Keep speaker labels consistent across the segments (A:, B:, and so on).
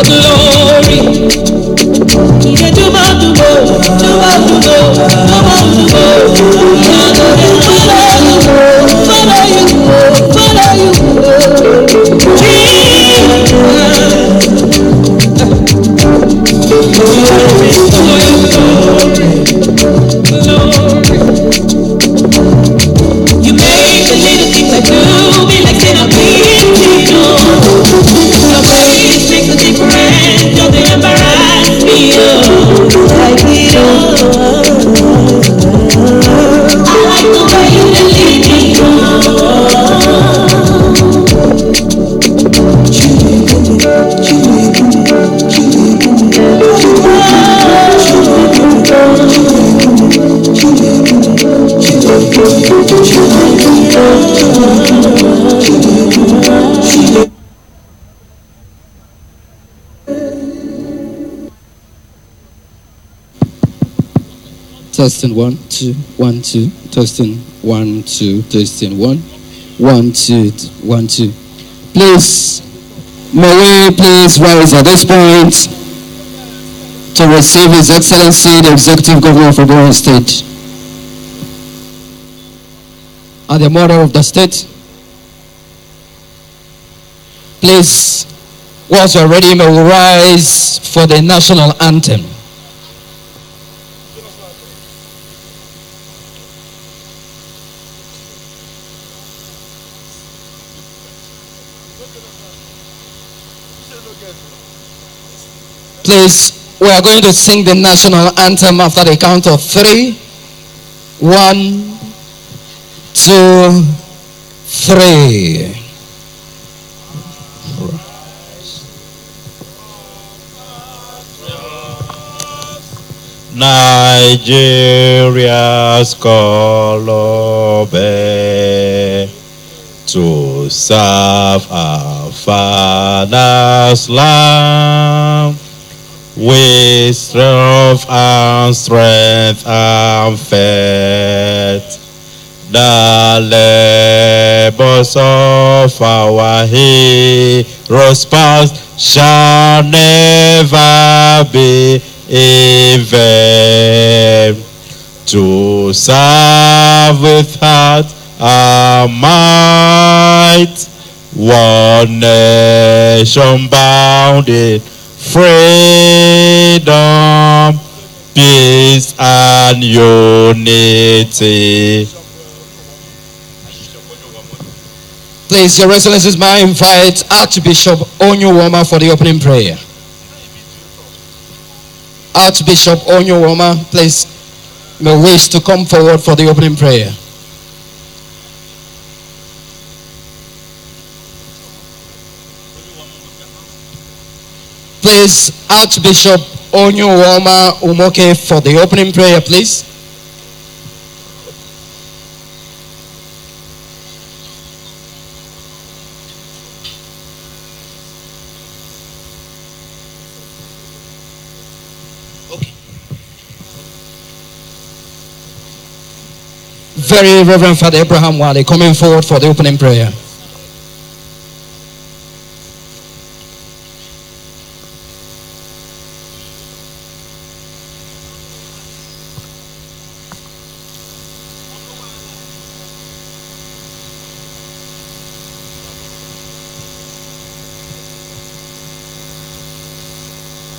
A: glory. You make the little things I do be like in a big deal. Your face makes a difference. You're the embarrass me. Like it all. I like the way you lead me
B: Testing 1 2 1 2. Testing 1 2. Testing 1 1 2 1 2. Please, may we please rise at this point to receive His Excellency, the Executive Governor of Ogun State, and the Mother of the State. Please, once you're ready, may we rise for the national anthem. Please, we are going to sing the national anthem after the count of 3. 1, 2, 3.
C: Nigeria's color bear to serve our Father's land. With strength and faith, the labors of our heroes past shall never be in vain. To serve with heart and might, one nation bound in freedom, peace, and unity.
B: Please, Your Excellencies, may I invite Archbishop Onyuwoma for the opening prayer. Archbishop Onyuwoma, please, may wish to come forward for the opening prayer. Please, Archbishop Onyuwoma Umoke for the opening prayer, please. Okay. Very Reverend Father Abraham Wale coming forward for the opening prayer.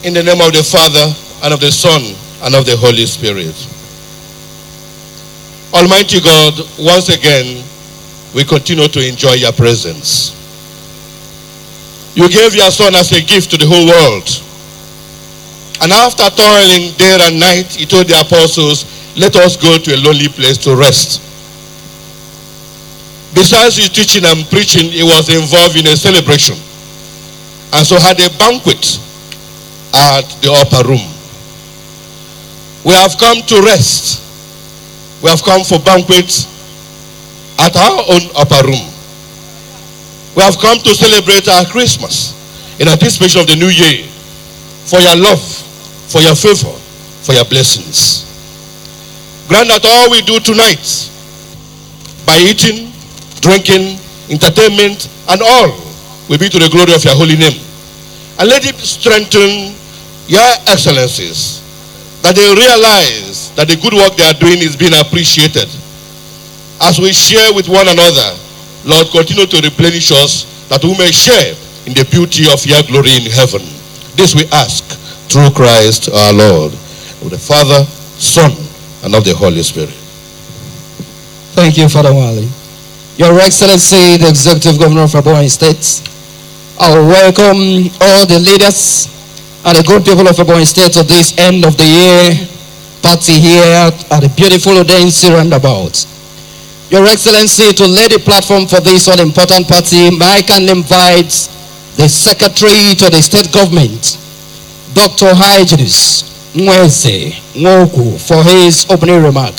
D: In the name of the Father, and of the Son, and of the Holy Spirit. Almighty God, once again, we continue to enjoy your presence. You gave your Son as a gift to the whole world. And after toiling day and night, he told the apostles, let us go to a lonely place to rest. Besides his teaching and preaching, he was involved in a celebration. And so had a banquet at the upper room. We have come to rest. We have come for banquets at our own upper room. We have come to celebrate our Christmas in anticipation of the new year, for your love, for your favor, for your blessings. Grant that all we do tonight, by eating, drinking, entertainment, and all, will be to the glory of your holy name. And let it strengthen your excellencies, that they realize that the good work they are doing is being appreciated. As we share with one another, Lord, continue to replenish us, that we may share in the beauty of your glory in heaven. This we ask through Christ our Lord, with the Father, Son, and of the Holy Spirit.
B: Thank you, Father Wali. Your Excellency, the Executive Governor of Ebonyi State, I will welcome all the leaders and the good people of Ebonyi State to this end of the year party here at the beautiful Odense roundabout. Your Excellency, to lay the platform for this all-important party, I can invite the Secretary to the State Government, Dr. Hyginus Mweze Nwoku, for his opening remark.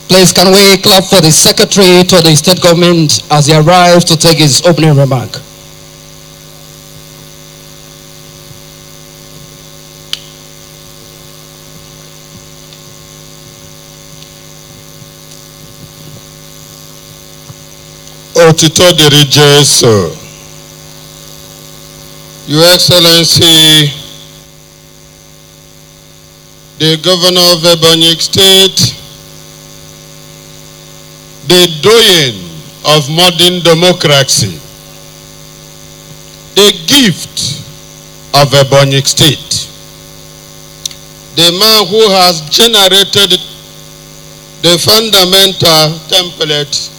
B: Please, can we clap for the Secretary to the State Government as he arrives to take his opening remark?
C: Òtítọ́ dèrè Jésù. Your Excellency, the Governor of Ebonyi State, the doyen of modern democracy, the gift of Ebonyi State, the man who has generated the fundamental template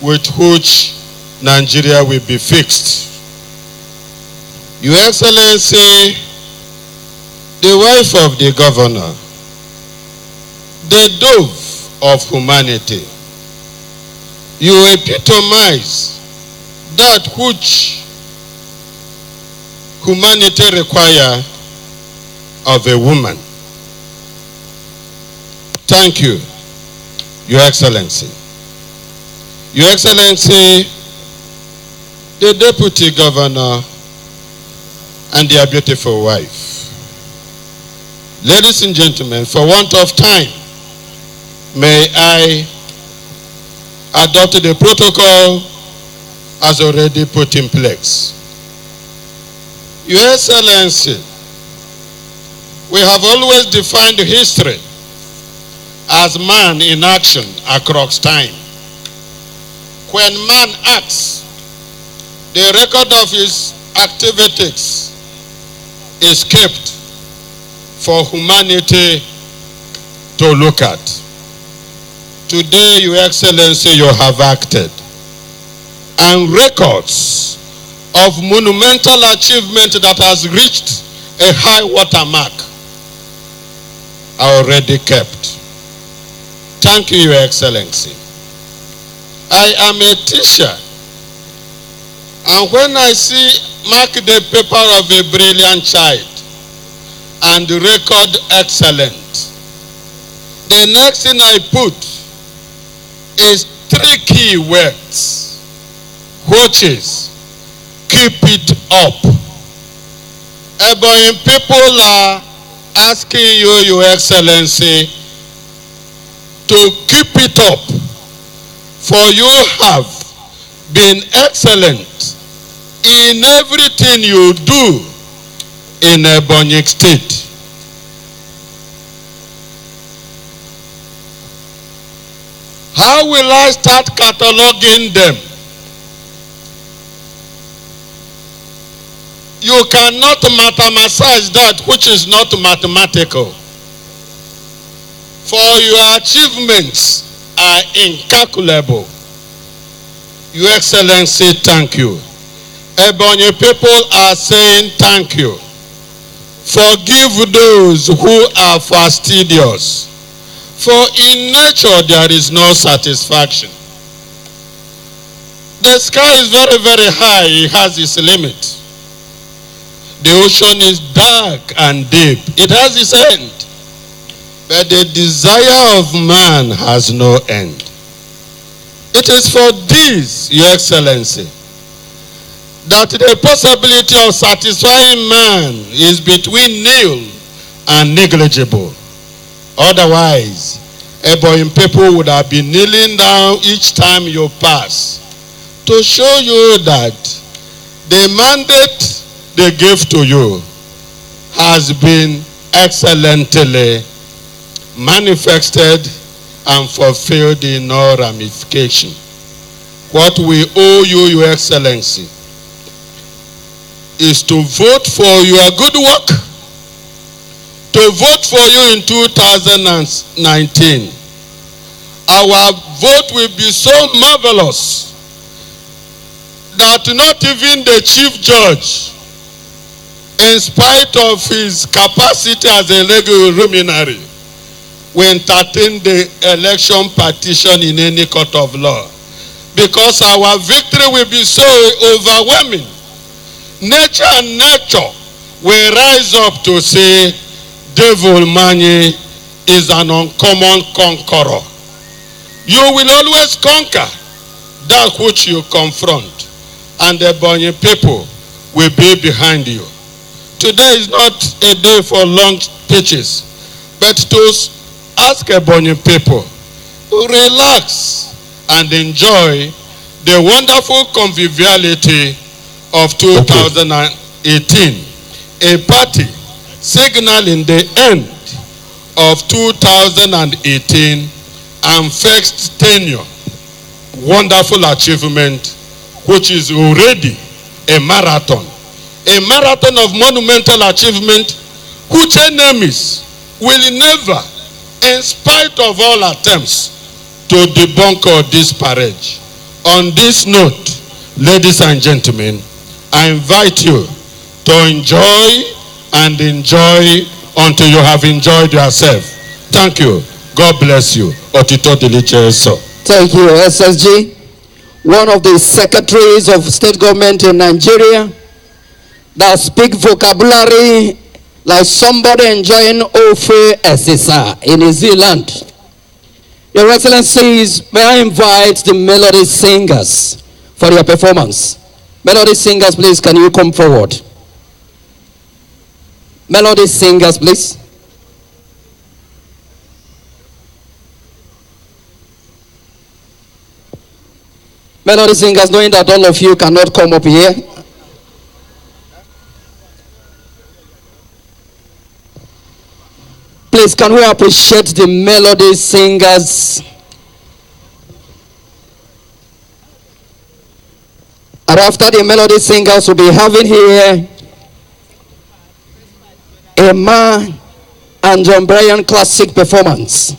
C: with which Nigeria will be fixed. Your Excellency, the wife of the governor, the dove of humanity, you epitomize that which humanity requires of a woman. Thank you, Your Excellency. Your Excellency, the Deputy Governor and their beautiful wife. Ladies and gentlemen, for want of time, may I adopt the protocol as already put in place. Your Excellency, we have always defined history as man in action across time. When man acts, the record of his activities is kept for humanity to look at. Today, Your Excellency, you have acted. And records of monumental achievement that has reached a high water mark are already kept. Thank you, Your Excellency. I am a teacher, and when I see mark the paper of a brilliant child and record excellent, the next thing I put is 3 key words, which is keep it up. Ebonyi people are asking you, Your Excellency, to keep it up. For you have been excellent in everything you do in Ebonyi State. How will I start cataloging them? You cannot mathematize that which is not mathematical. For your achievements are incalculable. Your Excellency, thank you. Ebonyi people are saying thank you. Forgive those who are fastidious. For in nature there is no satisfaction. The sky is very, very high. It has its limit. The ocean is dark and deep. It has its end. But the desire of man has no end. It is for this, Your Excellency, that the possibility of satisfying man is between nil and negligible. Otherwise, Ebonyi people would have been kneeling down each time you pass to show you that the mandate they gave to you has been excellently manifested and fulfilled in all ramification. What we owe you, Your Excellency, is to vote for your good work, to vote for you in 2019. Our vote will be so marvelous that not even the chief judge, in spite of his capacity as a legal luminary, will entertain the election petition in any court of law. Because our victory will be so overwhelming. Nature and nurture will rise up to say, Devil Mani is an uncommon conqueror. You will always conquer that which you confront, and the Ebonyi people will be behind you. Today is not a day for long speeches, but to ask Ebonyi people to relax and enjoy the wonderful conviviality of 2018, a party signaling the end of 2018 and first tenure. Wonderful achievement, which is already a marathon of monumental achievement, which enemies will never, in spite of all attempts, to debunk or disparage. On this note, ladies and gentlemen, I invite you to enjoy and enjoy until you have enjoyed yourself. Thank you. God bless you. Otito Diliche so.
B: Thank you, SSG. One of the secretaries of state government in Nigeria that speak vocabulary like somebody enjoying Ofe Esisa in New Zealand. Your Excellencies, may I invite the melody singers for their performance. Melody singers, please, can you come forward? Melody singers, please. Melody singers, knowing that all of you cannot come up here. Please, can we appreciate the melody singers? And after the melody singers, we'll be having here Emma and John Bryan classic performance.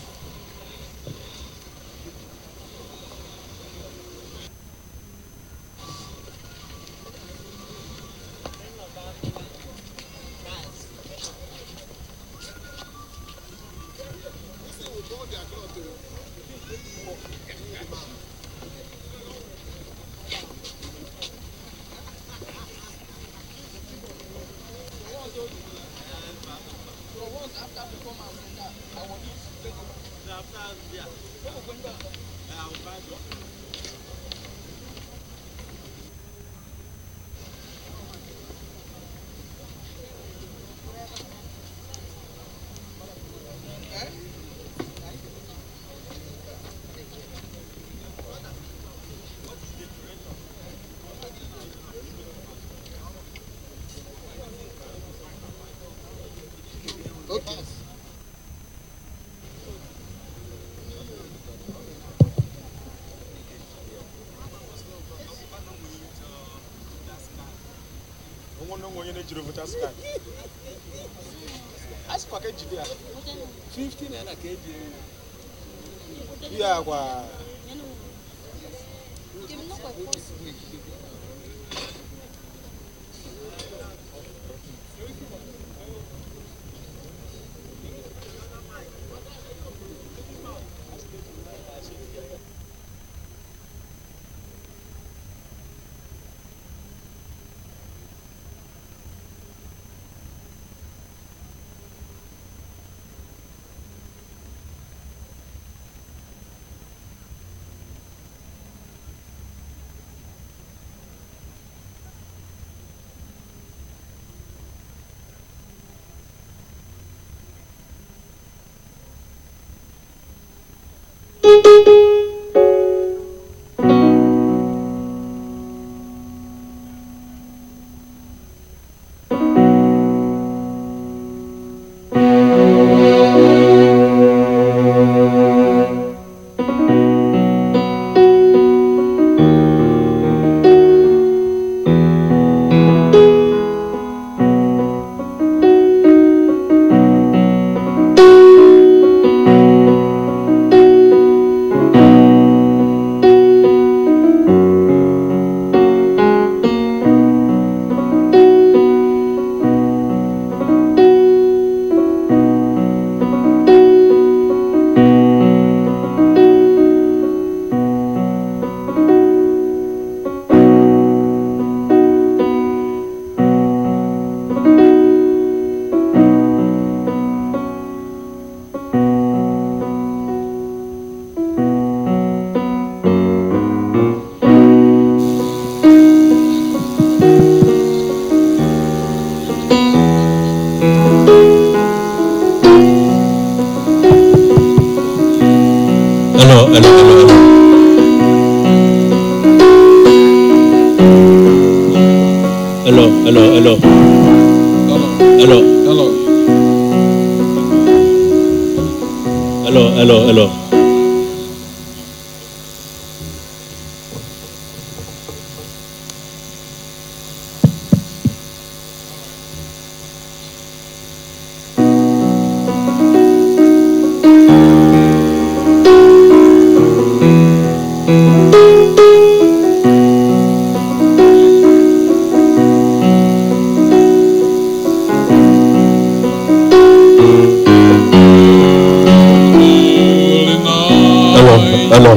E: Hello.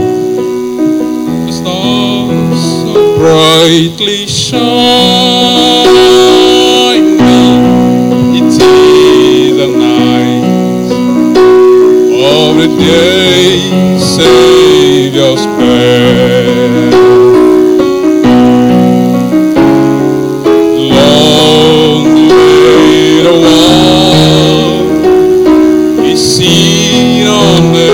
F: The stars so brightly shining. It is the night of the day Savior sped. Long later one is seen on the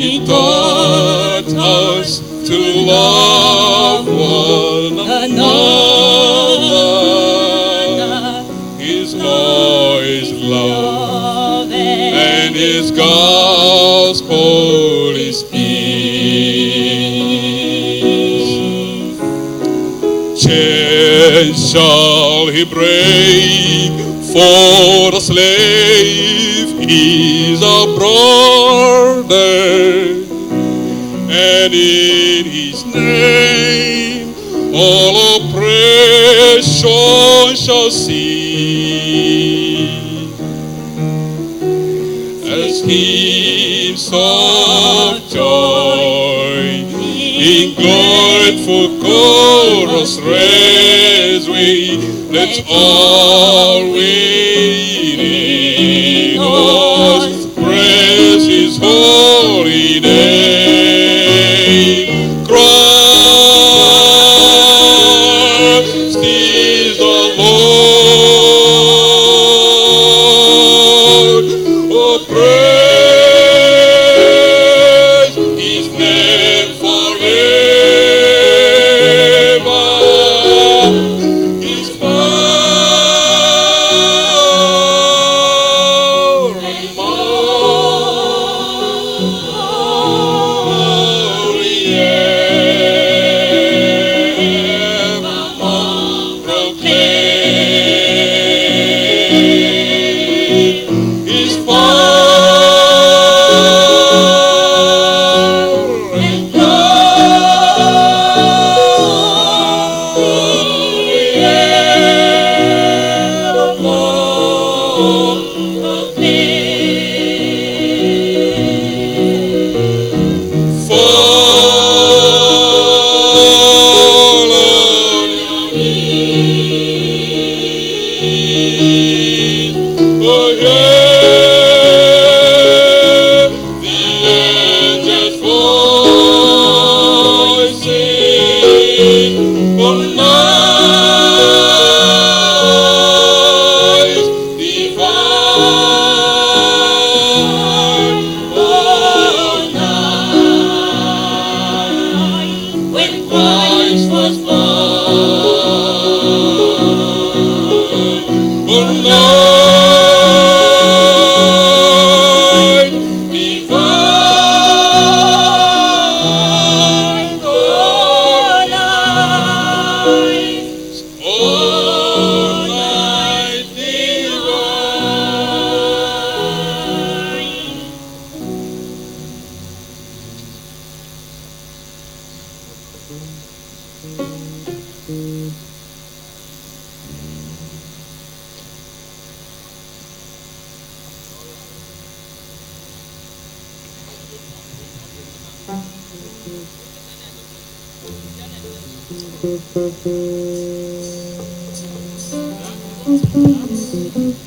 F: He taught us to love one another. His law is love, and His gospel is peace. Chains shall He break for the slave. He's a brother, and in His name all oppression shall cease. As He voice of joy. In grateful chorus raise we, let all within us praise His holy name. Christ is the Lord. Oh, praise His name forever. His power and glory evermore proclaim. His power and glory evermore proclaim. Fall on your knees. Oh, yeah, the angels' voices. Oh, night divine. Oh, night when Christ was born. Oh, night divine. Oh, night. Oh, night divine.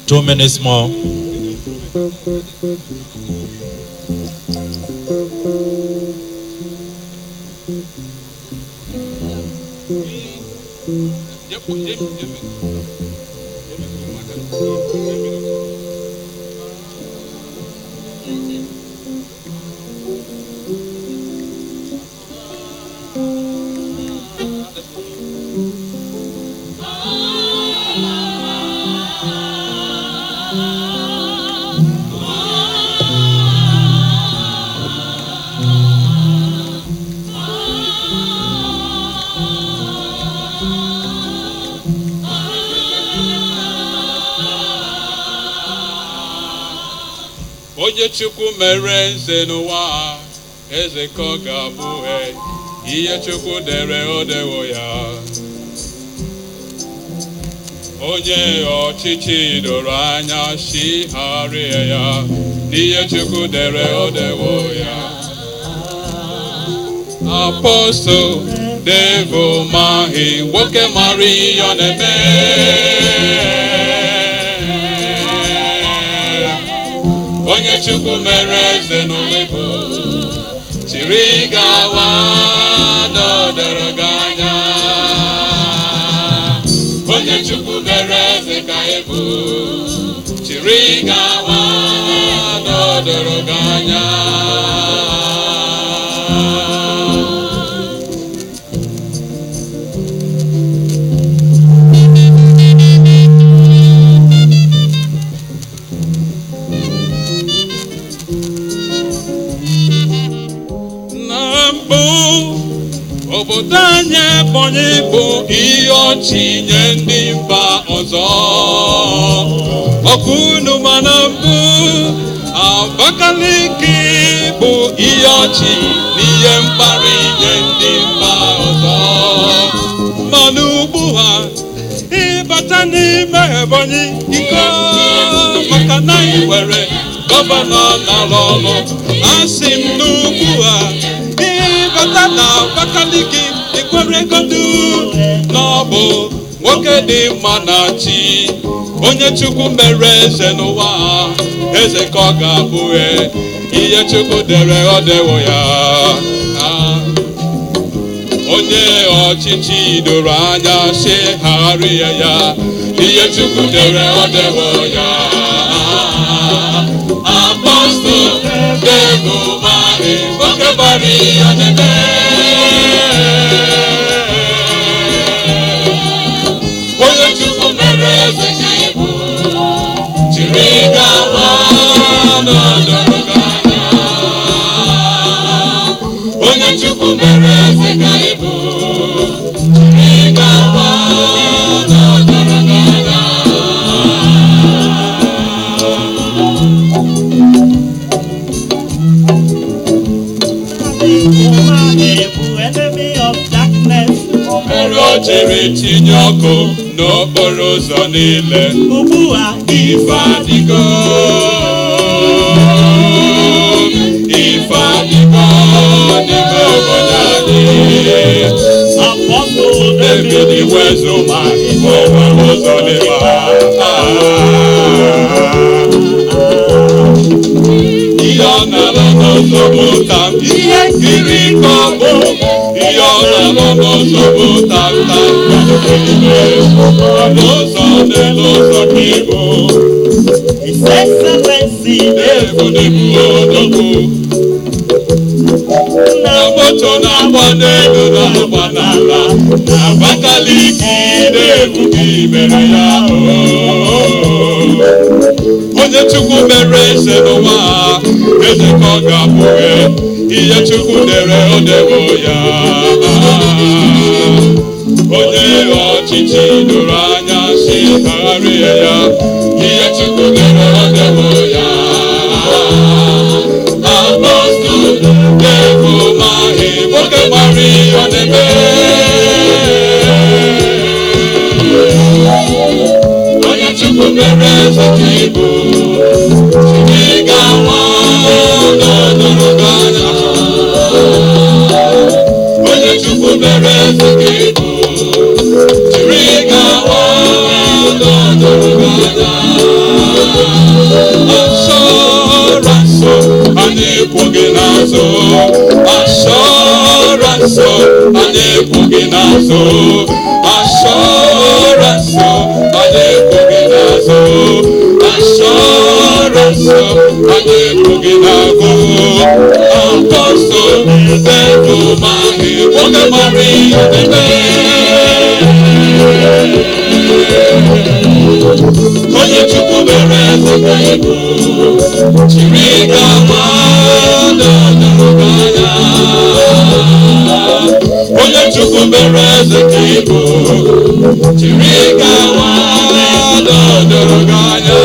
E: Two minutes more.
F: Onye Chukwu mere nze n'ụwa, eze ka ọ ga-abụ. Ihe Chukwu dere o dewo ya. Onye ọchịchị doro anya chigharịa ya. N'ihe Chukwu dere o dewo ya. Apostle Devo Mahi, nwoke mara ihe ọ na-eme. Onye Chukwu mere eze n'ụwa bụ, chiri gawa n'ọdọrọ gị anya. Onye Chukwu mere eze ka ebu, chiri gawa n'ọdọrọ gị anya. Obodo anyị Ebonyi bụ ihe ọchị nye ndị mba ọzọ. Ọkụ unu ma na mbụ Abakaliki bụ ihe ọchị n'ihe mkparị nye ndị mba ọzọ. Mana ugbu a ịbata n'ime Ebonyi iko, maka na anyị nwere gọvanọ ife nọ n'ala ọlụ asị m n'ugwu a ịbata na Abakaliki ikweregodu n'ọbụ nwoke dị mma na chi onye Chukwu mere eze n'ụwa eze ka ọ ga-abụ ihe Chukwu dere ọ dewo ya onye ọchịchị doro anya si ghagharịa ya ihe Chukwu dere ọ dewo ya apọstụl ego mari oke bara ihe n'ebe onye Chukwu mere eze ka ịbụ jiri gawa n'ọdọrọ gị anya onye Chukwu mere eze ka ịbụ jiri gawa n'ọdọrọ gị anya
A: enemy of darkness
F: mere o jiri tinye ọkụ n'okporo ụzọ niile
A: ugbu a
F: ife adịgo n'ime obodo anyị
A: Apostle
F: David wezụma igwe nwere ụzọ n'ime ihe ọ na-alụ n'ụzọ bụ tam ihe nkiri ka ọ bụ ihe ọ na-alụ n'ụzọ bụ tam tam n'ụzọ n'elu ụzọ ka ịbụ
A: His Excellency
F: na-ebu odogwu na moto na-agba n'elu na-agba n'ala na Abakaliki na-ebu gị mere ya onye Chukwu mere eze n'ụwa eze ka ọ ga-abụ ihe Chukwu dere o dewo ya onye ọchịchị doro anya si ghagharịa ya ihe Chukwu dere o dewo ya apọstụl ego maghị nwoke gbara ihe ọ na-eme onye Chukwu mere eze ka ịbụ jiri gawa n'ọdọrọ gị anya onye Chukwu mere eze ka ịbụ jiri gawa n'ọdọrọ gị anya asọransọ anyị kwụ gị n'azụ asọransọ anyị kwụ gị n'azụ asọransọ anyị kwụ gị n'azụ asọransọ anyị kwụ gị n'agụ apọstụl ego maghị nwoke mara ihe na-eme onye Chukwu mere eze ka ịbụ jiri gawa n'ọdọrọ gị anya onye Chukwu mere eze ka ịbụ jiri gawa n'ọdọrọ gị anya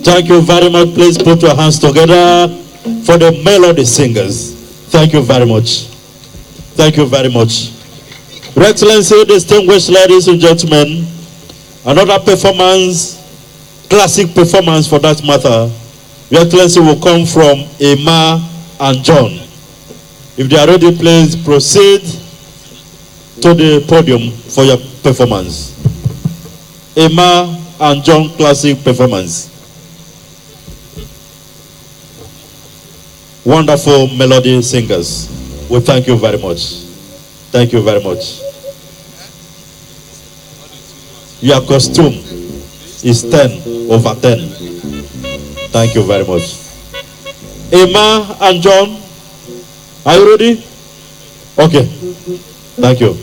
E: Thank you very much. Please put your hands together for the melody singers. Thank you very much. Thank you very much. Your Excellency, distinguished ladies and gentlemen, another performance, classic performance for that matter, Your Excellency, will come from Emma and John. If they are ready, please proceed to the podium for your performance. Emma and John classic performance. Wonderful melody singers. We thank you very much. Thank you very much. Your costume is 10/10. Thank you very much. Emma and John, are you ready? Okay. Thank you.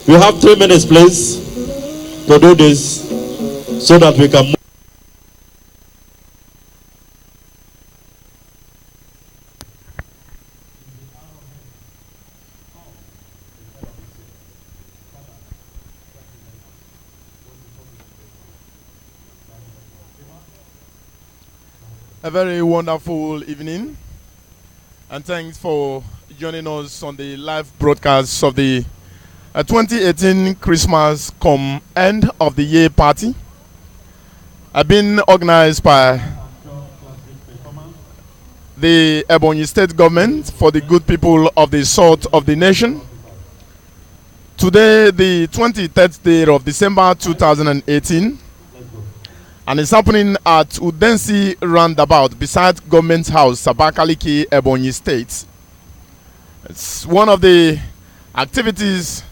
E: You have 3 minutes, please, to do this so that we can move.
G: A very wonderful evening, and thanks for joining us on the live broadcast of the a 2018 Christmas come end of the year party have been organized by the Ebonyi State government for the good people of the south of the nation. Today, the 23rd day of December 2018, and it's happening at Udensi Roundabout beside Government House, Abakaliki, Ebonyi State. It's one of the activities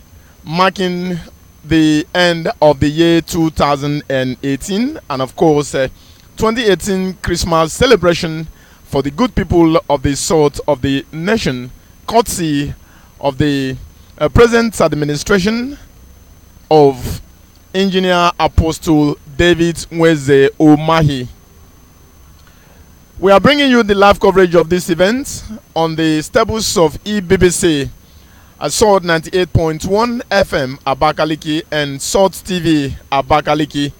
G: marking the end of the year 2018, and of course 2018 Christmas celebration for the good people of the south of the nation, courtesy of the present administration of Engineer Apostle David Nweze Omahi. We are bringing you the live coverage of this event on the stables of EBBC at Sword 98.1 FM Abakaliki and Sword TV Abakaliki.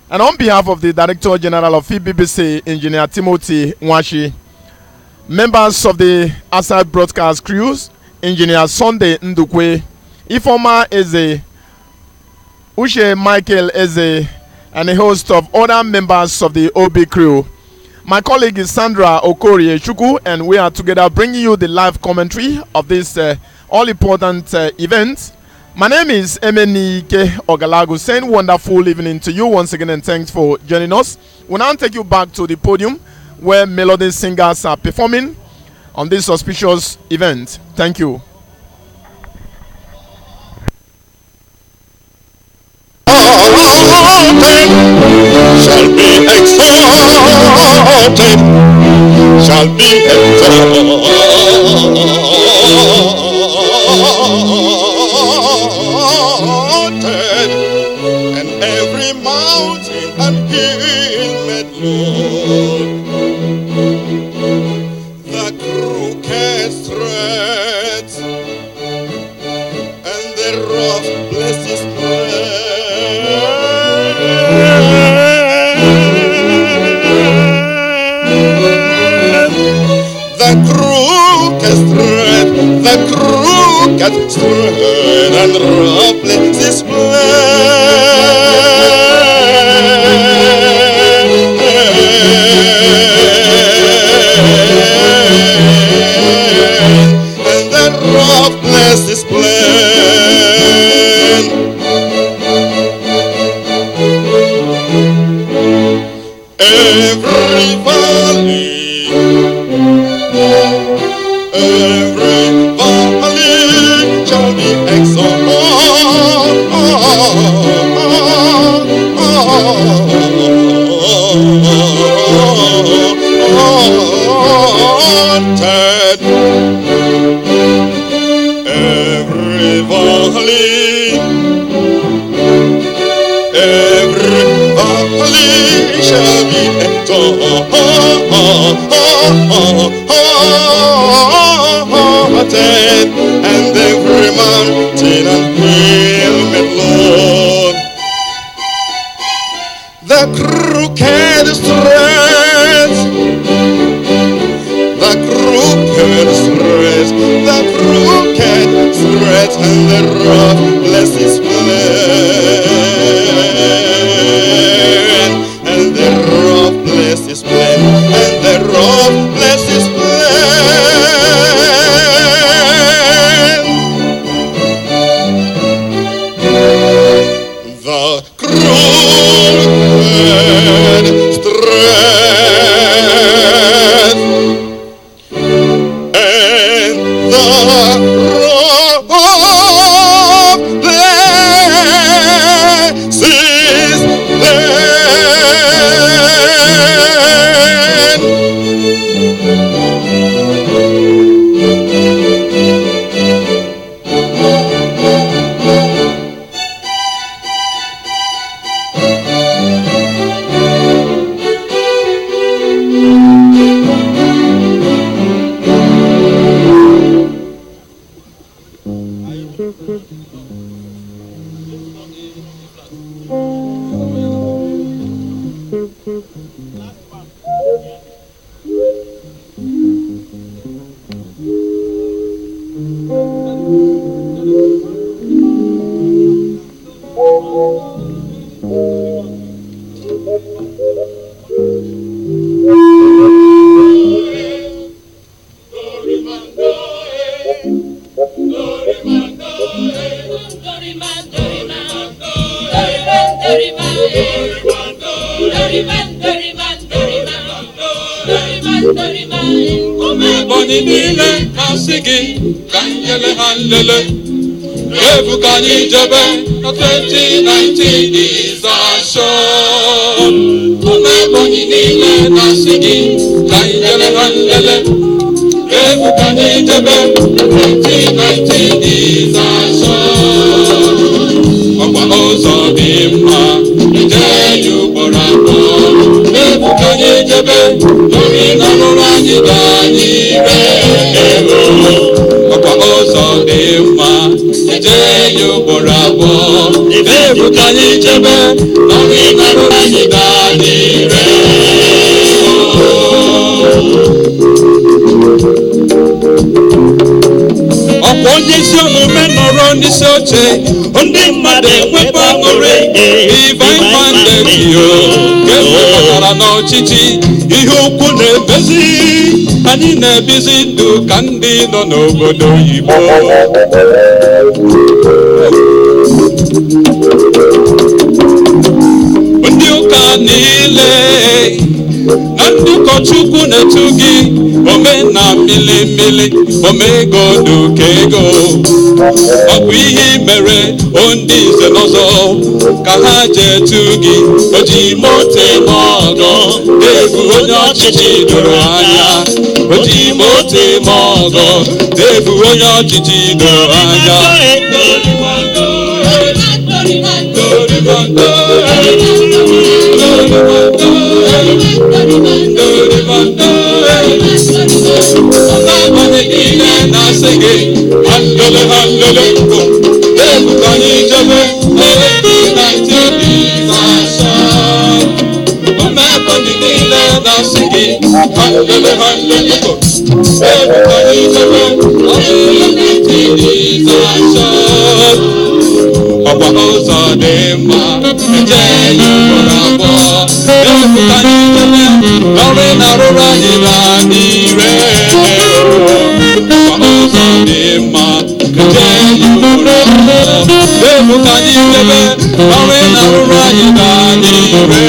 G: And on behalf of the Director General of EBBC, Engineer Timothy Nwashi, members of the outside broadcast crews, Engineer Sunday Ndukwe, Ifoma Eze, Ushe Michael Eze, and a host of other members of the OB crew. My colleague is Sandra Okorie Chuku, and we are together bringing you the live commentary of this all-important event. My name is Emenike Ogalago, saying wonderful evening to you once again, and thanks for joining us. We'll now take you back to the podium where melody singers are performing on this auspicious event. Thank you.
D: Shall be exalted, shall be exalted, and every mountain and hill made low. The crooked straight and the rough places the crooked straight and rough places and the rough places plain. Every valley, every valley shall be exalted, every valley, every valley shall be exalted, and every mountain and hill made low. The crooked straight, the crooked straight, the crooked straight, and the rough places plain, and the rough places plain, and the rough places plain. The crooked straight and the rough places
F: Ebonyi niile na-asị gị ka nyele ha nlele. Ebukanye jebe na 2019 is our show. Ebonyi niile na-asị gị ka nyele ha nlele. Ebukanye jebe na 2019 is our show. Ọkwa ụzọ dị mma ije ya ugboro abụọ. Ebukanye jebe n'obi na rụrụ anyị gaa n'ire. Ọkwa ụzọ dị mma ije ya ugboro abụọ. Ebukanye jebe n'obi na rụrụ anyị gaa n'ire. Ọkwa onye isi omume nọrọ n'isi oche, ndị mmadụ enwekwa aṅụrị. Divine mandate yo ga-ewekọtara n'ọchịchị. Ihe ukwu na-emezi, anyị na-ebizi ndụ ka ndị nọ n'obodo oyibo. Ndị ụka niile na ndị ụkọchukwu na-etu gị ome na milimili omego duka ego. Ọ bụ ihe mere ndị nze n'ọzọ ka ha ji etu gị oji moto eme ọgọ. Ebu onye ọchịchị doro anya oji moto eme ọgọ. Ebu onye ọchịchị doro anya. Na-asị gị handele handele go. Ebukanye jebe Ebonyi niile na-asị gị handele handele go. Ebukanye jebe ọkwa ụzọ dị mma eje ya ugboro abụọ. Ebukanye jebe n'ọrụ na-arụrụ anyị na n'ire. Ọkwa ụzọ dị mma eje ya ugboro abụọ. Ebukanye jebe n'ọrụ na-arụrụ anyị na n'ire.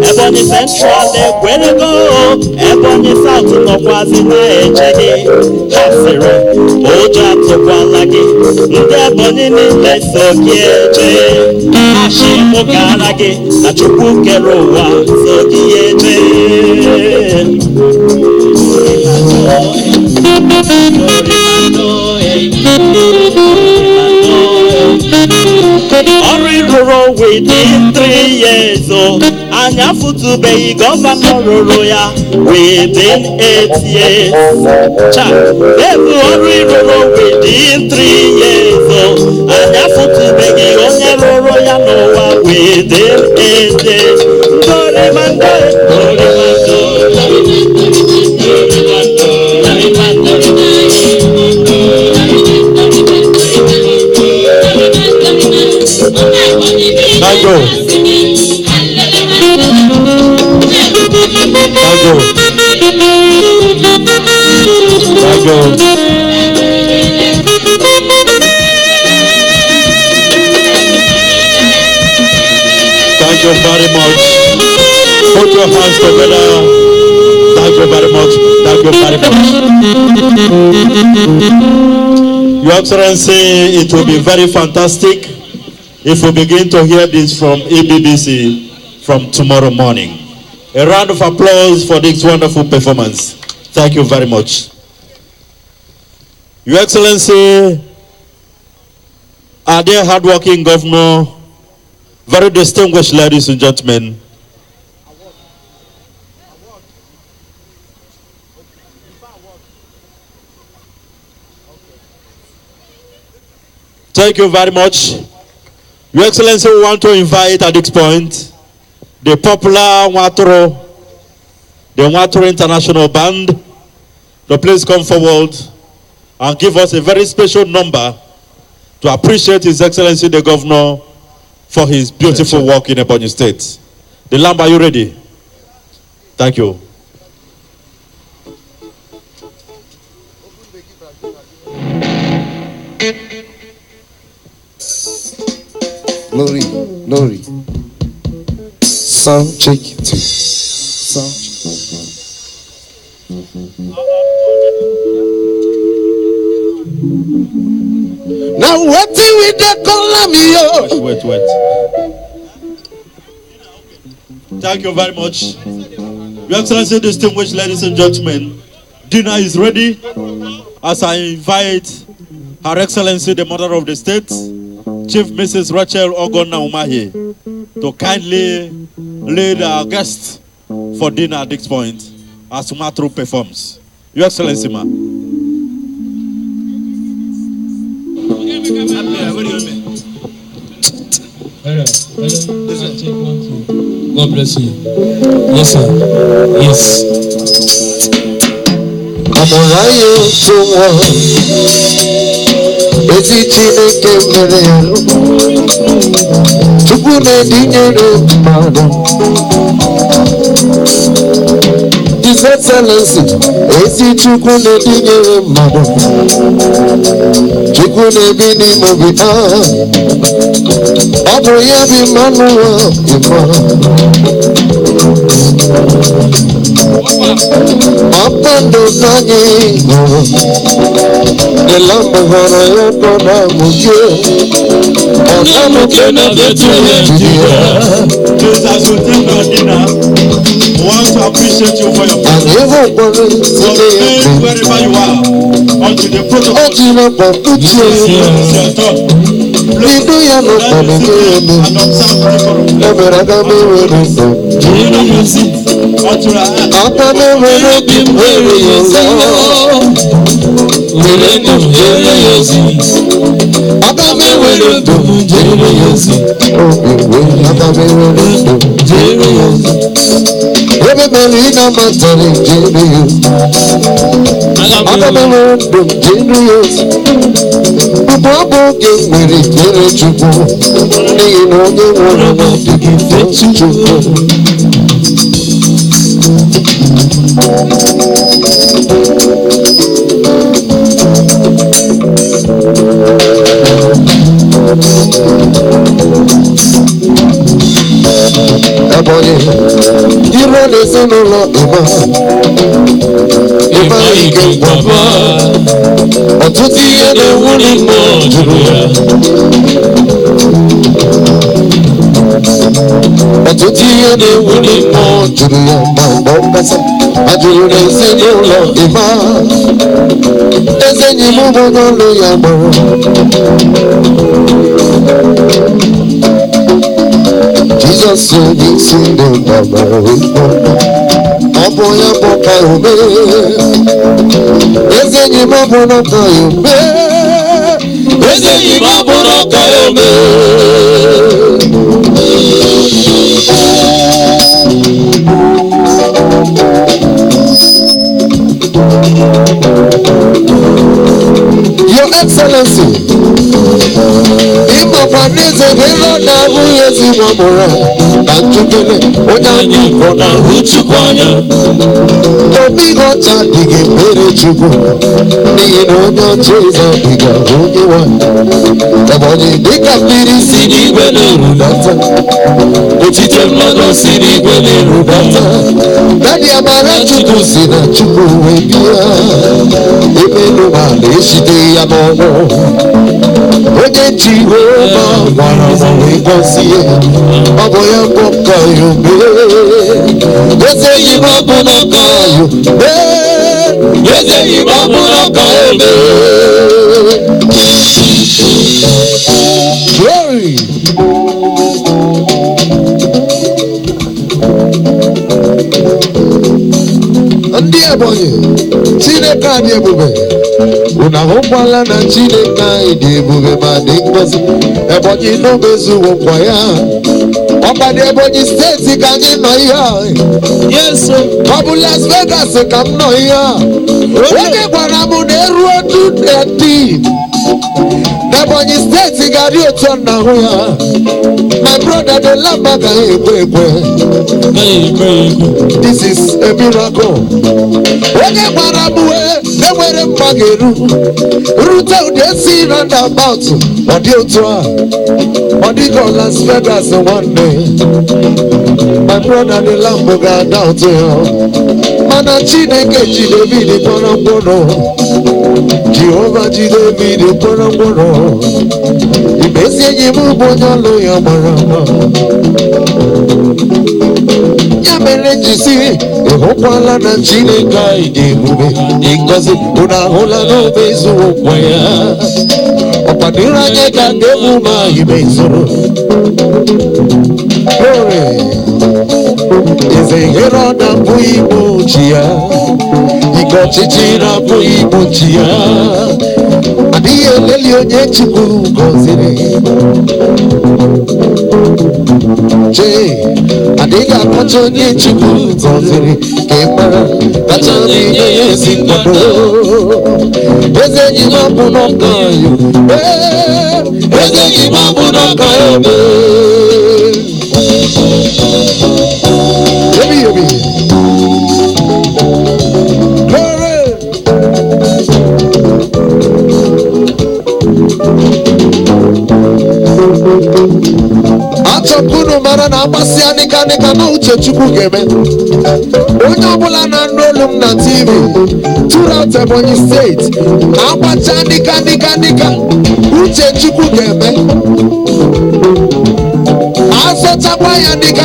F: Ebonyi Central ekwere go, Ebonyi South nọkwazi na-eche gị. Ha sịrị ụjọ atụkwala gị, ndị Ebonyi niile so gị eje. Achị mụ gara gị na Chukwu kere ụwa so gị eje. Ọrụ ịrụrụ
E: within 3 years. Oh, and you have to be governor royal within 8 years. Child, every within 3 years. Oh, and you have to be governor royal within 8 years. Thank you. Thank you very much. Put your hands together. Thank you very much. Thank you very much. Your Excellency, it will be very fantastic if we begin to hear this from EBBC from tomorrow morning. A round of applause for this wonderful performance. Thank you very much. Your Excellency, our dear hardworking governor, very distinguished ladies and gentlemen, thank you very much. Your Excellency, we want to invite at this point the popular the Watoro International Band to please come forward and give us a very special number to appreciate His Excellency the Governor for his beautiful work in Ebonyi State. The lamb, are you ready? Thank you.
H: Glory, glory. Sound check it. Sound. Now what do we do?
E: Wait. Thank you very much. Your Excellency, distinguished ladies and gentlemen, dinner is ready. As I invite Her Excellency, the Mother of the State, Chief Mrs. Rachel Ogonna Umahi, to kindly lead our guests for dinner at this point as Matru performs. Your Excellency, ma.
I: God bless you. Yes, sir. Yes.
H: Ezi Chineke mere Chukwu na-edinyere mmadụ. His Excellency, ezi Chukwu na-edinyere mmadụ. Chukwu na-ebi n'ime obi ọ bụ ya bụ Emmanuel Ifa. Ọkpando ka anyị hụrụ. The lamb hụrụ ya tọrọ amụke. Ọ̀nàmụke na Bethlehem Judea.
E: Please, as you take your dinner, we want to appreciate you for your presence.
H: Anyị hụkwara
E: So remain wherever you are until the protocol.
H: ọ ji na pọpuchie. Idu ya n'ụkpọrọ n'elu. Ebere aga m ewere ndụ. Aka m ewere obi m were ya ụzọ. Were ndụ m jere ya ozi. Aka m ewere ndụ m jere ya ozi. Aka m ewere ndụ m jere ya ozi. Ebe mere ị na-amatara jere ya ozi. Aka m ewere ndụ m jere ya ozi. Ugbu ọ bụ oge m nwere ikpere Chukwu n'ihi na onye nwere n'ọdịghị mfe Chukwu. Ebonyi, iro n'ezinụlọ Ịba ike gwaba. Ọtụtụ ihe na-ewuli mmụọ juru ya. Ọtụtụ ihe na-ewuli mmụọ juru ya ma mgbe mgbasa ajụrụ n'ezinụlọ Ịba. Eze enyi m bụ onye ọlụ ya gbara. so you see the mama. Oh boy, I'm okay. Is it you, Mama? Is it you, Mama? Your Excellency, Ima Panese Hero na Huyezi Mamora, Banjukele, Onyanyi Kona Huchukwanya, Tobigo Chandige Pere Chuku, Nino Nyancheza Biga Hunyewa, Taboni Dika Piri Sidi Gwele Rudata, Uchite Mano Sidi Gwele Rudata, Nadi Amara Chuku Sina Chuku Webia, Imenu Male Shide Yamono, Oye Chihuahua, Wana Wikosie, Aboya Boka Yube, Yese Yimabuno Kayube, Yese Yimabuno Kayube. Glory. Ndi Ebonyi, Chineke adị ebube. Una hụkwala na Chineke anyị dị ebube ma dị ngozi. Ebonyi n'omezu nkwa ya. Ọkwa dị Ebonyi steeti ka anyị nọ ihe a. Yes. Ọ bụ Las Vegas ka m nọ ihe a. Onye gwara m na eruo 2:30. Ebonyi steeti ga-adị otu ọ na-ahụ ya. My brother, the lamba ga-ekwe. This is a miracle. Onye gwara m enwere mma ga-eru rute ụdị esi roundabout ọ dị otu a ọ dịka Las Vegas nwanne. My brother, the lamba ga-ada otu ya mana Chineke ji David kpọrọ mkpụrụ. Jehova ji David kpọrọ mkpụrụ. Imesi enyi m bụ onye ọlụ ya gbara mma. Ya mere njisi ịhụkwala na Chineke anyị dị ebube dị ngọzi. Unu ahụla n'obe zuru nkwa ya. Ọ kwadoro anyị ka ndị emume anyị mezuru. Glory. Eze Herod abụghị igbo chi ya. Ike ọchịchị na-abụghị igbo chi ya. Adịghị eleli onye Chukwu gọziri. Adịghị akọcha onye Chukwu gọziri ka ị mara kacha na-enye ya ezi nkwado. Eze enyi m abụ n'ọka ya. Eze enyi m abụ n'ọka ya. Ebi. Achọpụnụ mara na agbasi anịka na uche Chukwu ga-eme. Onye ọbụla na-anụ olu m na TV throughout Ebonyi steeti agbacha anịka uche Chukwu ga-eme. Azọchakwa ya dịga.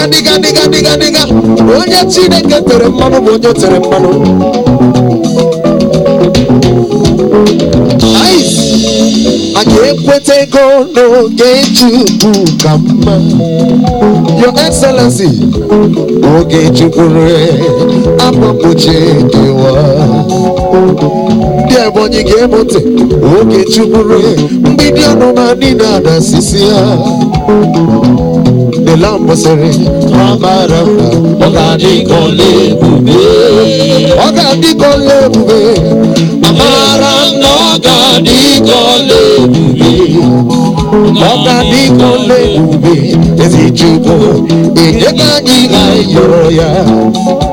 H: Onye Chineke tere mmanụ bụ onye tere mmanụ. Anyị ekweta ego n'oge Chukwu ka mma. Your Excellency, oge Chukwu akwa mgbochi dịwa. Ndị Ebonyi ga-emote oge Chukwu mgbidi ọnụma niile adasisi ya. The lamb sịrị amara ọ ga-adịka ọla ebube. Ọ ga-adịka ọla ebube. Amara na ọ ga-adịka ọla ebube. Ọ ga-adịka ọla ebube. Ezi Chukwu enyeka anyị ga-eyọrọ ya.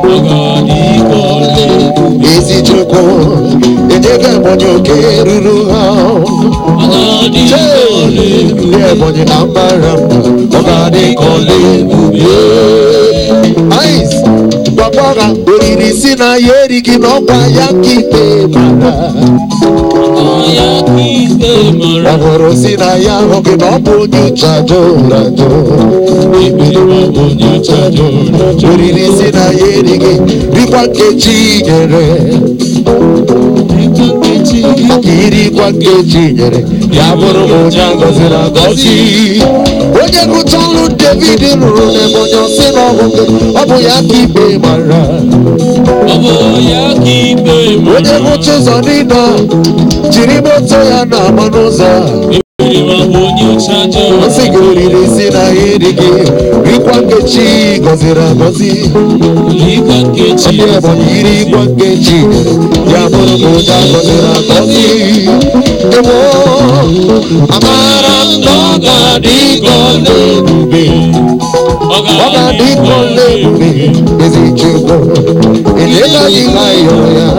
H: Ọ ga-adịka ọla ebube. Ezi Chukwu enyeka Ebonyi oke ruru ha. Ọ ga-adịka ọla ebube. Ebonyi amara ọ ga-adịka ọla ebube. Ice gwagwara oriri si na ya erighị n'ọkwa ya ka ikpe mara. Ọ hụrụ si na ya ahụghị na ọ bụ onye uche ajọ. Oriri si na yerigi, rikwa kechi nyere. Makiri kwa kechi nyere, yaburu onya gozira gozi. Onye kutolu David nuru nebonyo sino hoke, obu ya kipe mara. Onye kuchizo nina, chirimoto ya na manuza. Osiguriri si na yerigi, rikwa kechi gozira gozi. Onye boniri kwa kechi nyere, yaburu onya gozira gozi. Ewo, amara noga di gole bube. Oga di gole bube, ezi chuko. Elega di gayo ya.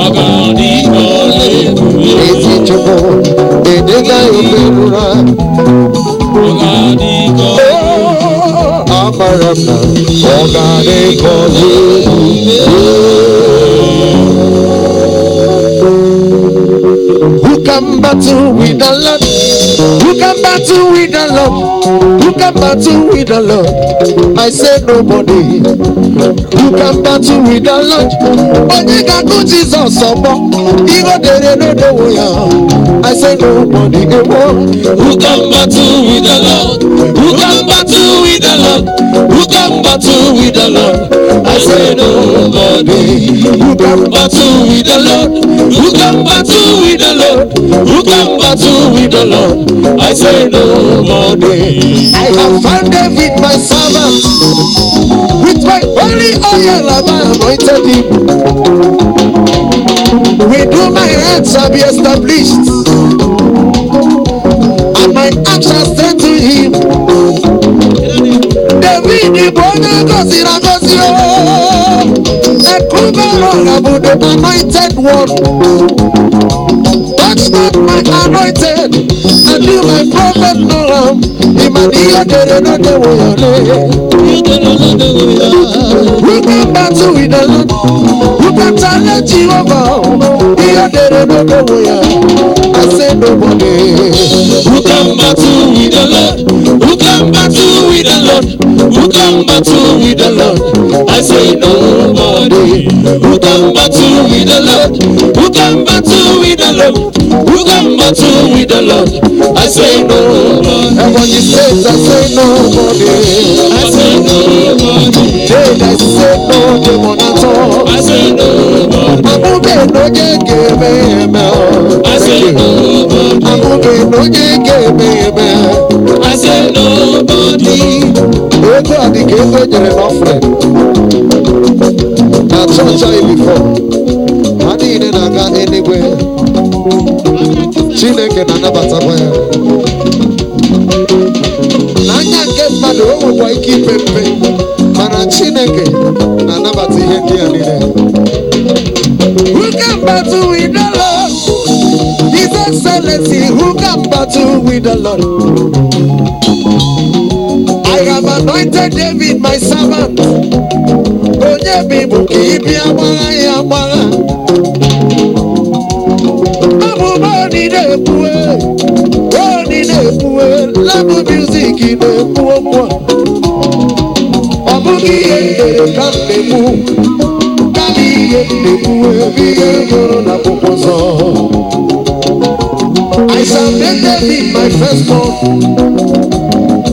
H: Oga di gole bube, ezi chuko. Elega yo perura. Oga di gole bube. Amara na, oga di gole bube. Who can battle with the Lord? Who can battle with the Lord? Who can battle with the Lord? I say nobody. Who can battle with the Lord? Only God knows Jesus. Even they don't know ya. I say nobody. Who can battle with the Lord? Who can battle with the Lord? Who can battle with the Lord? I say nobody. Who can battle with the Lord? Who can battle with the Lord? Who can battle with the Lord? I say nobody. I have found David my servant. With my holy oil have I anointed him. With my hands shall be established, and my arm shall stand to him. David the brother Gosira Gosio, the Kubero about the anointed one. Touch not my anointed, and do my prophet no harm. Imania dere no de woyale. Who can battle with the Lord? Who can challenge Jehovah? Iya dere no de woyale. I say nobody. Who can battle with the Lord? Who can battle with the Lord? Who can battle with the Lord? I say nobody. Who can battle with the Lord? Who can battle with the Lord? Who can battle with the Lord? I say nobody. And when you say I say nobody. I say nobody. Then I say no demon at all. I say nobody. I'm moving no give me. I say nobody. I'm moving no give me. I say nobody. We go at the gate when you're an offering. Now church I before. I didn't go anywhere. Chineke na nabata kwa ya. Nanya nke mmadụ o nwekwa ike ipe mpe, mana Chineke na nabata ihe ndị a niile. Who can battle with the Lord? His Excellency, who can battle with the Lord? I have anointed David my servant. Onye bibu ka ibi agbara ya agbara. Love music in the poor. Obuki ende kambe mu, kali ende mu, biye na popozo. I shall make David my firstborn,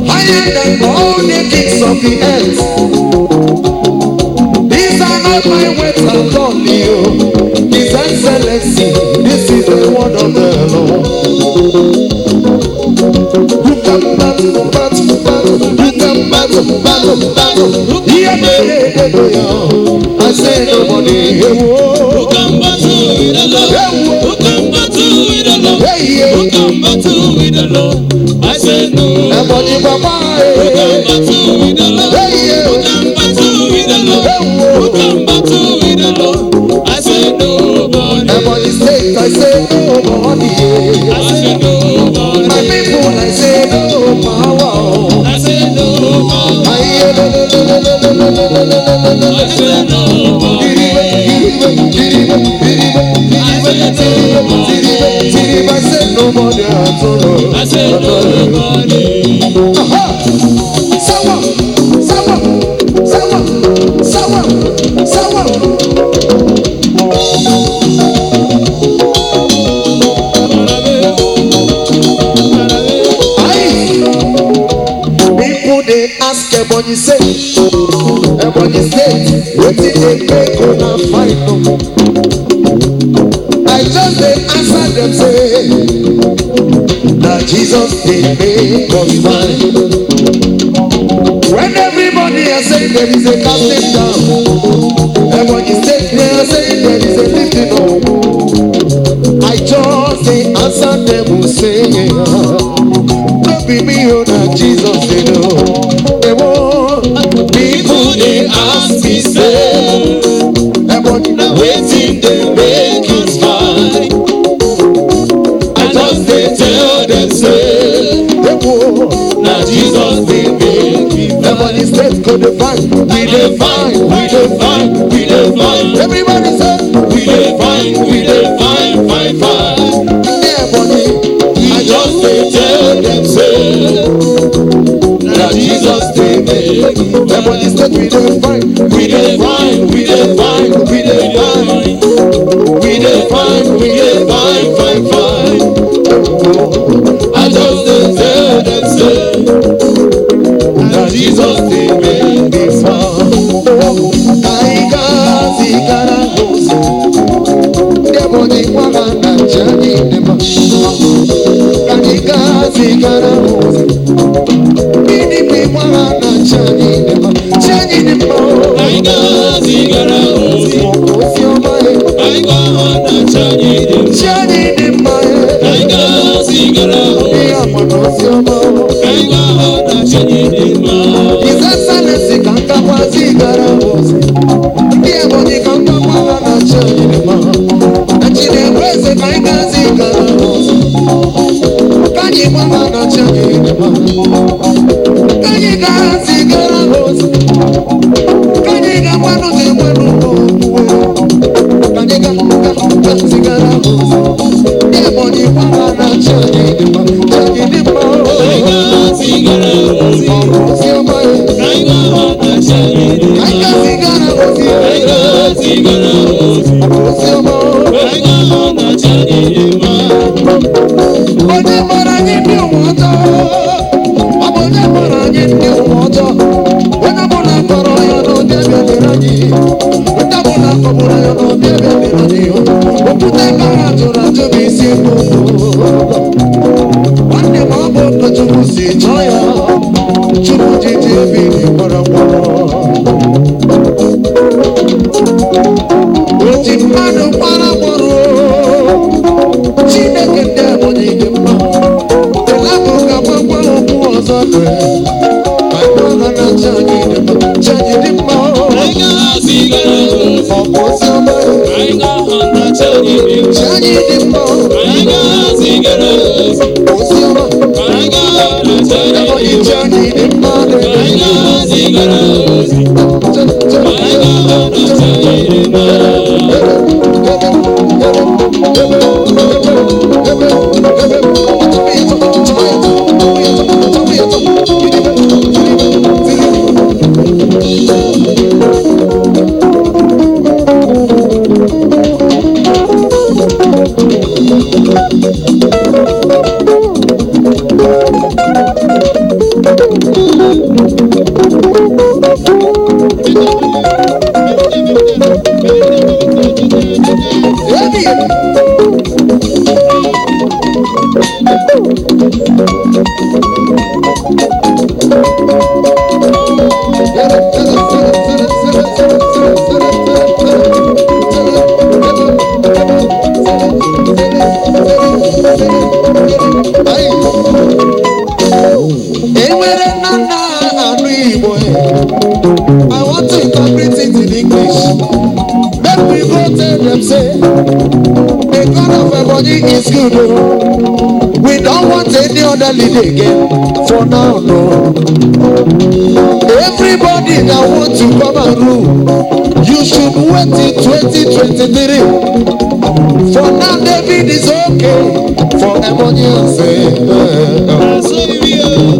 H: higher than all the kings of the earth. These are not my words, I'm telling you. His Excellency, this is the word of the Lord. I say nobody. Who can battle with the Lord? Who can battle with the Lord? Who can battle with the Lord? I say no. Who can battle with the Lord? Who can battle with the Lord? Who can battle with the Lord? I say nobody. Everybody say, I say nobody. I say nobody. My people, I say nobody. I say nobody. I say nobody. I say nobody. I say nobody. ask Ebonyi State, wetin dey make una fight no? I just dey answer them say, na Jesus dey make us fight. When everybody is saying there is a casting down, Ebonyi State they are saying there is a lifting up. I just dey answer them who say, no be me, oh, na Jesus they know. People they ask me say, Ebonyi na wetin dey make us fight. I just dey tell them say, na Jesus dey make me fight. Ebonyi State go dey fight, we dey fight, we dey fight, we dey fight. Everybody say, we dey fight, we dey fight, fight, fight. Ebonyi, I just dey tell them say, na Jesus dey make me fight. Ebonyi State we dey fight, we dey fight, we dey fight, we dey fight, we dey fight, we dey fight, fight, fight. I just dey tell them say, na Jesus dey make me fight. Aiga zikara gosi, Ebonyi kwaga na chani nema. Aiga zikara gosi, Bini kwaga na chani nema. Chani nema. Aiga zikara gosi, gosi omae. Aiga na chani nema. Chani nema. Aiga zikara gosi, gosi omae. Aiga na chani nema. Izasale kanga kwa zikara gosi, Ebonyi kanga kwa na chani nema. Achine weze kanga zikara gosi, kanyi kwa na chani nema. Kanyi ka zikara gosi, kanyi ka mwanu te mwanu mwe. Kanyi ka zikara gosi, Ebonyi kwa na chani nema. Chani nema. Aiga zikara gosi, gosi omae. Aiga na chani nema. Aiga zikara gosi, aiga zikara gosi, gosi omae. Aiga na chani nema. Onye mara nye ndi umoto, onye mara nye ndi umoto. Onye muna koro ya no debe miranyi, onye muna kobura ya no debe miranyi. Opute kara tura tubi sipo, wande mabo na tubu si choya, tubu jiti bini paramo. Oti manu paramo, chine kende Ebonyi gemma. Telabu kama kwa umu ozadwe, kaiwa na chani gemma, chani gemma. Aiga zikara gosi, okosi omae. Aiga na chani gemma, chani gemma. Aiga zikara gosi, okosi omae. Aiga na chani gemma, chani gemma. Aiga zikara gosi, aiga na chani gemma. I want to interpret it in English. Make we go tell them say, the God of Ebonyi is good. Oh. We don't want any other leader again. For now, no. Everybody that want to come and rule, you should wait till 2023. For now, David is okay. For Ebonyi, I say,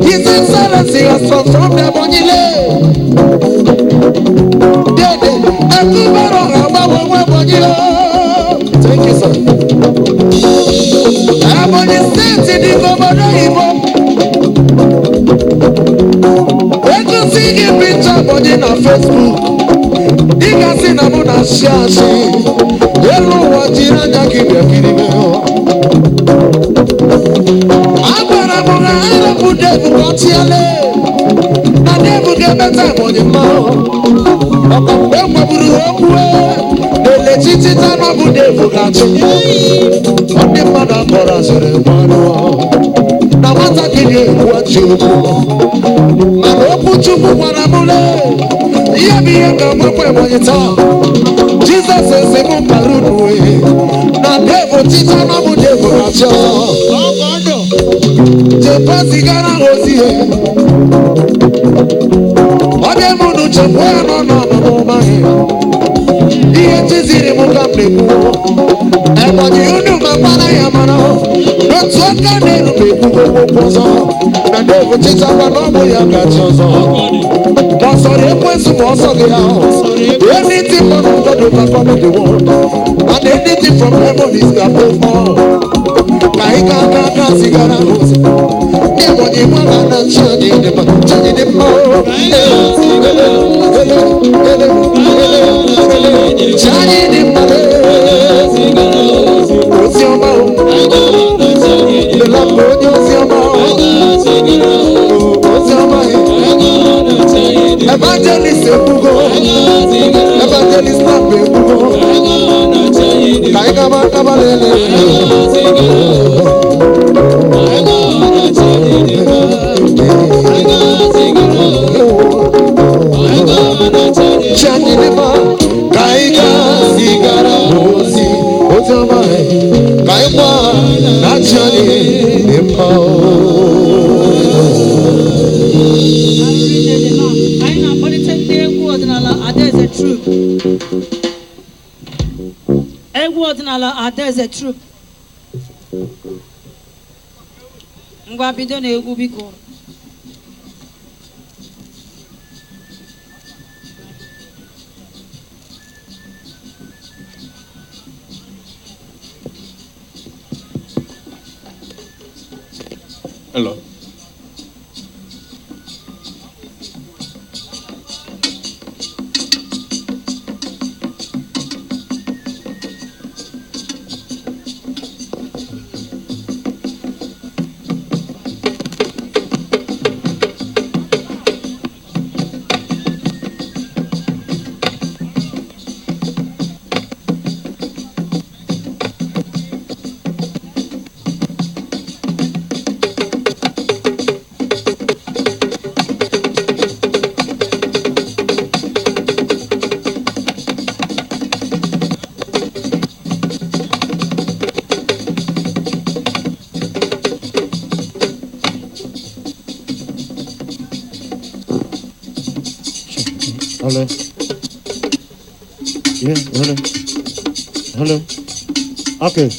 H: His Excellency has transformed Ebonyi land. Thank you, sir. Ebonyi State in the governor Ibo. see gị picture body na Facebook. Ị ga-asị na mụ na-asị asị. Elu ụwa jiri anya gị bịa kiri m. Agwara m na arapụ Devu ka ọ tịale. Na Devu ga-emeta ebonyi mma. Ọkwa mgbe gbagburu okwu n'etiti tanọ bụ Devu ga-achị. Ọ dị mmadụ akọrọ asịrị mmanụ. Na nwatakịrị ekwu achị okwu. Mana okwu Chukwu gwara m ihe bụ ihe ga-agbakwa ebonyi taa. Jizọs esi m bara unu na Devu tita na bụ Devu ga-achị ọzọ. Jekwa zigara ha ozi ya. Ọ dị m unu chekwa ya n'ọnọdụ n'ụmaghị. Ihe chiziri m ka m na-ekwu. Ebonyi unu ma gbara ya mara. N'otu aka na-eru m ekwugo okwu ọzọ. Na Devu titakwa na ọ bụ ya ga-achị ọzọ. Ma ọ sọrọ ekwensu ma ọ sọghị ya. Anything from God overcome the world. And anything from heaven is above all. Ka ị ga-aka zigara ha ozi. Ebonyi mara na chi anyị dị mma. Chi anyị dị mma. Chi anyị dị mma. Ozi ọma o. Lela mgbe onye ozi ọma o. Ozi ọma ya. Evangelist ekwugo. Evangelist Lamb ekwugo. Ka ị gaba lele. Chanilima, Kaiga, Sigara, Ozi, Otama, Kaiwa, Nachani, Impo.
A: I know, but it's a word in Allah, there's a truth. A word in Allah, there's a truth. Ngwabidone Ubiko.
E: Hello.
H: Hello. Yeah, hello. Hello. Okay.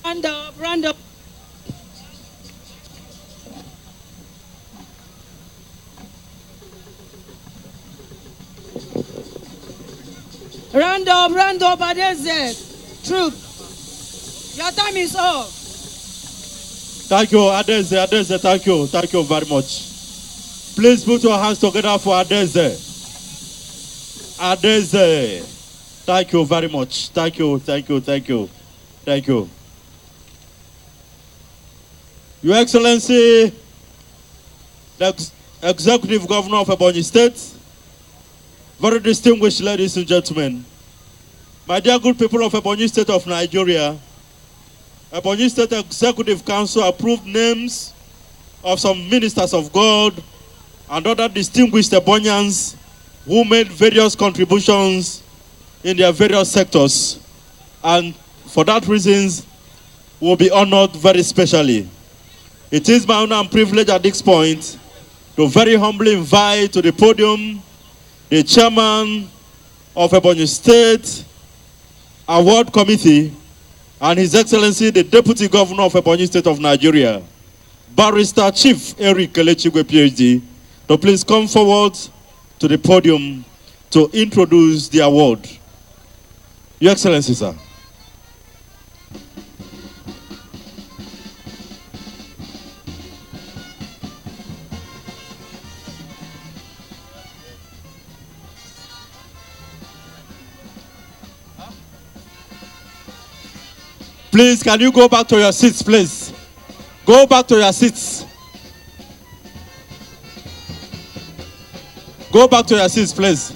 A: Round up, round up. Round up, Adeze. Truth. Your time is up.
E: Thank you, Adeze, thank you very much. Please put your hands together for Adeze. Adeze, thank you very much. Thank you. Your Excellency, the Executive Governor of Ebonyi State, very distinguished ladies and gentlemen, my dear good people of Ebonyi State of Nigeria, Ebonyi State Executive Council approved names of some ministers of God and other distinguished Ebonians who made various contributions in their various sectors, and for that reasons will be honored very specially. It is my honor and privilege at this point to very humbly invite to the podium the chairman of Ebonyi State Award Committee and His Excellency the Deputy Governor of Ebonyi State of Nigeria, Barrister Chief Eric Kelechigwe PhD, to please come forward to the podium to introduce the award. Your Excellency, sir. Please, can you go back to your seats, please? Go back to your seats. Go back to your seats, please.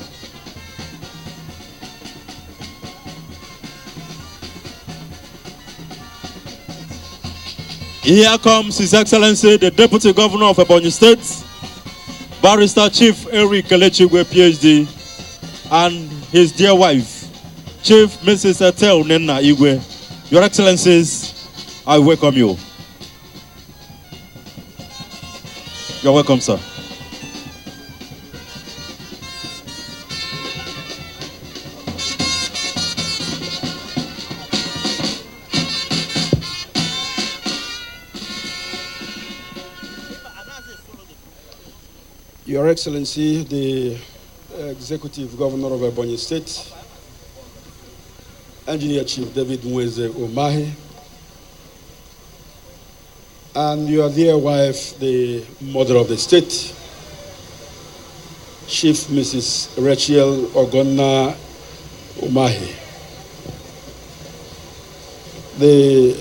E: Here comes His Excellency, the Deputy Governor of Ebonyi State, Barrister Chief Eric Kelechigwe, PhD, and his dear wife, Chief Mrs. Etel Nenna Igwe. Your Excellencies, I welcome you. You're welcome, sir.
J: Your Excellency, the Executive Governor of Ebonyi State, Engineer Chief David Mweze Umahi, and your dear wife, the Mother of the State, Chief Mrs. Rachel Ogonna Umahi, the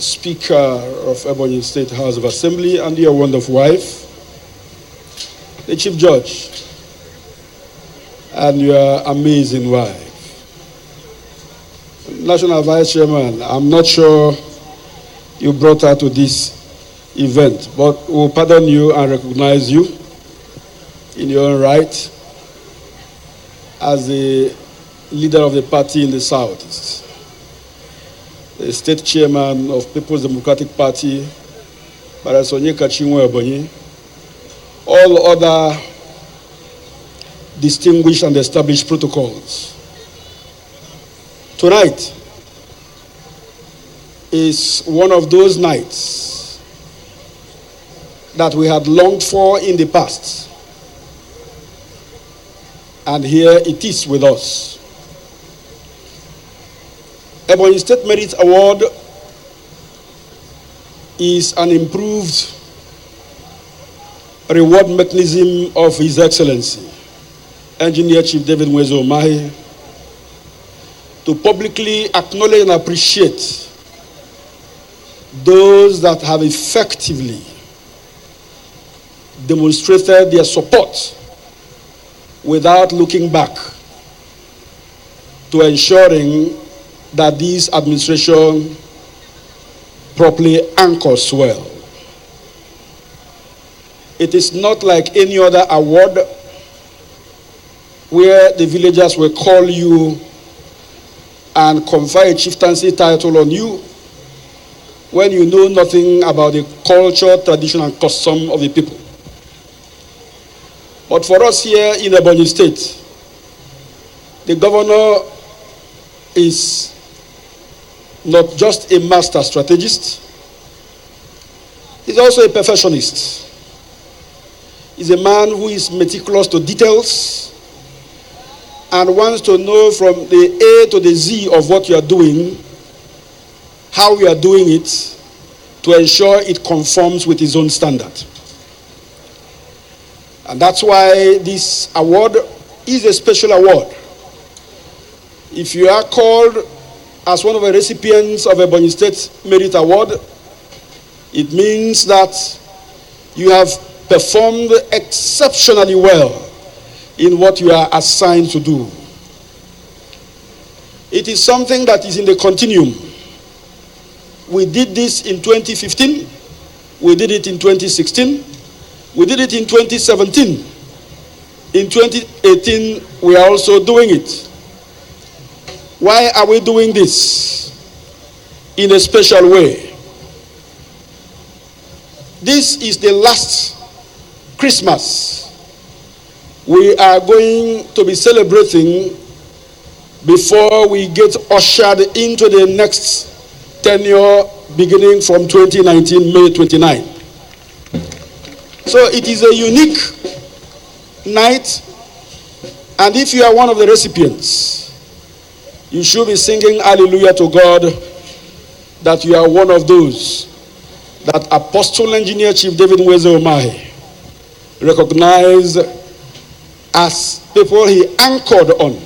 J: Speaker of Ebonyi State House of Assembly, and your wonderful wife, the Chief Judge, and your amazing wife. National Vice Chairman, I'm not sure you brought her to this event, but we'll pardon you and recognize you in your own right as the leader of the party in the Southeast, the state chairman of People's Democratic Party, Barasonye Kachinwe Ebonyi, all other distinguished and established protocols. Tonight is one of those nights that we had longed for in the past. And here it is with us. Ebonyi State Merit Award is an improved reward mechanism of His Excellency, Engineer Chief David Mweze Umahi, to publicly acknowledge and appreciate those that have effectively demonstrated their support without looking back to ensuring that this administration properly anchors well. It is not like any other award where the villagers will call you and confer a chieftaincy title on you when you know nothing about the culture, tradition, and custom of the people. But for us here in Ebonyi State, the governor is not just a master strategist, he's also a perfectionist. He's a man who is meticulous to details and wants to know from the A to the Z of what you are doing, how you are doing it, to ensure it conforms with his own standard. And that's why this award is a special award. If you are called as one of the recipients of a Ebonyi State Merit Award, it means that you have performed exceptionally well in what you are assigned to do. It is something that is in the continuum. We did this in 2015, we did it in 2016, we did it in 2017. In 2018, we are also doing it. Why are we doing this in a special way? This is the last Christmas we are going to be celebrating before we get ushered into the next tenure beginning from 2019, May 29. So it is a unique night, and if you are one of the recipients, you should be singing hallelujah to God that you are one of those that Apostle Engineer Chief David Nweze Umahi recognized as people he anchored on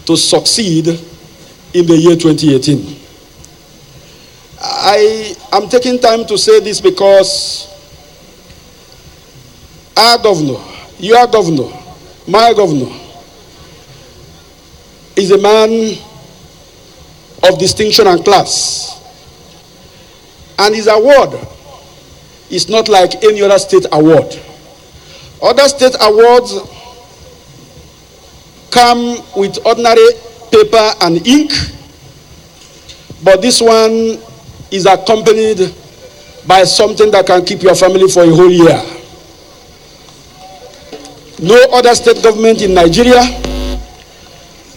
J: to succeed in the year 2018. I am taking time to say this because our governor, your governor, my governor, is a man of distinction and class. And his award is not like any other state award. Other state awards come with ordinary paper and ink, but this one is accompanied by something that can keep your family for a whole year. No other state government in Nigeria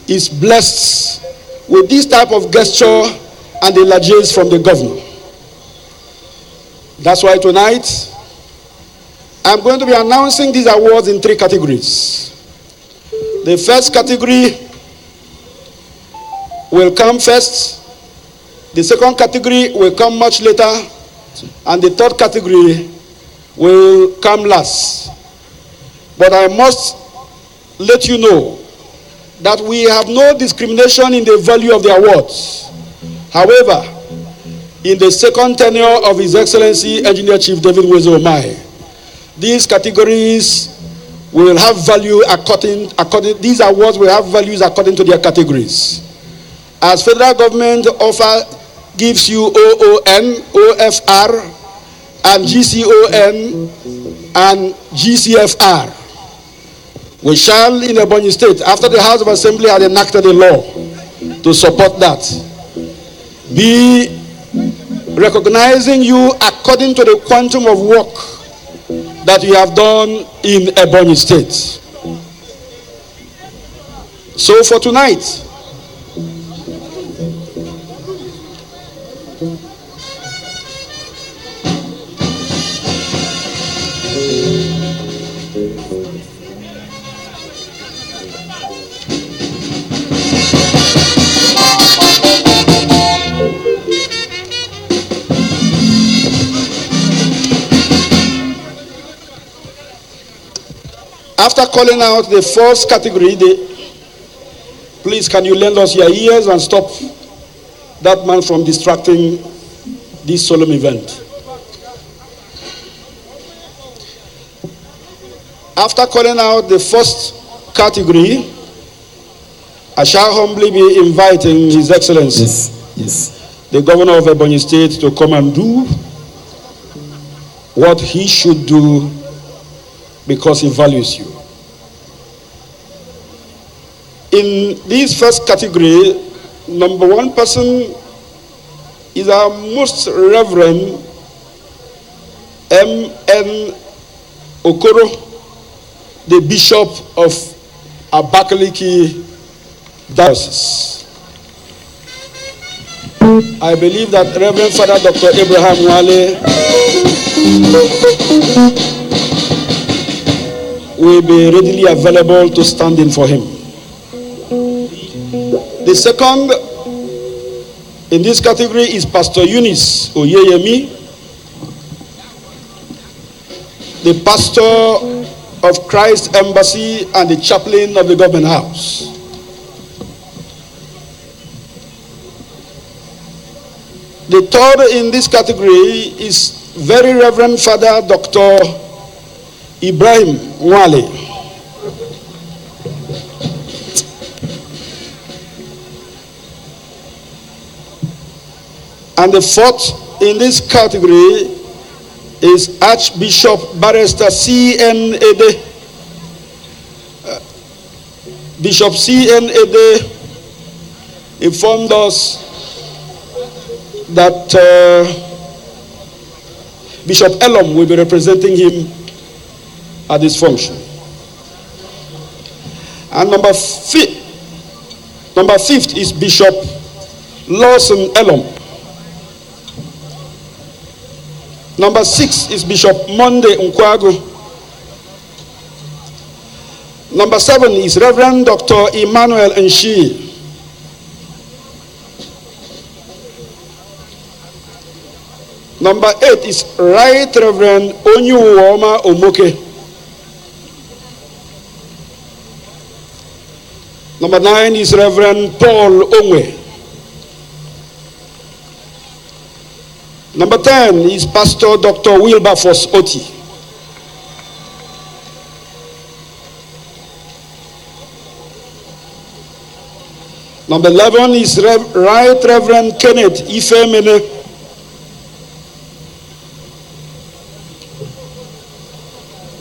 J: is blessed with this type of gesture and the largesse from the governor. That's why tonight I'm going to be announcing these awards in 3 categories. The first category will come first, the second category will come much later, and the third category will come last. But I must let you know that we have no discrimination in the value of the awards. However, in the second tenure of His Excellency Engineer Chief David Nweze Umahi, these categories will have value these awards will have values according to their categories. As federal government gives you OON, OFR, and GCON, and GCFR, we shall, in Ebonyi State, after the House of Assembly had enacted a law to support that, be recognizing you according to the quantum of work that you have done in Ebonyi State. So for tonight, after calling out the first category, please can you lend us your ears and stop that man from distracting this solemn event. After calling out the first category, I shall humbly be inviting His Excellency, the Governor of Ebonyi State, to come and do what he should do because he values you. In this first category, number 1 person is our most Reverend M.N. Okoro, the Bishop of Abakaliki Diocese. I believe that Reverend Father Dr. Abraham Wale will be readily available to stand in for him. The second in this category is Pastor Eunice Oyeyemi, the pastor of Christ Embassy and the chaplain of the government house. The third in this category is Very Reverend Father Dr. Ibrahim Wale. And the fourth in this category is Archbishop Barrister C.N. Ede. Bishop C.N. Ede informed us that Bishop Elam will be representing him at this function. And number fifth is Bishop Lawson Elam. Number 6 is Bishop Monday Nkwago. Number 7 is Reverend Dr. Emmanuel Nshi. Number 8 is Right Reverend Onyuwoma Omoke. Number 9 is Reverend Paul Onwe. Number 10 is Pastor Dr. Wilberforce Oti. Number 11 is Right Reverend Kenneth Ifemene.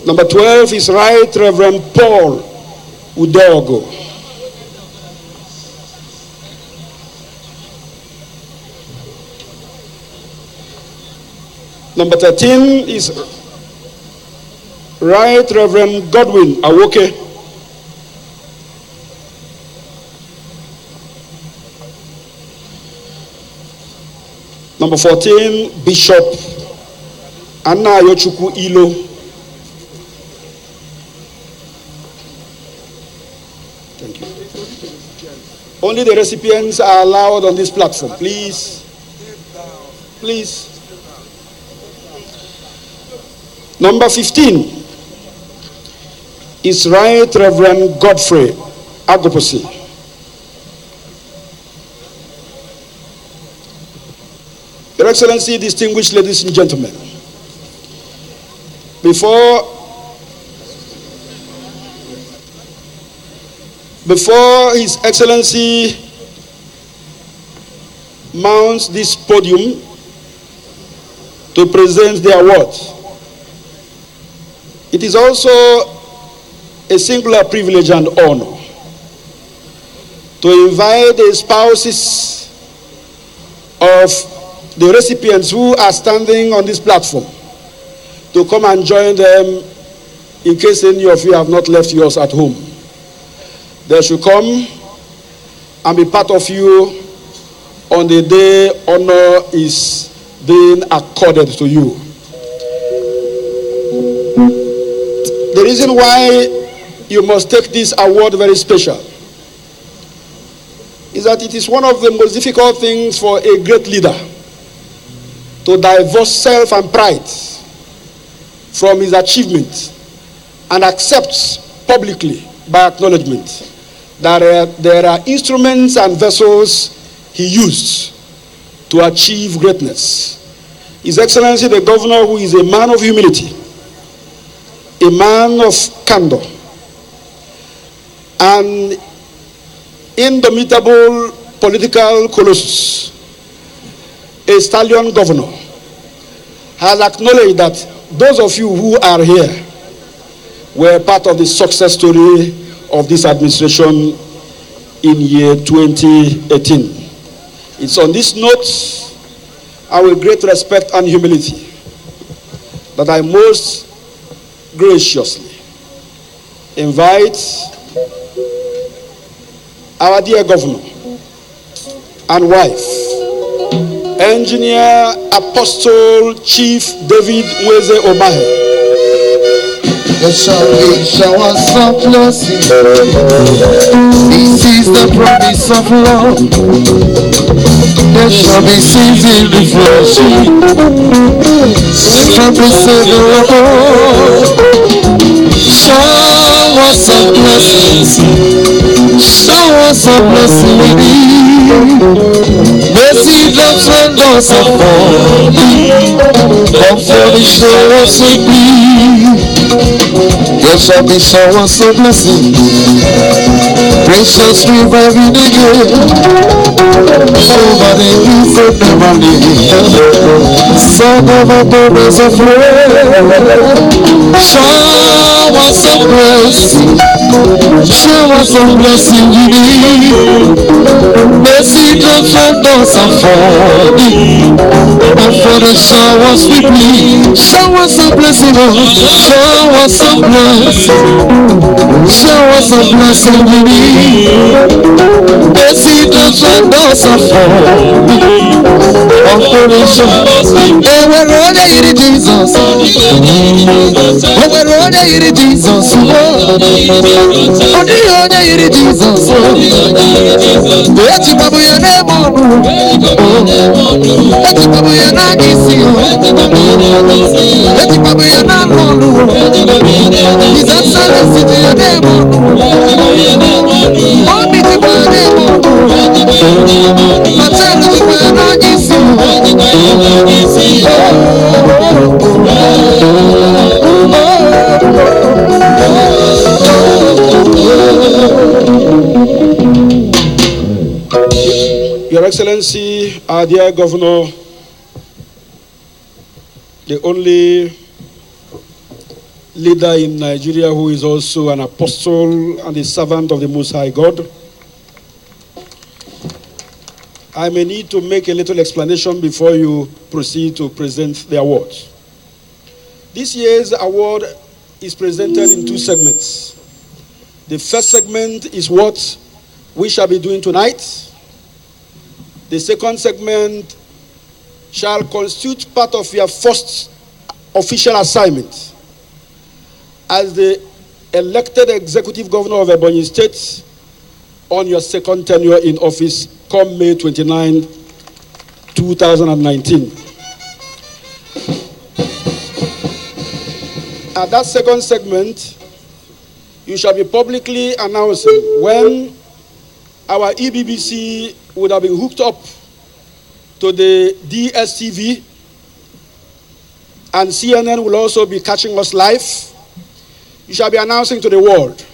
J: Number 12 is Right Reverend Paul Udogo. Number 13 is Right Reverend Godwin Awoke. Number 14, Bishop Anna Yochuku Ilo. Thank you. Only the recipients are allowed on this platform. Please. Please. Number 15 is Right Reverend Godfrey Agoposi. Your Excellency, distinguished ladies and gentlemen, before His Excellency mounts this podium to present the award, it is also a singular privilege and honor to invite the spouses of the recipients who are standing on this platform to come and join them in case any of you have not left yours at home. They should come and be part of you on the day honor is being accorded to you. The reason why you must take this award very special is that it is one of the most difficult things for a great leader to divorce self and pride from his achievement and accept publicly by acknowledgement that there are instruments and vessels he used to achieve greatness. His Excellency the Governor, who is a man of humility, a man of candor, an indomitable political colossus, a stallion governor, has acknowledged that those of you who are here were part of the success story of this administration in year 2018. It's on this note, and with great respect and humility, that I most graciously invite our dear governor and wife, Engineer Apostle Chief David Weze Obahe.
H: There shall be showers of blessing. This is the promise of love. There shall be season refreshing from the Savior of all. Showers of blessing. Showers of blessing we need. Mercy drops when doors are falling. Come for the showers we need. There shall be showers of blessing. Precious reviving again. Over the hills of never leave. Son of a bonus of rain. Showers of blessing. Showers of blessing we need. Mercy drops when doors are falling. And for the showers we plead. Showers of blessing, showers of blessing. Showers of blessing we need. Mercy drops when doors are falling. And for the showers we plead. Oh, we're all there, Jesus. Oh, we're all there, Jesus. Oh, we're all there, Jesus. Eti babu ya nemo, eti babu ya nagisi, eti babu ya namo, izasala siti ya nemo, omi ti kwa nemo, matelu ti kwa nagisi.
J: Your Excellency, our dear Governor, the only leader in Nigeria who is also an apostle and a servant of the Most High God, I may need to make a little explanation before you proceed to present the award. This year's award is presented in two segments. The first segment is what we shall be doing tonight. The second segment shall constitute part of your first official assignment as the elected executive governor of Ebonyi State on your second tenure in office come May 29, 2019. At that second segment, you shall be publicly announcing when our EBBC would have been hooked up to the DSTV, and CNN will also be catching us live. You shall be announcing to the world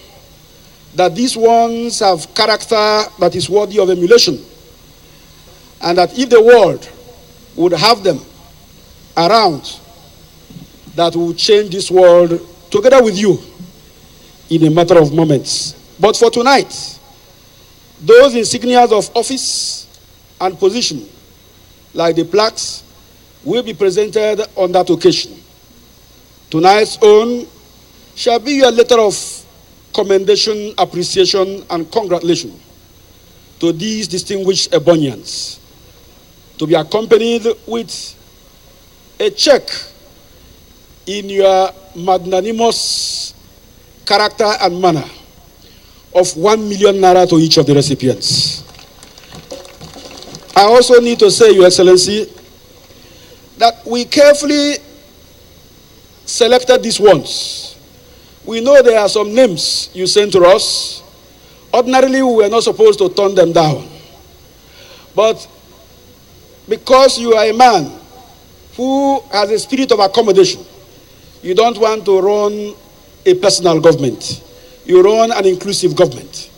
J: that these ones have character that is worthy of emulation, and that if the world would have them around, that will change this world together with you in a matter of moments. But for tonight, those insignias of office and position, like the plaques, will be presented on that occasion. Tonight's own shall be your letter of commendation, appreciation, and congratulation to these distinguished Ebonians, to be accompanied with a check in your magnanimous character and manner of 1 million naira to each of the recipients. I also need to say, Your Excellency, that we carefully selected these ones. We know there are some names you sent to us. Ordinarily, we were not supposed to turn them down. But because you are a man who has a spirit of accommodation, you don't want to run a personal government. You run an inclusive government.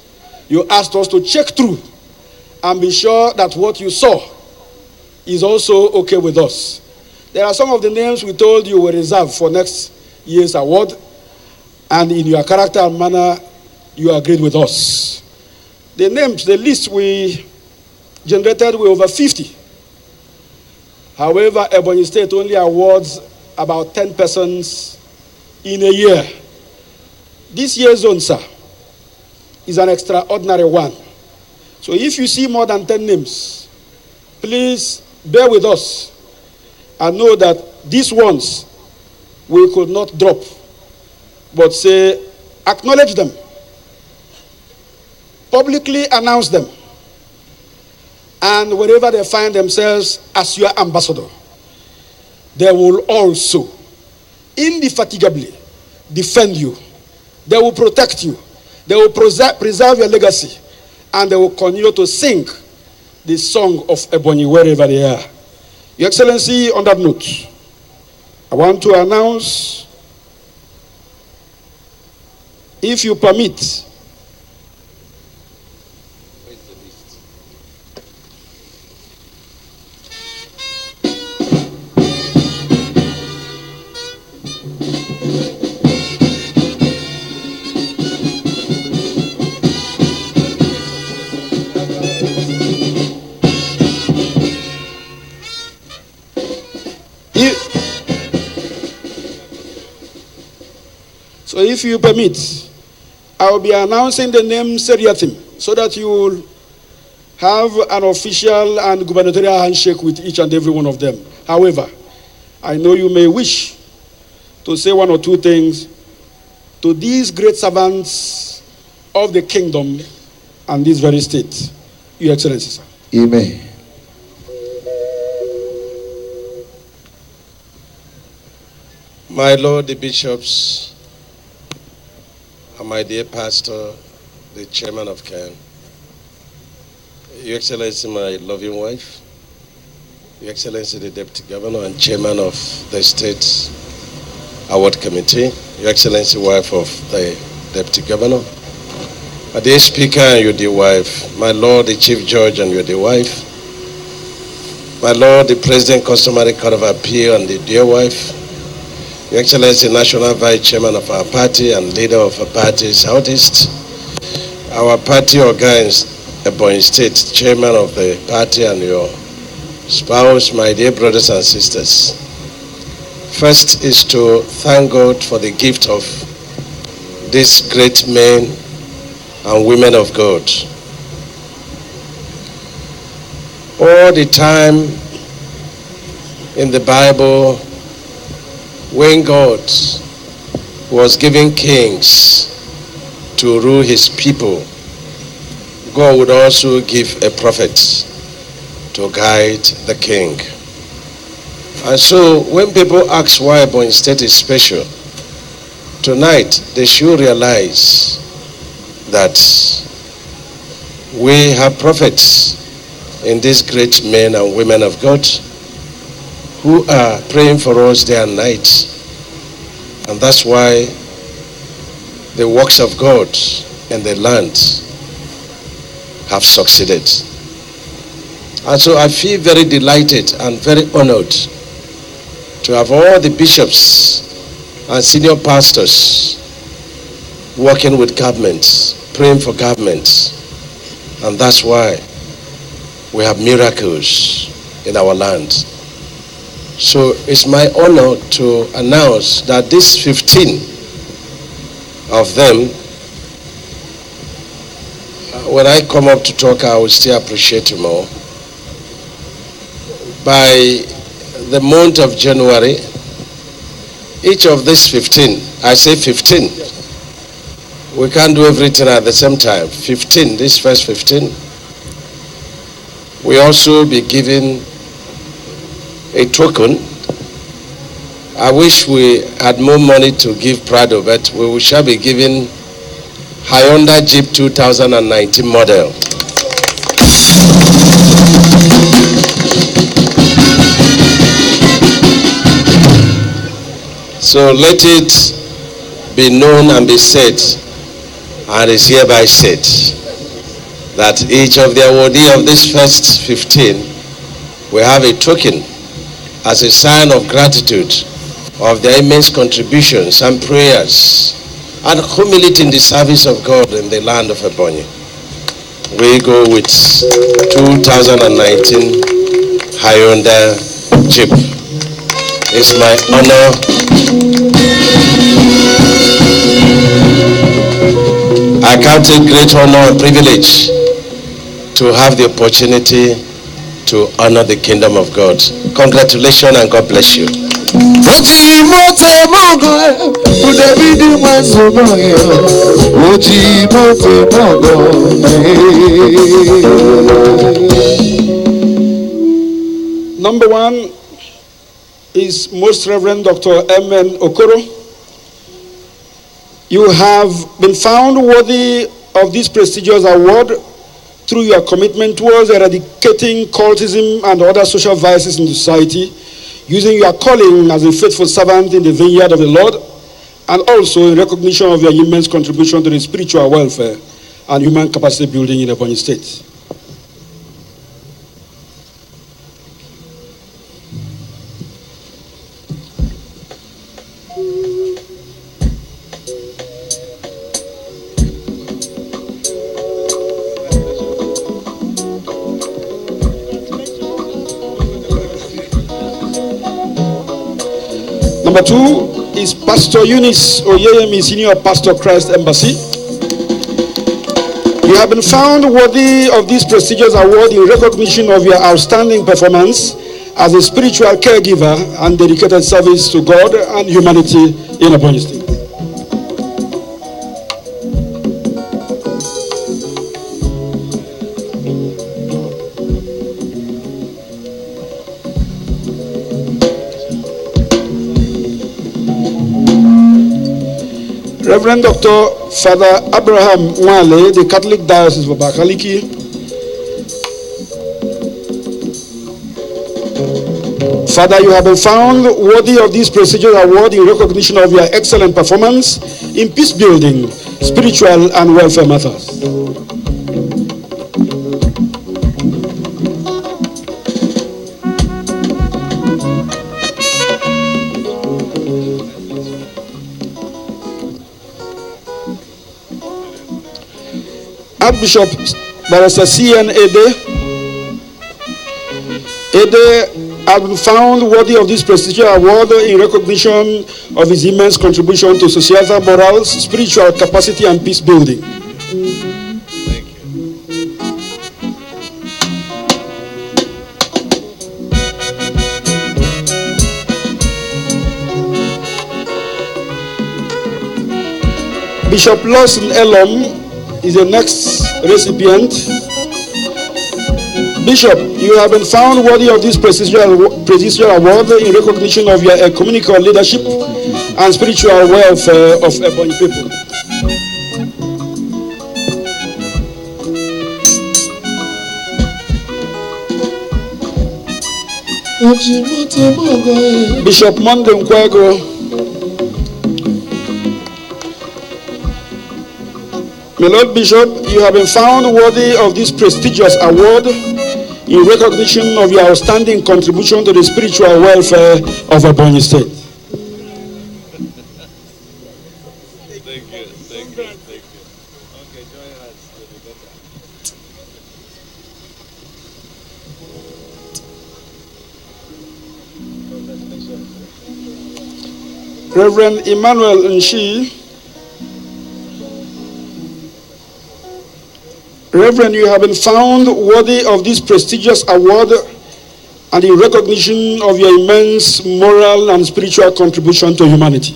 J: You asked us to check through and be sure that what you saw is also okay with us. There are some of the names we told you were reserved for next year's award, and in your character and manner, you agreed with us. The names, the list we generated were over 50. However, Ebonyi State only awards about 10 persons in a year. This year's zone, sir, is an extraordinary one. So if you see more than 10 names, please bear with us and know that these ones we could not drop, but say, acknowledge them, publicly announce them, and wherever they find themselves as your ambassador, they will also indefatigably defend you. They will protect you. They will preserve your legacy, and they will continue to sing the song of Ebonyi wherever they are. Your Excellency, on that note, I want to announce, if you permit, if you permit, I will be announcing the name seriatim so that you will have an official and gubernatorial handshake with each and every one of them. However, I know you may wish to say one or two things to these great servants of the kingdom and this very state. Your Excellency, sir.
H: Amen.
C: My Lord, the bishops, and my dear pastor, the chairman of CAN, Your Excellency, my loving wife, Your Excellency, the deputy governor and chairman of the state award committee, Your Excellency, wife of the deputy governor, my dear speaker and your dear wife, my Lord, the chief judge and your dear wife, my Lord, the president, customary court of appeal and the dear wife, Your Excellency, National Vice Chairman of our party and leader of our party, Southeast, our party organs, Ebonyi State, Chairman of the party and your spouse, my dear brothers and sisters. First is to thank God for the gift of these great men and women of God. All the time in the Bible, when God was giving kings to rule his people, God would also give a prophet to guide the king. And so when people ask why Ebonyi State is special, tonight they should realize that we have prophets in these great men and women of God who are praying for us day and night. And that's why the works of God in the land have succeeded. And so I feel very delighted and very honored to have all the bishops and senior pastors working with governments, praying for governments. And that's why we have miracles in our land. So it's my honor to announce that these 15 of them, when I come up to talk, I will still appreciate you more. By the month of January, each of these 15, I say 15, we can't do everything at the same time. 15, this first 15, we also be given a token. I wish we had more money to give Prado, but we shall be giving Hyundai Jeep 2019 model. So let it be known and be said, and is hereby said, that each of the awardee of this first 15 will have a token as a sign of gratitude of their immense contributions and prayers and humility in the service of God in the land of Ebonyi. We go with 2019 Hyundai Jeep. It's my honor I count it great honor and privilege to have the opportunity
K: to honor the kingdom of God. Congratulations and God bless you.
J: Number one is Most Reverend Dr. M.N. Okoro. You have been found worthy of this prestigious award through your commitment towards eradicating cultism and other social vices in society, using your calling as a faithful servant in the vineyard of the Lord, and also in recognition of your immense contribution to the spiritual welfare and human capacity building in Ebonyi State. Number two is Pastor Eunice Oyeyemi, Senior Pastor, Christ Embassy. You have been found worthy of this prestigious award in recognition of your outstanding performance as a spiritual caregiver and dedicated service to God and humanity in Ebonyi State. Reverend Dr. Father Abraham Mwale, the Catholic Diocese of Abakaliki. Father, you have been found worthy of this prestigious award in recognition of your excellent performance in peace building, spiritual and welfare matters. Archbishop Barrister C.N. Ede has been found worthy of this prestigious award in recognition of his immense contribution to societal morals, spiritual capacity, and peace building.
K: Thank
J: you. Bishop Lawson Elom is the next recipient. Bishop, you have been found worthy of this prestigious award in recognition of your ecumenical leadership and spiritual welfare of Ebonyi people. Bishop Monday Nkwego, my Lord Bishop, you have been found worthy of this prestigious award in recognition of your outstanding contribution to the spiritual welfare of Ebonyi State.
K: you. Thank you. Okay, join us to the better.
J: Reverend Emmanuel Nshi. Reverend, you have been found worthy of this prestigious award and in recognition of your immense moral and spiritual contribution to humanity.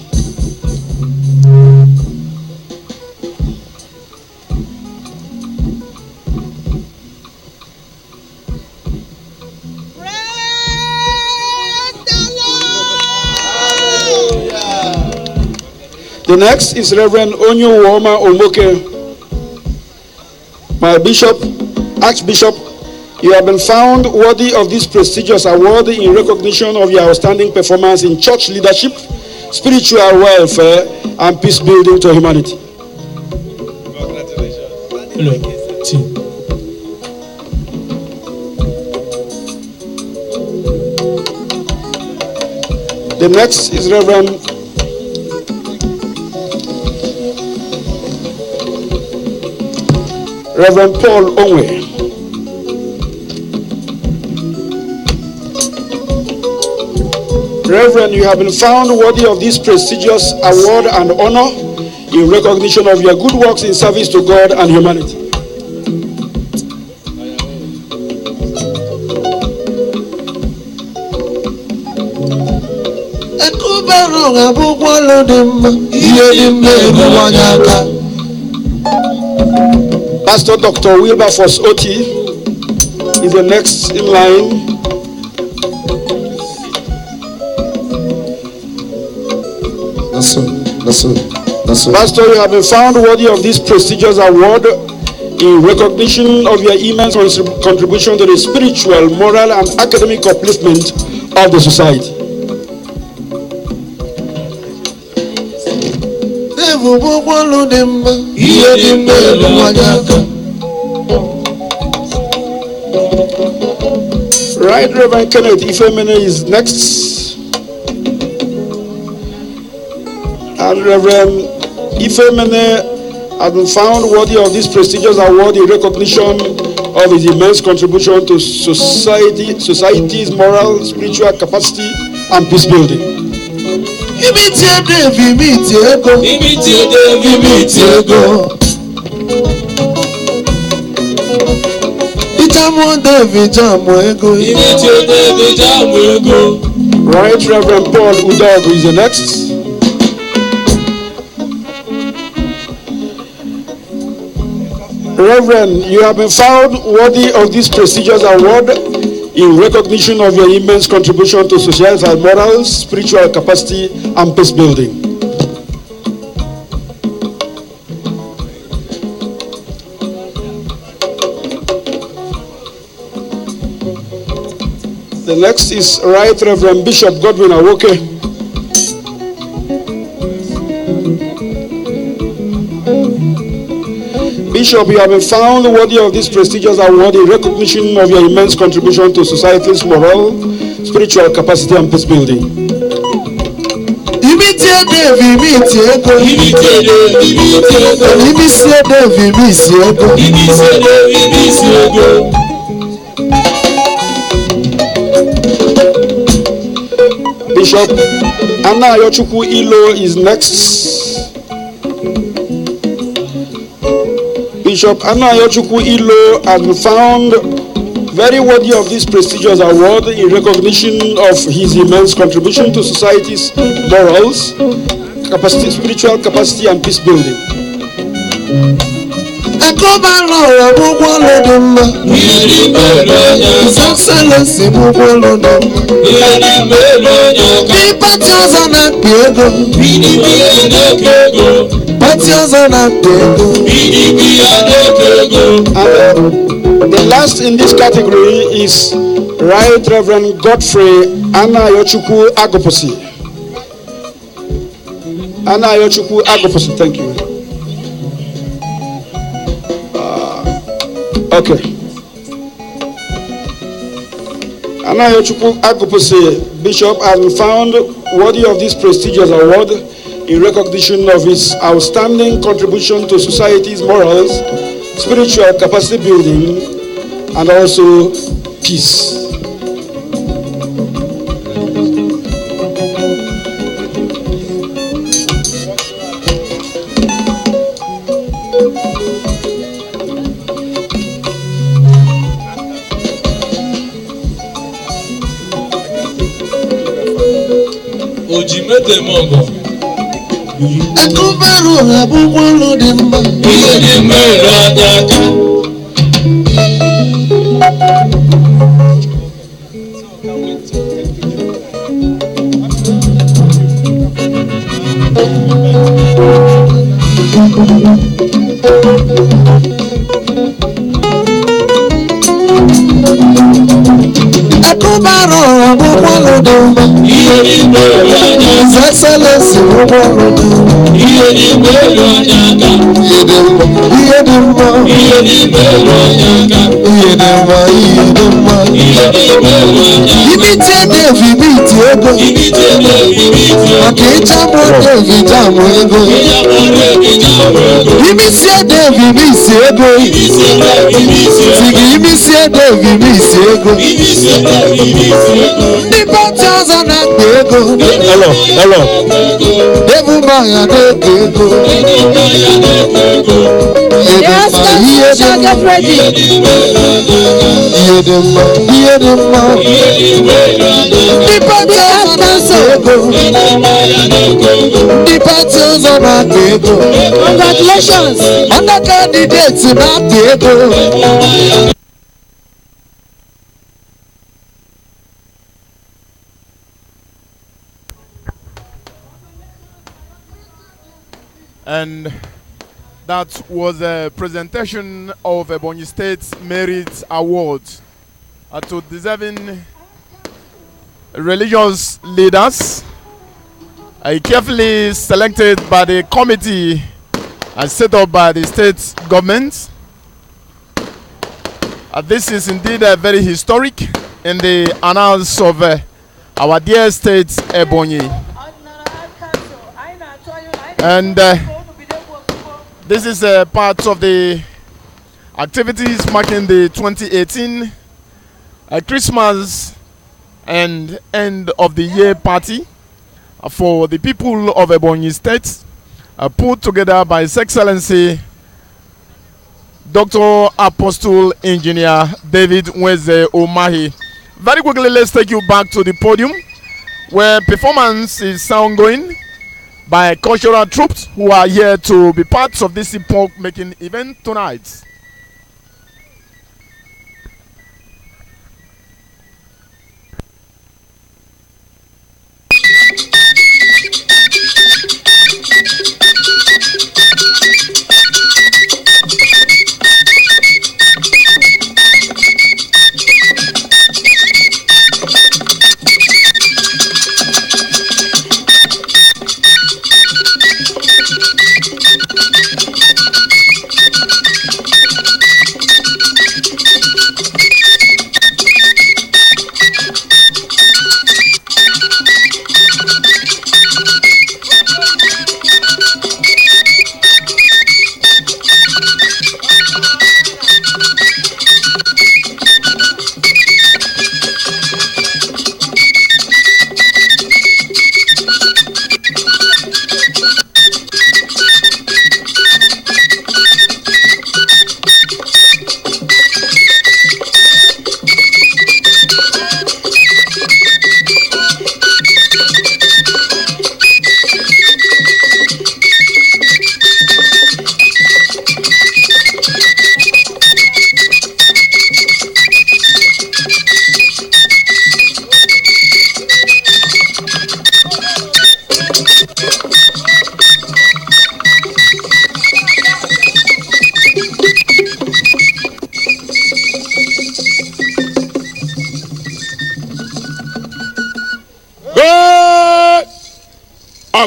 J: The next is Reverend Onyo Woma Omoke. My Bishop, Archbishop, you have been found worthy of this prestigious award in recognition of your outstanding performance in church leadership, spiritual welfare, and peace building to humanity.
I: Congratulations.
J: The next is Reverend Paul Onwe. Reverend, you have been found worthy of this prestigious award and honor in recognition of your good works in service to God and humanity. Pastor Dr. Wilberforce Oti is the next in line. Pastor, you have been found worthy of this prestigious award in recognition of your immense contribution to the spiritual, moral, and academic upliftment of the society. Right Reverend Kenneth Ifemene is next. And Reverend Ifemene has been found worthy of this prestigious award in recognition of his immense contribution to society's moral, spiritual capacity, and peace building. Right Reverend Paul Udogo is the next. Reverend, you have been found worthy of this prestigious award in recognition of your immense contribution to societal morals, spiritual capacity, and peace building. The next is Right Reverend Bishop Godwin Awoke. Bishop, you have been found worthy of this prestigious award in recognition of your immense contribution to society's moral, spiritual capacity, and peace building. Bishop Anna Ayochukwu Ilo is next. Bishop Anna Ayochukwu Ilo has been found very worthy of this prestigious award in recognition of his immense contribution to society's morals, capacity, spiritual capacity, and peace building. The last in this category is Right Reverend Godfrey Anna Ayochukwu Agoposi. Anna Ayochukwu Agoposi, thank you. Okay. Anna Ayochukwu Agoposi, Bishop, has been found worthy of this prestigious award in recognition of his outstanding contribution to society's morals, spiritual capacity building, and also peace.
I: Ojimete mongo.
H: Akubaro abugwalo dimba.
I: Iye dimba radaka.
H: Akubaro abugwalo dimba.
I: Iye dimba radaka.
H: Excellence abugwalo dimba.
I: Iye dimba radaka.
H: Iye dimba.
I: Iye dimba radaka.
H: Iye dimba.
I: Iye dimba radaka.
H: Ibite David ego.
I: Ibite David.
H: Akecha mo David amo ego. Ibise David ego. Sigi ibise David ego. Nipa chaza na ego.
E: Hello.
H: Devu maya ego.
A: Yes, shall get ready.
H: Iye demma.
A: The podcast cancel.
H: ego. The battles of our ego. Congratulations on the candidates in our ego.
G: And that was a presentation of Ebonyi State's Merit Award to deserving religious leaders, carefully selected by the committee and set up by the state government. This is indeed very historic in the annals of our dear state, Ebonyi. And this is a part of the activities marking the 2018 Christmas and end of the year party for the people of Ebonyi State, put together by His Excellency Dr. Apostle Engineer David Nweze Omahi. Very quickly, let's take you back to the podium where performance is ongoing by cultural troops who are here to be parts of this epoch-making event tonight.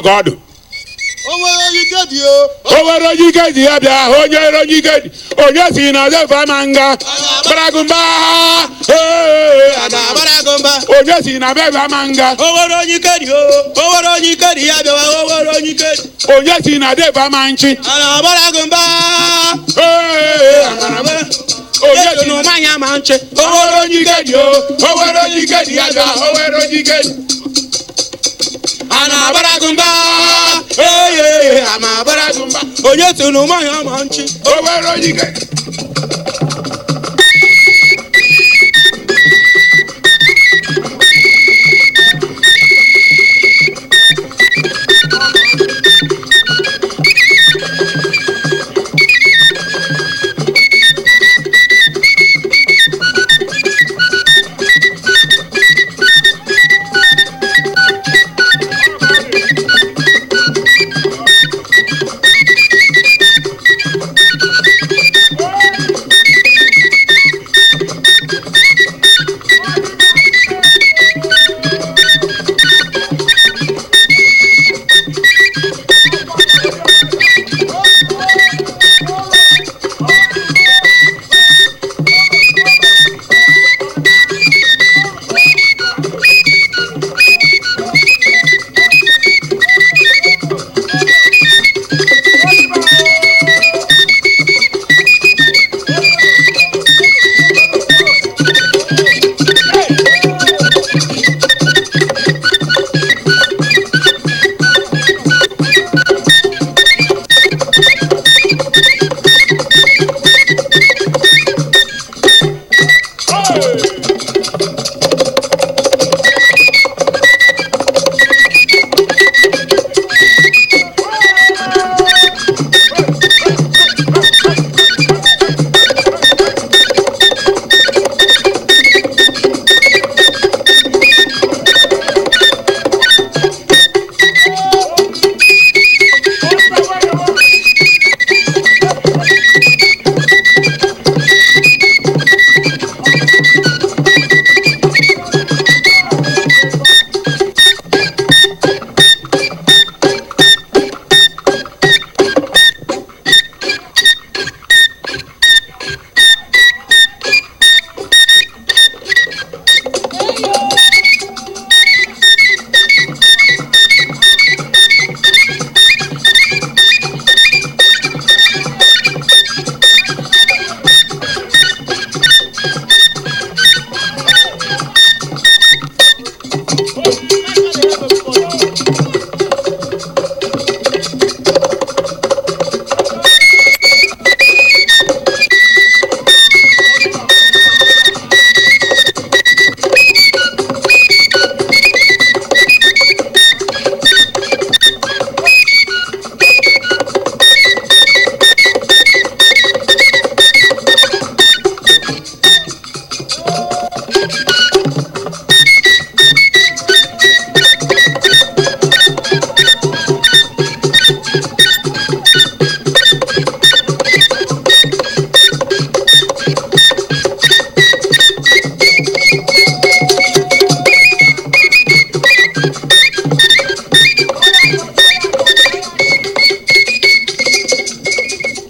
L: God. Owero yigedi abia onyero yigedi onye na zefa manga baragumba ana baragumba onye na beba manga owero yigedi abia owero yigedi onye na deva manchi ana baragumba onye no manya manchi owero yigedi abia owero yigedi ana baragumba ama baragumba onye tunu manya manchi owero yigedi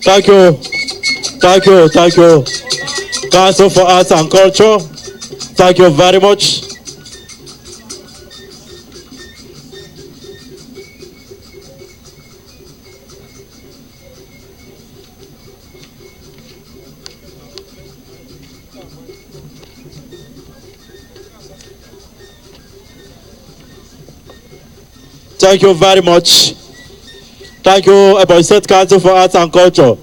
E: Thank you. Thank you. Thank you. Council for Arts and Culture. Thank you very much. Thank you very much. Thank you, Ebonyi State Council for Arts and Culture.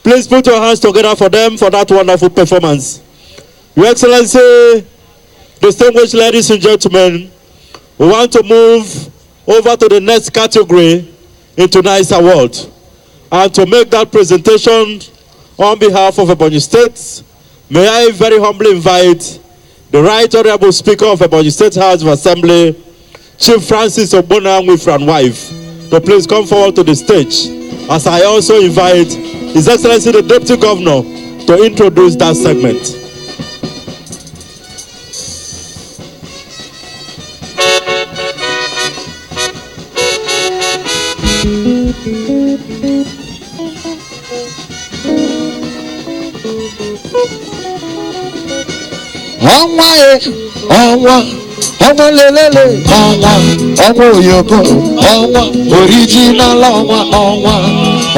E: Please put your hands together for them for that wonderful performance. Your Excellency, distinguished ladies and gentlemen, we want to move over to the next category in tonight's award. And to make that presentation on behalf of Ebonyi State, may I very humbly invite the Right Honorable Speaker of Ebonyi State House of Assembly, Chief Francis Ogbonna Nwifuru and wife, to please come forward to the stage, as I also invite His Excellency the Deputy Governor to introduce that segment.
H: Ọnwa lelele ọnwa oyoko ọnwa original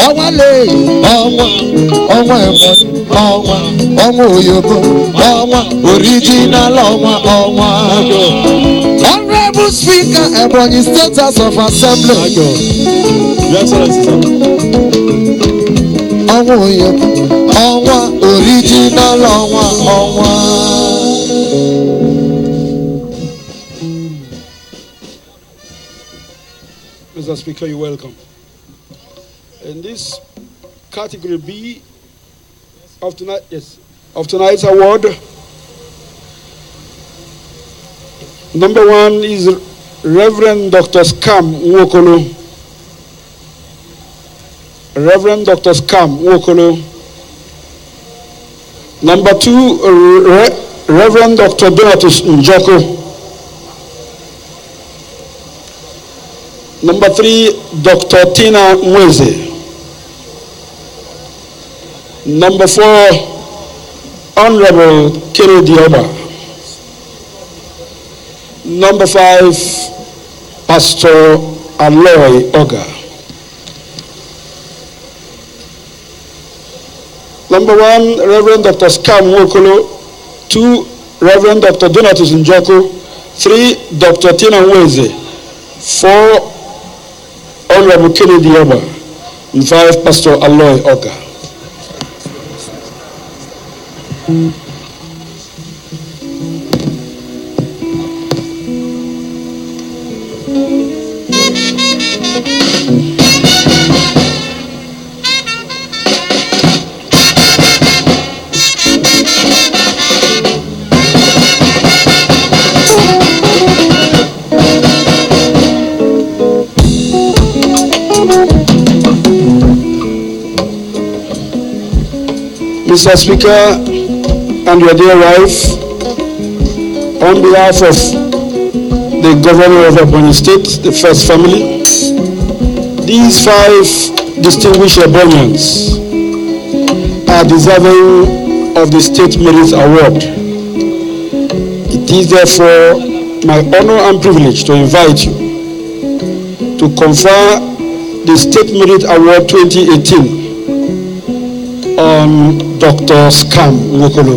H: ọnwa le ọnwa Ebonyi ọnwa oyoko ọnwa original ọnwa. Honorable Speaker, Ebonyi State House of Assembly. Ọnwa oyoko ọnwa original ọnwa.
J: Mr. Speaker, you're welcome. In this category B of tonight's award, number one is Reverend Dr. Scam Nwokolo. Reverend Dr. Scam Nwokolo. Number two, Reverend Dr. Donatus Njoko. Number three, Dr. Tina Mweze. Number four, Honorable Kennedy Oba. Number five, Pastor Aloy Oga. Number one, Reverend Dr. Scam Nwokolo. Two, Reverend Dr. Donatus Njoko. Three, Dr. Tina Mweze. Four, Honorable Kennedy Oba. And five, Pastor Aloy Oga. Mr. Speaker and your dear wife, on behalf of the Governor of Ebonyi State, the First Family, these five distinguished Ebonians are deserving of the State Merit Award. It is therefore my honor and privilege to invite you to confer the State Merit Award 2018 on Dr. Scam Nwokolo.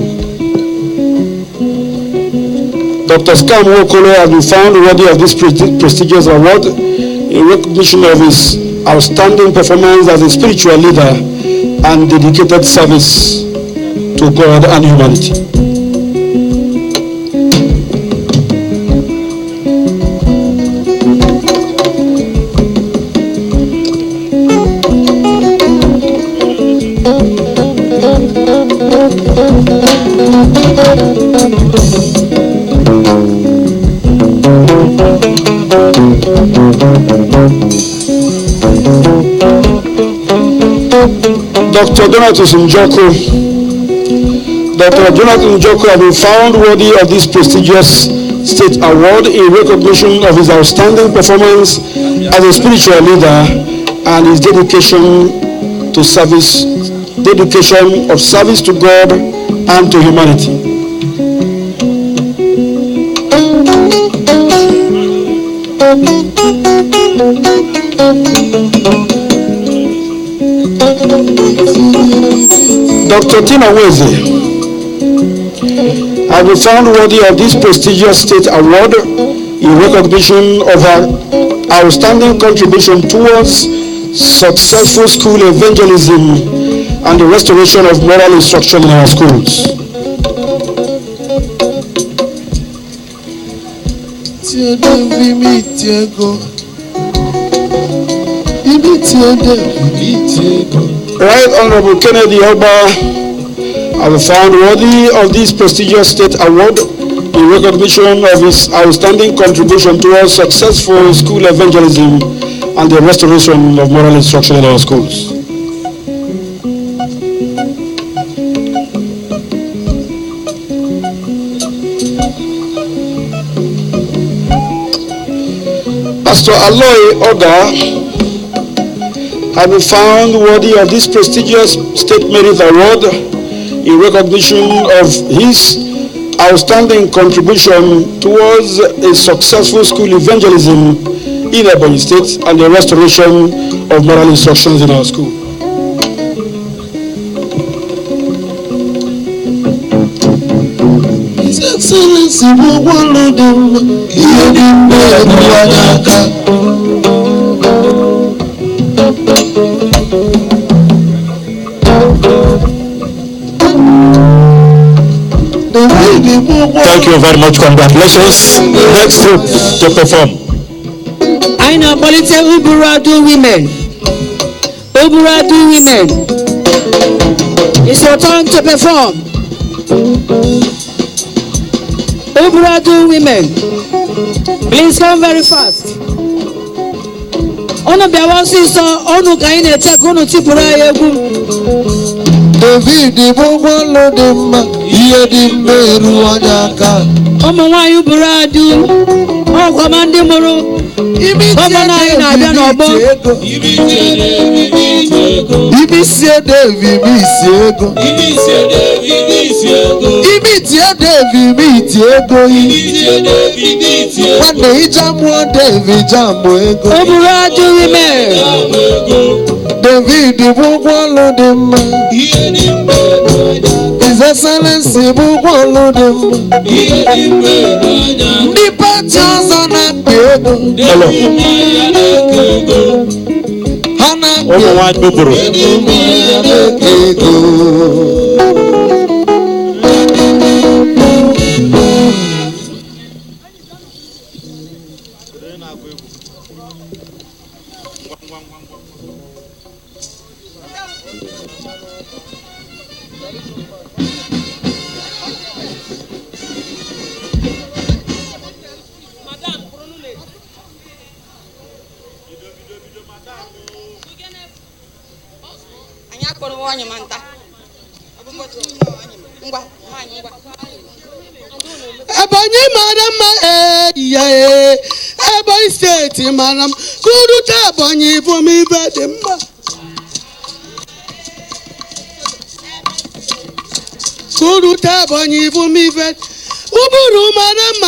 J: Dr. Scam Nwokolo has been found worthy of this prestigious award in recognition of his outstanding performance as a spiritual leader and dedicated service to God and humanity. Dr. Jonathan Njoko. Dr. Jonathan Njoko has been found worthy of this prestigious state award in recognition of his outstanding performance as a spiritual leader and his dedication to service, dedication of service to God and to humanity. Dr. Tina Weze has been found worthy of this prestigious state award in recognition of her outstanding contribution towards successful school evangelism and the restoration of moral instruction in our schools. Right Honorable Kennedy Oba has found worthy of this prestigious state award in recognition of his outstanding contribution towards successful school evangelism and the restoration of moral instruction in our schools. Pastor Aloy Oga has been found worthy of this prestigious State Merit Award in recognition of his outstanding contribution towards a successful school evangelism in Ebonyi State and the restoration of moral instructions in our school.
H: His Excellency
E: Thank you very much. Congratulations. Next group to perform.
M: I know political Uburadu women. Uburadu women. It's your turn to perform. Uburadu women. Please come very fast. Ono biawasi so onu kaine check onu tipura yegu.
H: David Bogolo Dema, Yedim Wanyaka.
M: Omo wa Uburadu. O commande moro.
H: David Bogolo Dema. His Excellency Bogolo Dema. The patches on a
E: hello.
H: Ebonyi madam Ebonyi State madam kudu ta Ebonyi for me bedemma kudu ta Ebonyi for me bed uburu madam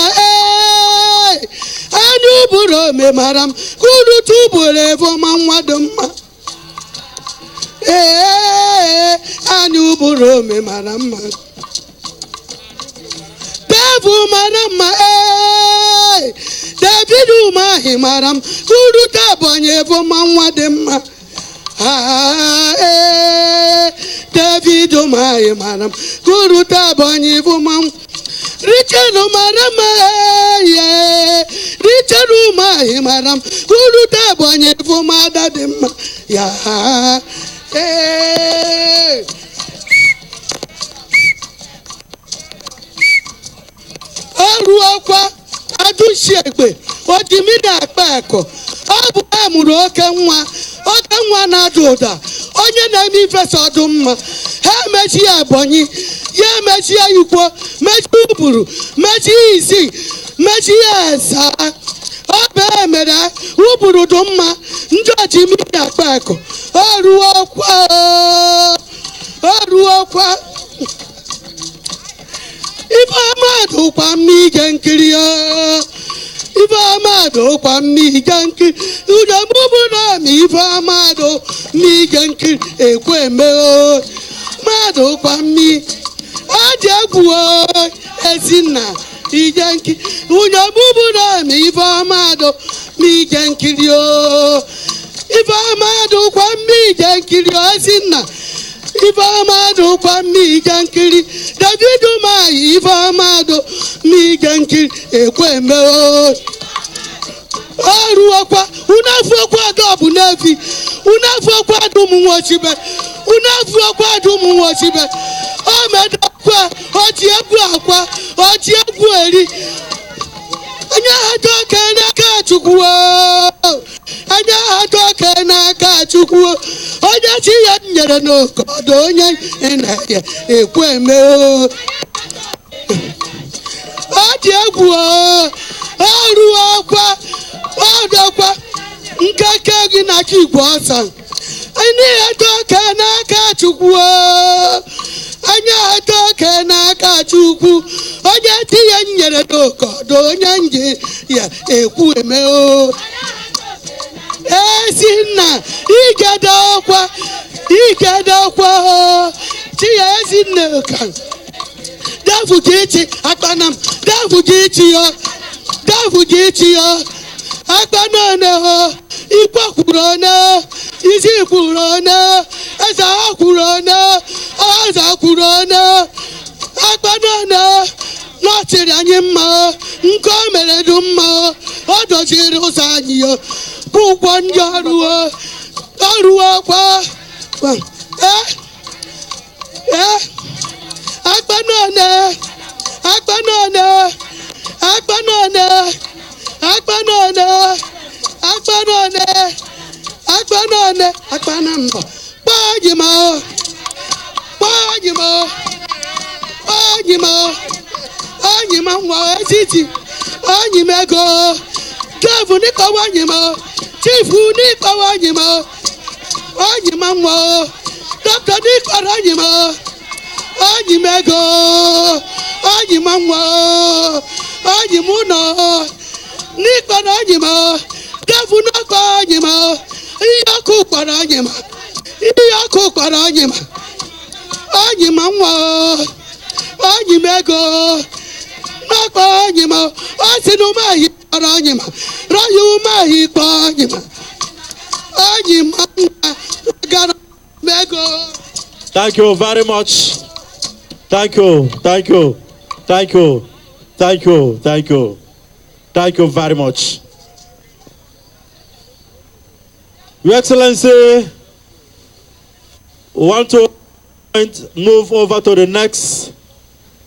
H: anu uburu me madam kudu tubule for manwademma anu uburu me madam Madam, David Umahi, Madam, Kudu Tabonye for Manwadema. David Umahi, Madam, Kudu Tabonye for Mam. Richard Madam, Richard Umahi, Madam, Kudu Tabonye for Madam. Aruakwa adushegbe odimida akpa eko obu amuru oke nwa na aduda
N: onye na-eme ifesa ọdụ mma ha emechi ya Ebonyi ya emechi ya Ikwo mechi Uburu mechi Isi mechi ya Esa ọ bụ emere Uburu dị mma ndị oji mmiri akpa akụ o ruo kwa ife amadụ kwa mmige nkiri ife amadụ kwa mmige nkiri ụjọ mụbụ na mi ife amadụ mmige nkiri ekwe eme mmadụ kwa mmi adị egwu Ezinna ige nkiri ụjọ mụbụ na mi ife amadụ mmige nkiri ife amadụ kwa mmige nkiri Ezinna ife amadụ kwa mmige nkiri David Umahi ife amadụ mmige nkiri ekwe eme ọrụọkwa unafuokwa adọbụ n'efi unafuokwa adụmụ nwochibe unafuokwa adụmụ nwochibe o medakwa oti egwu akwa oti egwu eri anya ha doke n'aka Chukwu anya ha doke n'aka Chukwu onye chi ya nyere n'okodo onye na-ya ekwe eme ọ dị egwu ọrụọkwa ọdọkwa nkeke gị n'aka Igwe ọsọ anyị doke n'aka Chukwu anya doke n'aka Chukwu onye chi ya nyere n'okodo onye nje ya ekwu eme Ezinna igedokwa chi ya Ezinna ka Davugichi akpanam Davugichi yo akpanone ho ikwakwuru ona isi kwuru ona eza kwuru ona aza kwuru ona akpanone n'ọchịrị anyị mma nke o mere dị mma ọ dọchiri ụzọ anyị yo ụgwọ ndị ọrụ kwa akpanone akpanambọ kpọnyima nwa etiti onyimego Devu n'ịkọwa onyima Chifu n'ịkọwa onyima onyima nwa Dọkịta n'ịkọrọ onyima onyimego onyima nwa onyima ụlọ n'ịkọrọ onyima Devu n'ọkọ onyima ihe ọkụ kpọrọ onyima onyima nwa onyimego n'ọkọ onyima ọ sị na Umahi kpọrọ onyima rọya Umahi kpọ onyima nwa gara mego.
E: Thank you very much. Thank you very much. Your Excellency, we want to move over to the next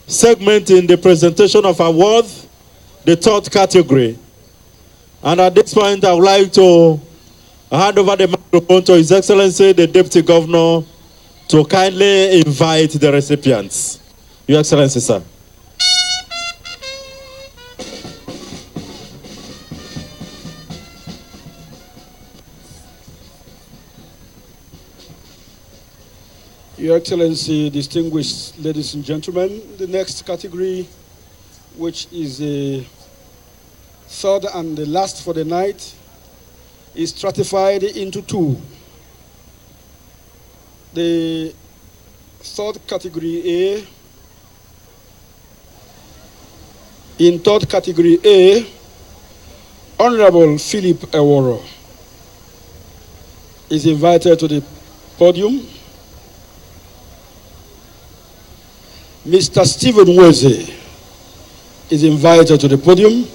E: segment in the presentation of award, the third category. And at this point, I would like to hand over the microphone to His Excellency, the Deputy Governor, to kindly invite the recipients. Your Excellency, sir.
J: Your Excellency, distinguished ladies and gentlemen, the next category, which is the third and the last for the night, is stratified into two. The third category A, in third category A, Honorable Philip Eworo is invited to the podium. Mr. Stephen Weze is invited to the podium.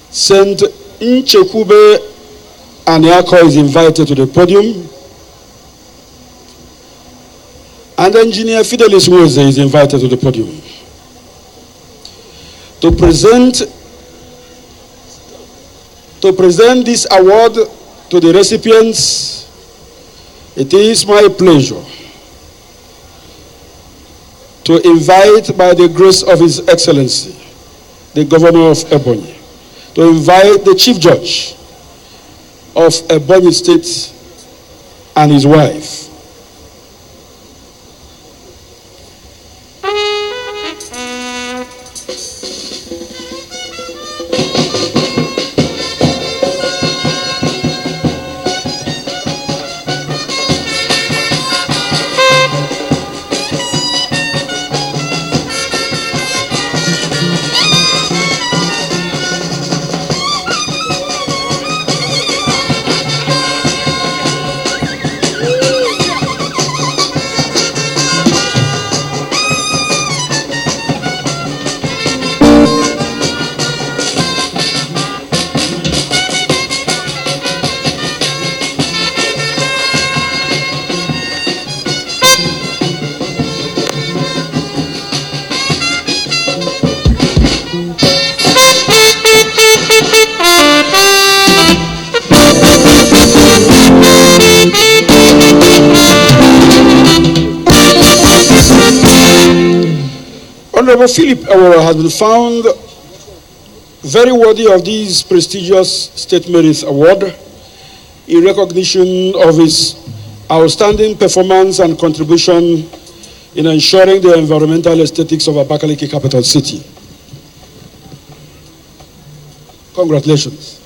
J: St. Nchekube Aniako is invited to the podium. And Engineer Fidelis Weze is invited to the podium. To present this award To the recipients, it is my pleasure to invite, by the grace of His Excellency, the Governor of Ebonyi, to invite the Chief Judge of Ebonyi State and his wife. Honorable Philip Awora has been found very worthy of this prestigious State Merit Award in recognition of his outstanding performance and contribution in ensuring the environmental aesthetics of Abakaliki capital city. Congratulations.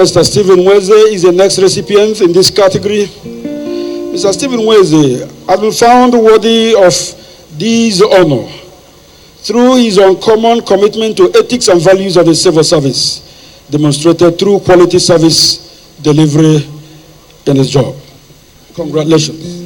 J: Mr. Stephen Weze is the next recipient in this category. Mr. Stephen Weze has been found worthy of this honor through his uncommon commitment to ethics and values of the civil service, demonstrated through quality service delivery in his job. Congratulations.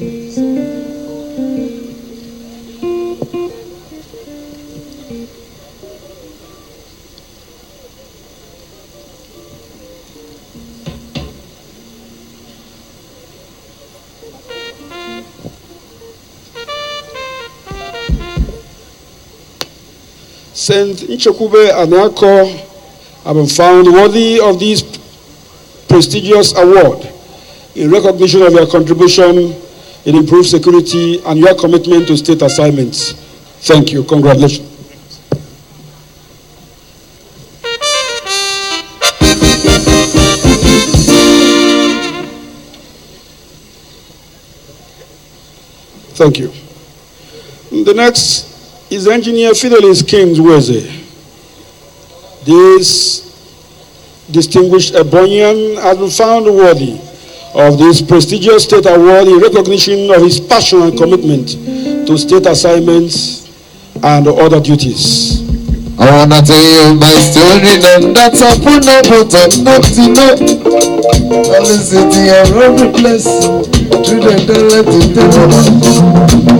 J: Saint Nchekube Anako have been found worthy of this prestigious award in recognition of your contribution in improved security and your commitment to state assignments. Thank you. Congratulations. Thank you. The next is Engineer Fidelis Kings Weze. This distinguished Ebonyian has been found worthy of this prestigious state award in recognition of his passion and commitment to state assignments and other duties.
H: I wanna tell you my story, and that's a put up not to know. All the city around the place, to the let it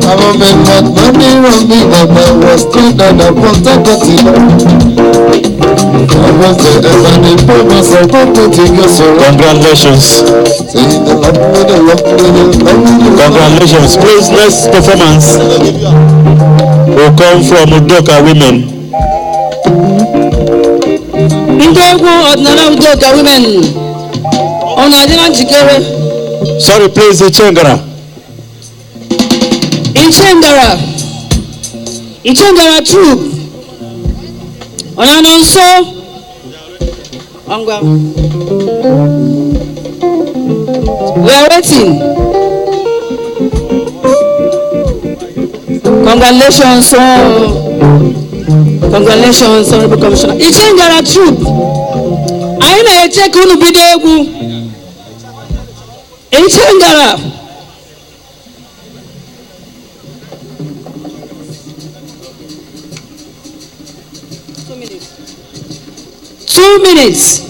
H: I'm a man, but money on me, but I was good and I want to cut it. I was there and I promise I want to take you so.
E: Congratulations. Congratulations. Please, next performance will come from Udoka women. Sorry, please, Ichengara.
M: Ichengara troop. We are waiting. Congratulations, congratulations, Honorable Commissioner. Ichengara troop. I may take on Bidegu. Ichengara. Two minutes.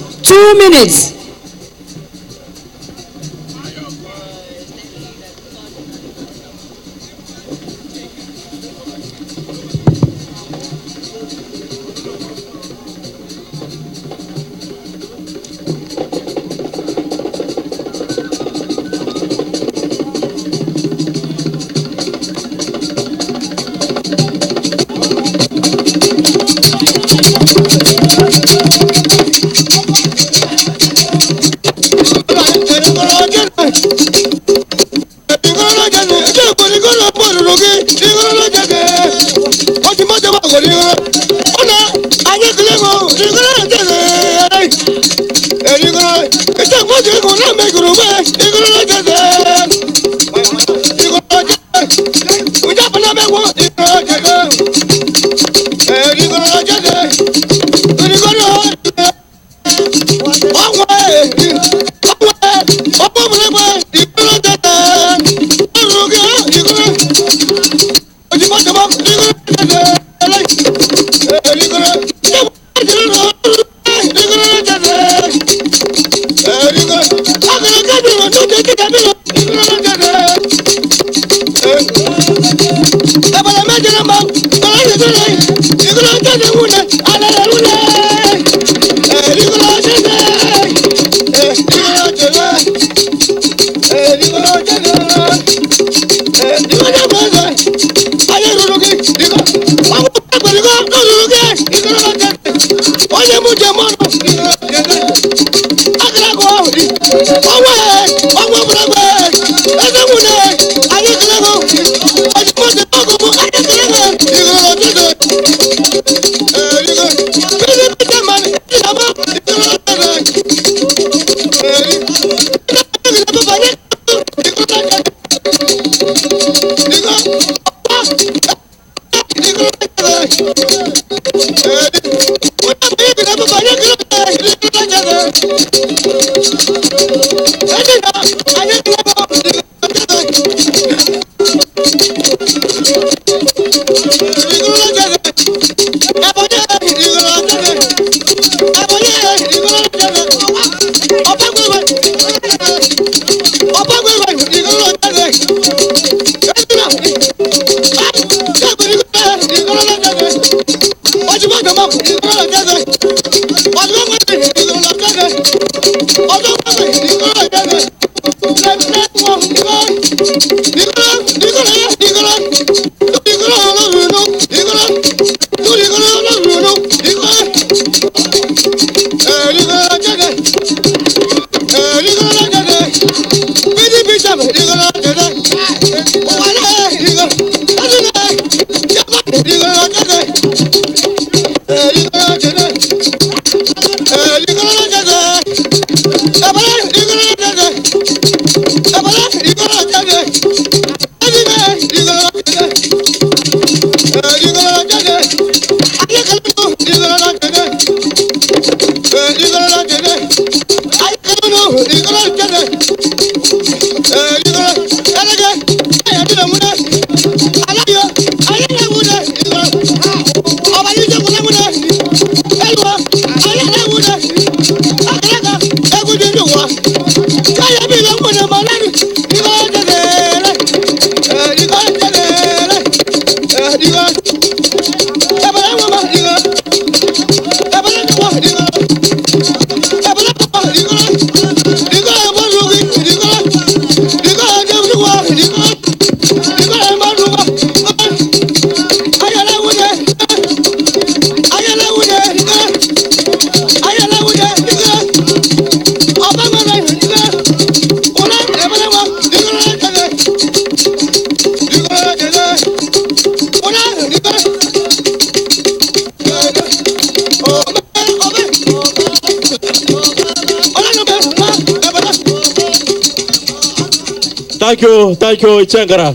E: Thank you, Ichengara.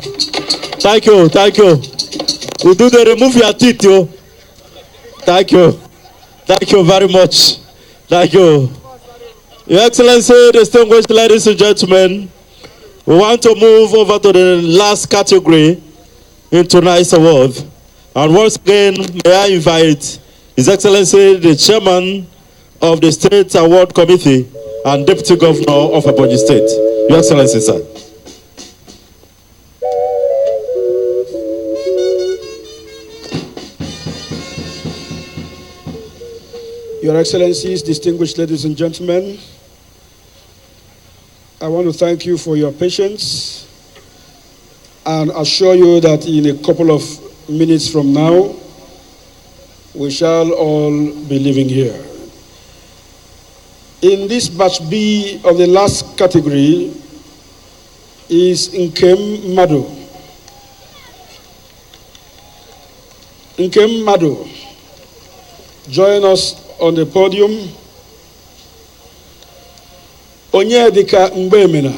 E: Thank you. We do the remove your teeth, yo. Thank you very much. Thank you. Your Excellency, distinguished ladies and gentlemen, we want to move over to the last category in tonight's award. And once again, may I invite His Excellency, the Chairman of the State Award Committee and Deputy Governor of Ebonyi State. Your Excellency, sir.
J: Your Excellencies, distinguished ladies and gentlemen, I want to thank you for your patience and assure you that in a couple of minutes from now, we shall all be living here. In this batch B of the last category is Nkem Madu. Nkem Mado join us on the podium. Onyedika Mbemena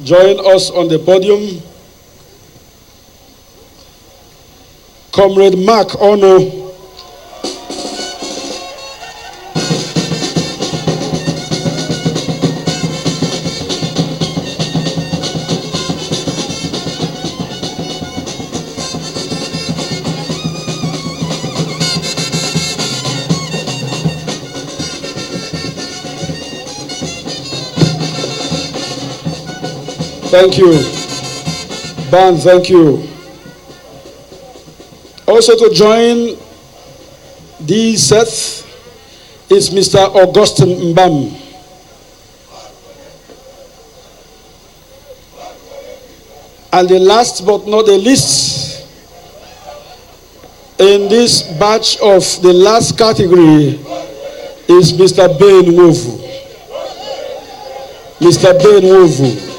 J: join us on the podium. Comrade Mark Ono thank you. Ban, thank you. Also to join this set is Mr. Augustine Mbam. And the last but not the least in this batch of the last category is Mr. Ben Wovu. Mr. Ben Wovu.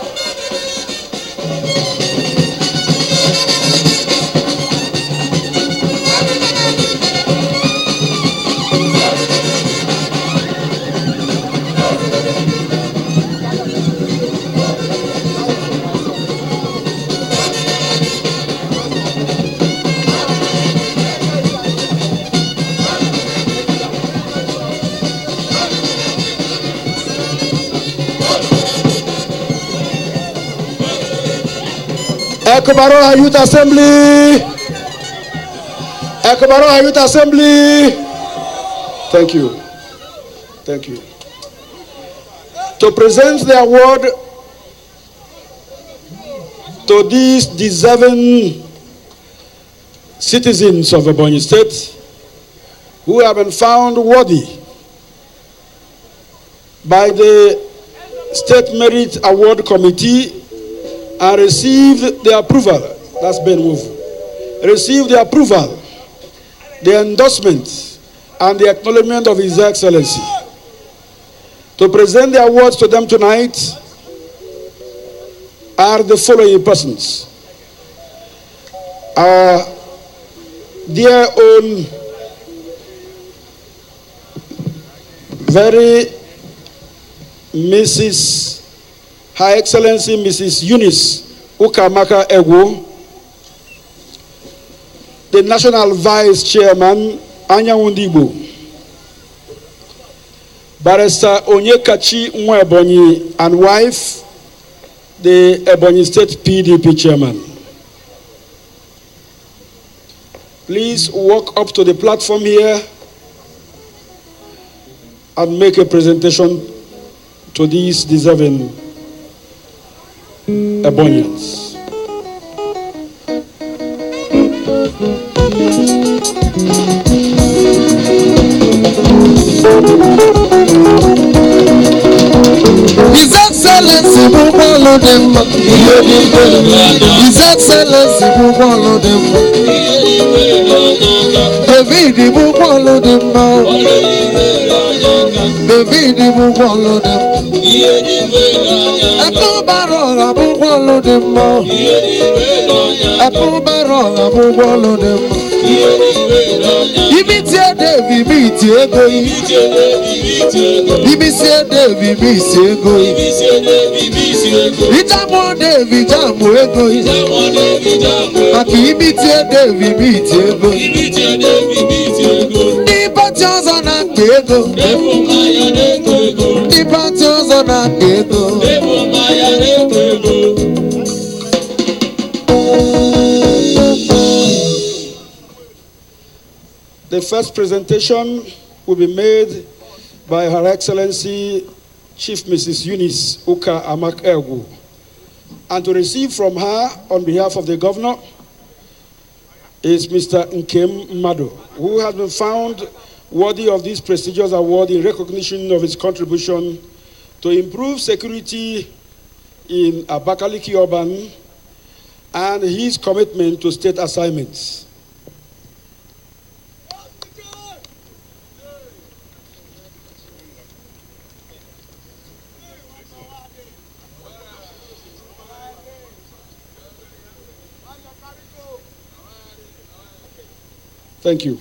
J: Ekobaro Youth Assembly. Ekobaro Youth Assembly. Thank you. Thank you. To present the award to these deserving citizens of Ebonyi State who have been found worthy by the State Merit Award Committee and received the approval, that's Ben Wolf, received the approval, the endorsement, and the acknowledgement of His Excellency. To present the awards to them tonight are the following persons. Our dear own, very Mrs. Her Excellency Mrs. Eunice Ukamaka Egu, the National Vice Chairman Anya Wundibo, Barrister Onyekachi Nwebonyi and wife, the Ebonyi State PDP Chairman. Please walk up to the platform here and make a presentation to these deserving Ebonians.
H: His Excellency will follow them. His Excellency will follow them. David will follow them. David will follow them. Akubaro will follow them. Akubaro will follow them. Imitie David, imitie go. Imitie David, imitie go. Ijamo David, ijamo ego. Aki imitie David, imitie go. Ni patios on a ego. Ni patios on a ego.
J: The first presentation will be made by Her Excellency Chief Mrs. Eunice Uka Amak Egu. And to receive from her on behalf of the governor is Mr. Nkem Mado, who has been found worthy of this prestigious award in recognition of his contribution to improve security in Abakaliki Urban and his commitment to state assignments. Thank you.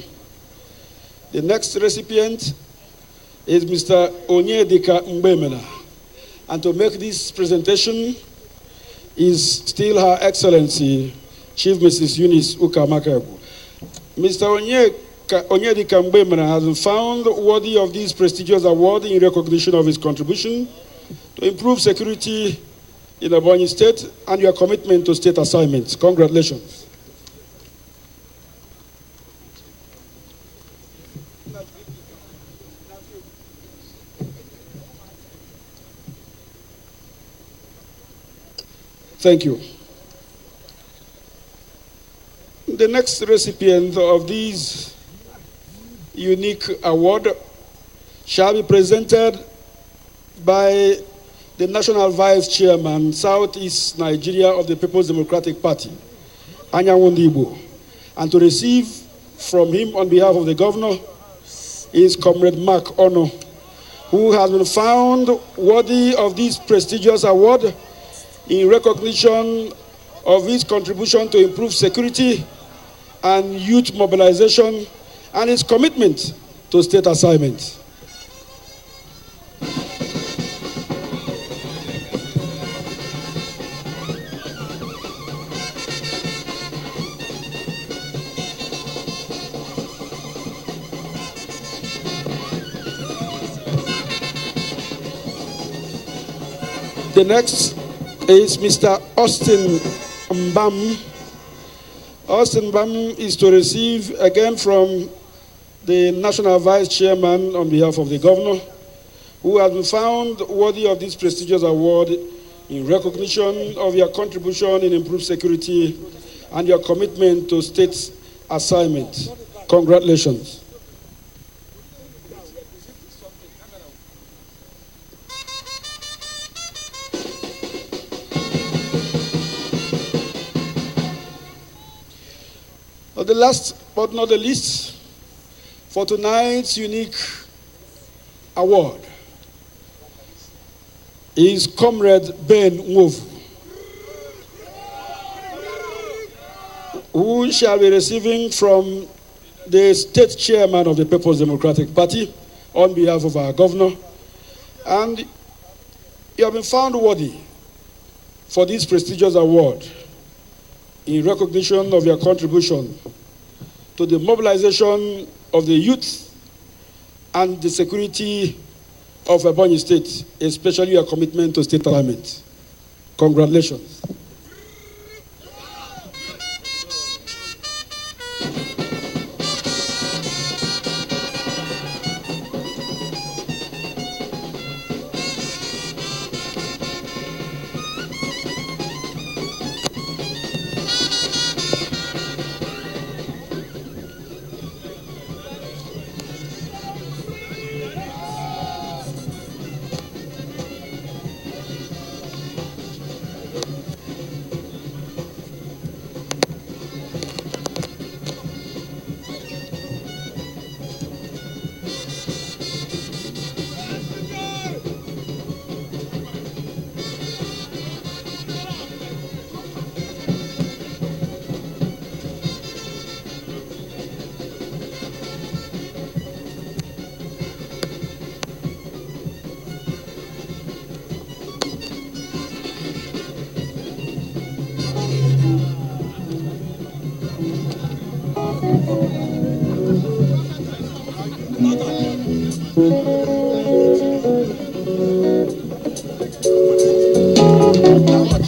J: The next recipient is Mr. Onyedika Mbemena. And to make this presentation is still Her Excellency Chief Mrs. Eunice Ukamakabu. Mr. Onyedika Mbemena has been found worthy of this prestigious award in recognition of his contribution to improve security in Ebonyi State and your commitment to state assignments. Congratulations. Thank you. The next recipient of this unique award shall be presented by the National Vice Chairman, Southeast Nigeria of the People's Democratic Party, Anyanwundi Igbo. And to receive from him on behalf of the governor is Comrade Mark Ono, who has been found worthy of this prestigious award in recognition of his contribution to improve security and youth mobilization and his commitment to state assignments. The next is Mr. Austin Mbam. Austin Mbam is to receive again from the National Vice Chairman on behalf of the Governor, who has been found worthy of this prestigious award in recognition of your contribution in improved security and your commitment to state assignment. Congratulations. The last but not the least for tonight's unique award is Comrade Ben Nwovu, who shall be receiving from the state chairman of the People's Democratic Party on behalf of our governor. And you have been found worthy for this prestigious award in recognition of your contribution to the mobilization of the youth and the security of Ebonyi State, especially your commitment to state alignment. Congratulations.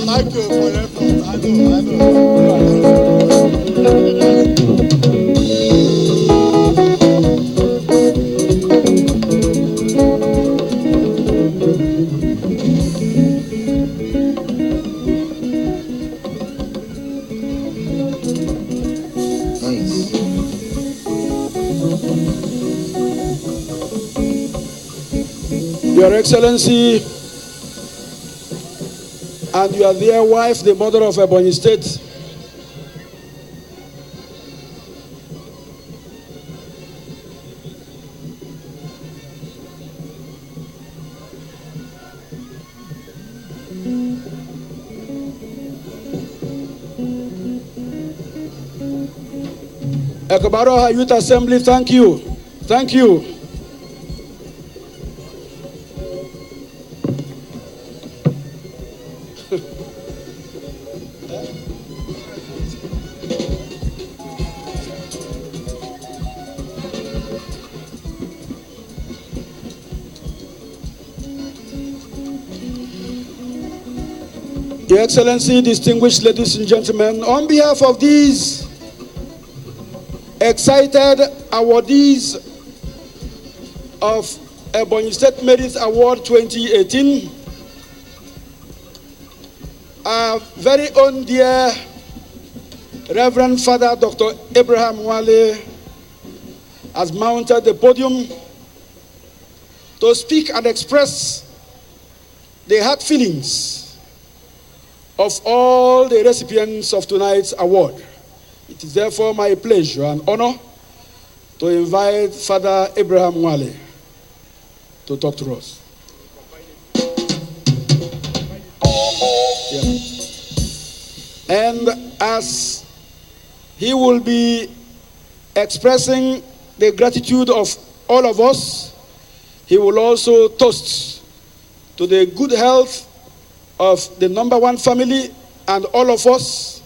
L: Thank you for your effort. I know.
J: Your Excellency and your dear wife, the mother of Ebonyi State, Ekobaroha Youth Assembly, thank you. Thank you. Your Excellency, distinguished ladies and gentlemen, on behalf of these excited awardees of Ebonyi State Merit Award 2018, our very own dear Reverend Father Dr. Abraham Wale has mounted the podium to speak and express the heart feelings of all the recipients of tonight's award. It is therefore my pleasure and honor to invite Father Abraham Wale to talk to us. Yeah. And as he will be expressing the gratitude of all of us, he will also toast to the good health of the number one family and all of us,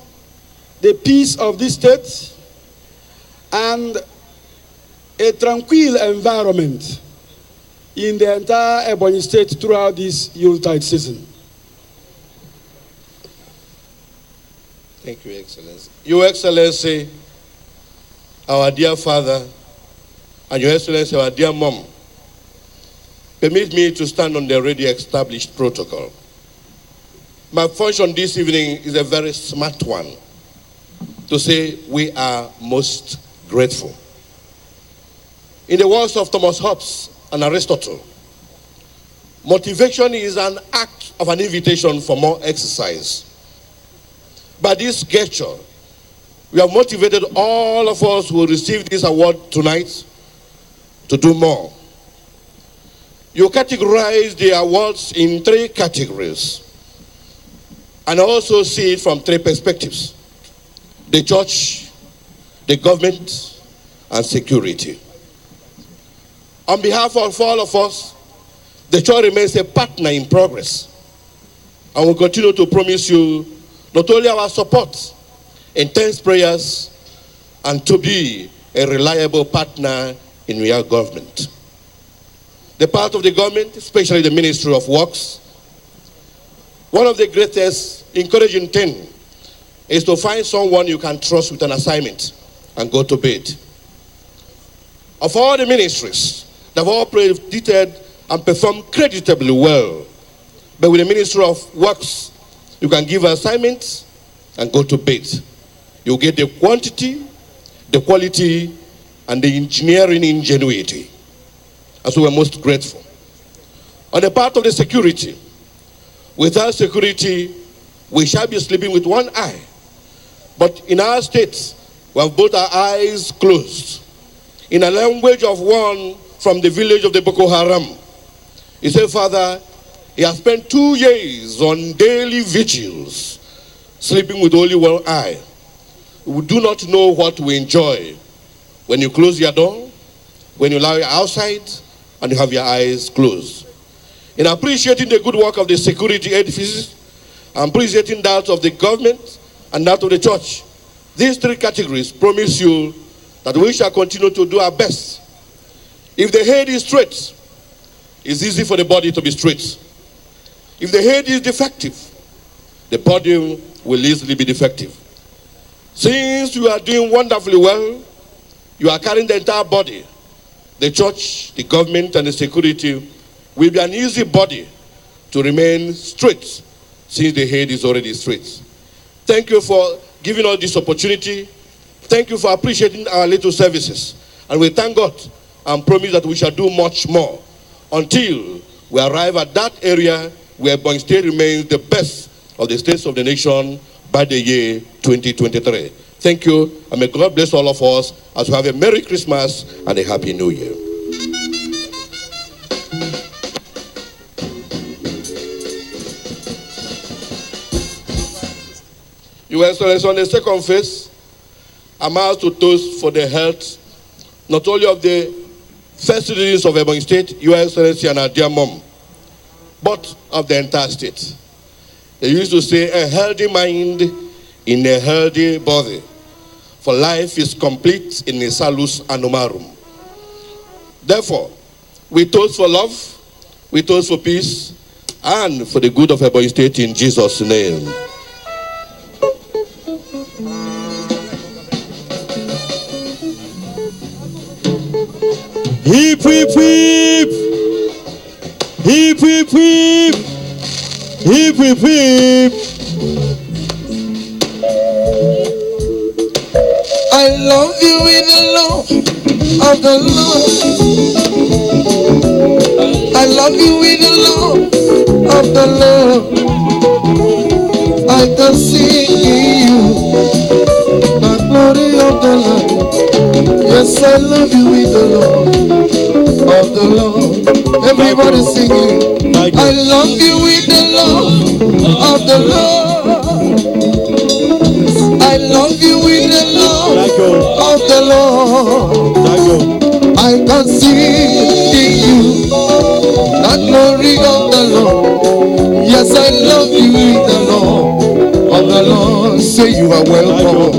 J: the peace of this state, and a tranquil environment in the entire Ebonyi state throughout this Yuletide season.
D: Thank you, Excellency. Your Excellency, our dear father, and Your Excellency, our dear mom, permit me to stand on the already established protocol. My function this evening is a very smart one, to say we are most grateful. In the words of Thomas Hobbes and Aristotle, motivation is an act of an invitation for more exercise. By this gesture, we have motivated all of us who received this award tonight to do more. You categorize the awards in 3 categories, and also see it from 3 perspectives: the church, the government, and security. On behalf of all of us, the church remains a partner in progress, and will continue to promise you not only our support, intense prayers, and to be a reliable partner in real government. The part of the government, especially the Ministry of Works, one of the greatest encouraging things is to find someone you can trust with an assignment and go to bed. Of all the ministries, they've all operated and performed creditably well. But with the Ministry of Works, you can give assignments and go to bed. You get the quantity, the quality, and the engineering ingenuity. And so we're most grateful. On the part of the security, without security, we shall be sleeping with one eye. But in our state, we have both our eyes closed. In a language of one from the village of the Boko Haram, he said, Father, he has spent 2 years on daily vigils, sleeping with only one eye. We do not know what we enjoy when you close your door, when you lie outside, and you have your eyes closed. In appreciating the good work of the security edifices, and appreciating that of the government and that of the church, these 3 categories promise you that we shall continue to do our best. If the head is straight, it's easy for the body to be straight. If the head is defective, the body will easily be defective. Since you are doing wonderfully well, you are carrying the entire body. The church, the government, and the security will be an easy body to remain straight, since the head is already straight. Thank you for giving us this opportunity. Thank you for appreciating our little services. And we thank God and promise that we shall do much more until we arrive at that area where Ebonyi State remains the best of the states of the nation by the year 2023. Thank you, and may God bless all of us as we have a Merry Christmas and a Happy New Year. Your Excellency, on the second phase, I'm asked to toast for the health, not only of the first citizens of Ebonyi State, Your Excellency and our dear mom, but of the entire state. They used to say, a healthy mind in a healthy body, for life is complete in a salus anomarum. Therefore, we toast for love, we toast for peace, and for the good of Ebonyi State in Jesus' name.
E: Hip, hip, hip! Hip, hip, hip! Hip, hip, hip!
H: I love you in the love of the Lord. I love you in the love of the Lord. I can see in you the glory of the Lord. Yes, I love you in the love of the Lord. Everybody singing. I love you in the love of the Lord. I love you in the love of the Lord. I can see in you the glory of the Lord. Yes, I love you in the love of the Lord. Say you are welcome.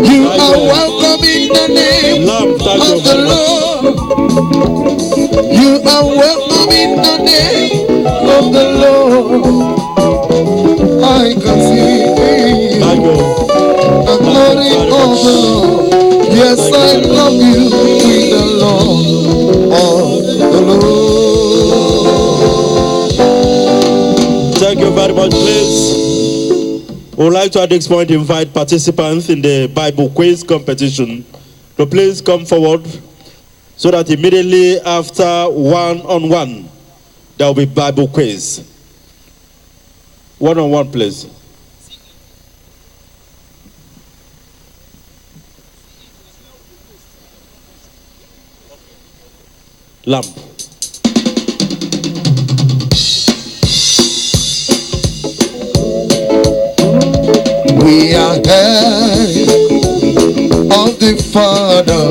H: You are welcome in the name of the Lord. You are welcome in the name of the Lord. I can see the glory of the Lord. Yes, I love you in the love of the Lord.
E: Thank you very much, please. We would like to at this point invite participants in the Bible quiz competition to please come forward so that immediately after one-on-one, there will be Bible quiz. One-on-one, please. Lamp.
H: We are heirs of the Father.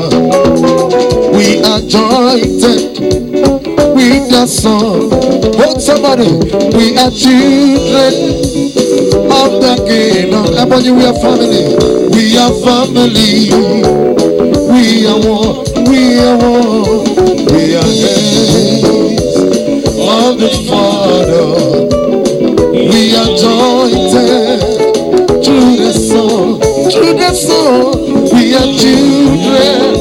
H: We are joined with the Son. Oh, somebody, we are children of the kingdom. Everybody, we are family. We are family. We are one. We are one. We are heirs of the Father. We are joined through the Son, we are children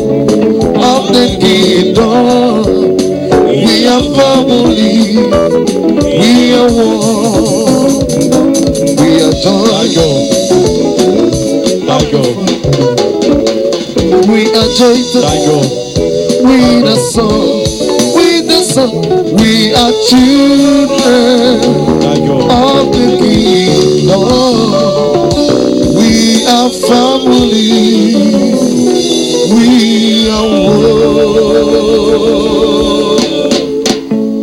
H: of the kingdom. We are family, we are one, we are joined. We are joined with the Son, we are children of the kingdom. We are family, we are one.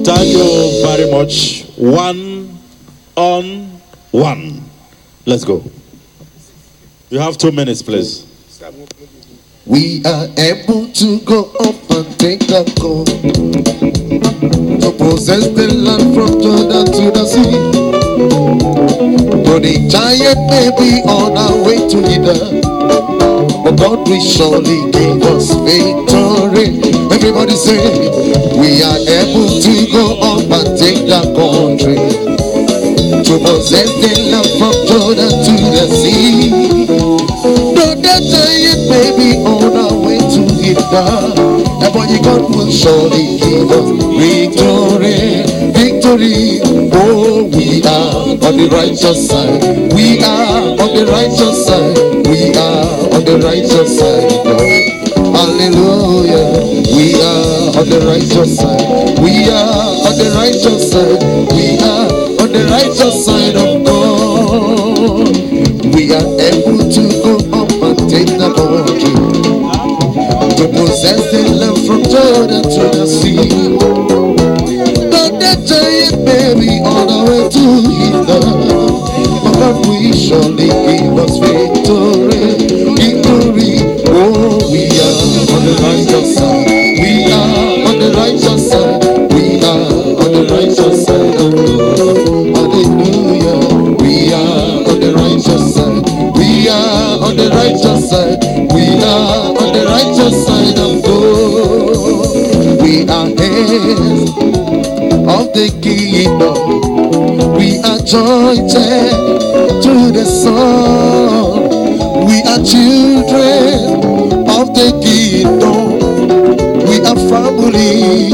E: Thank you very much. One-on-one. Let's go. You have 2 minutes, please.
H: We are able to go up and take the goal, to possess the land from Jordan to the sea. Though the giant may be on our way to either, but God will surely give us victory. Everybody say, we are able to go up and take the country, to possess the land from Jordan to the sea. Though the giant may be on our way to either, but God will surely give us victory. Victory. Oh, we are on the righteous side. We are on the righteous side. We are on the righteous side. Hallelujah. We are on the righteous side. We are on the righteous side. We are on the righteous side of God. We are able to go up and take the country, to possess the land from Jordan to the sea. But the giant baby on our way to either, but we surely give us victory. Victory. Oh, righteous side. We are on the righteous side. We are on the righteous side of God. Hallelujah. We are on the righteous side. We are on the righteous side. We are on the righteous side of God. We are heirs of the kingdom. We are jointed to the Son. We are children of the kingdom. We are family.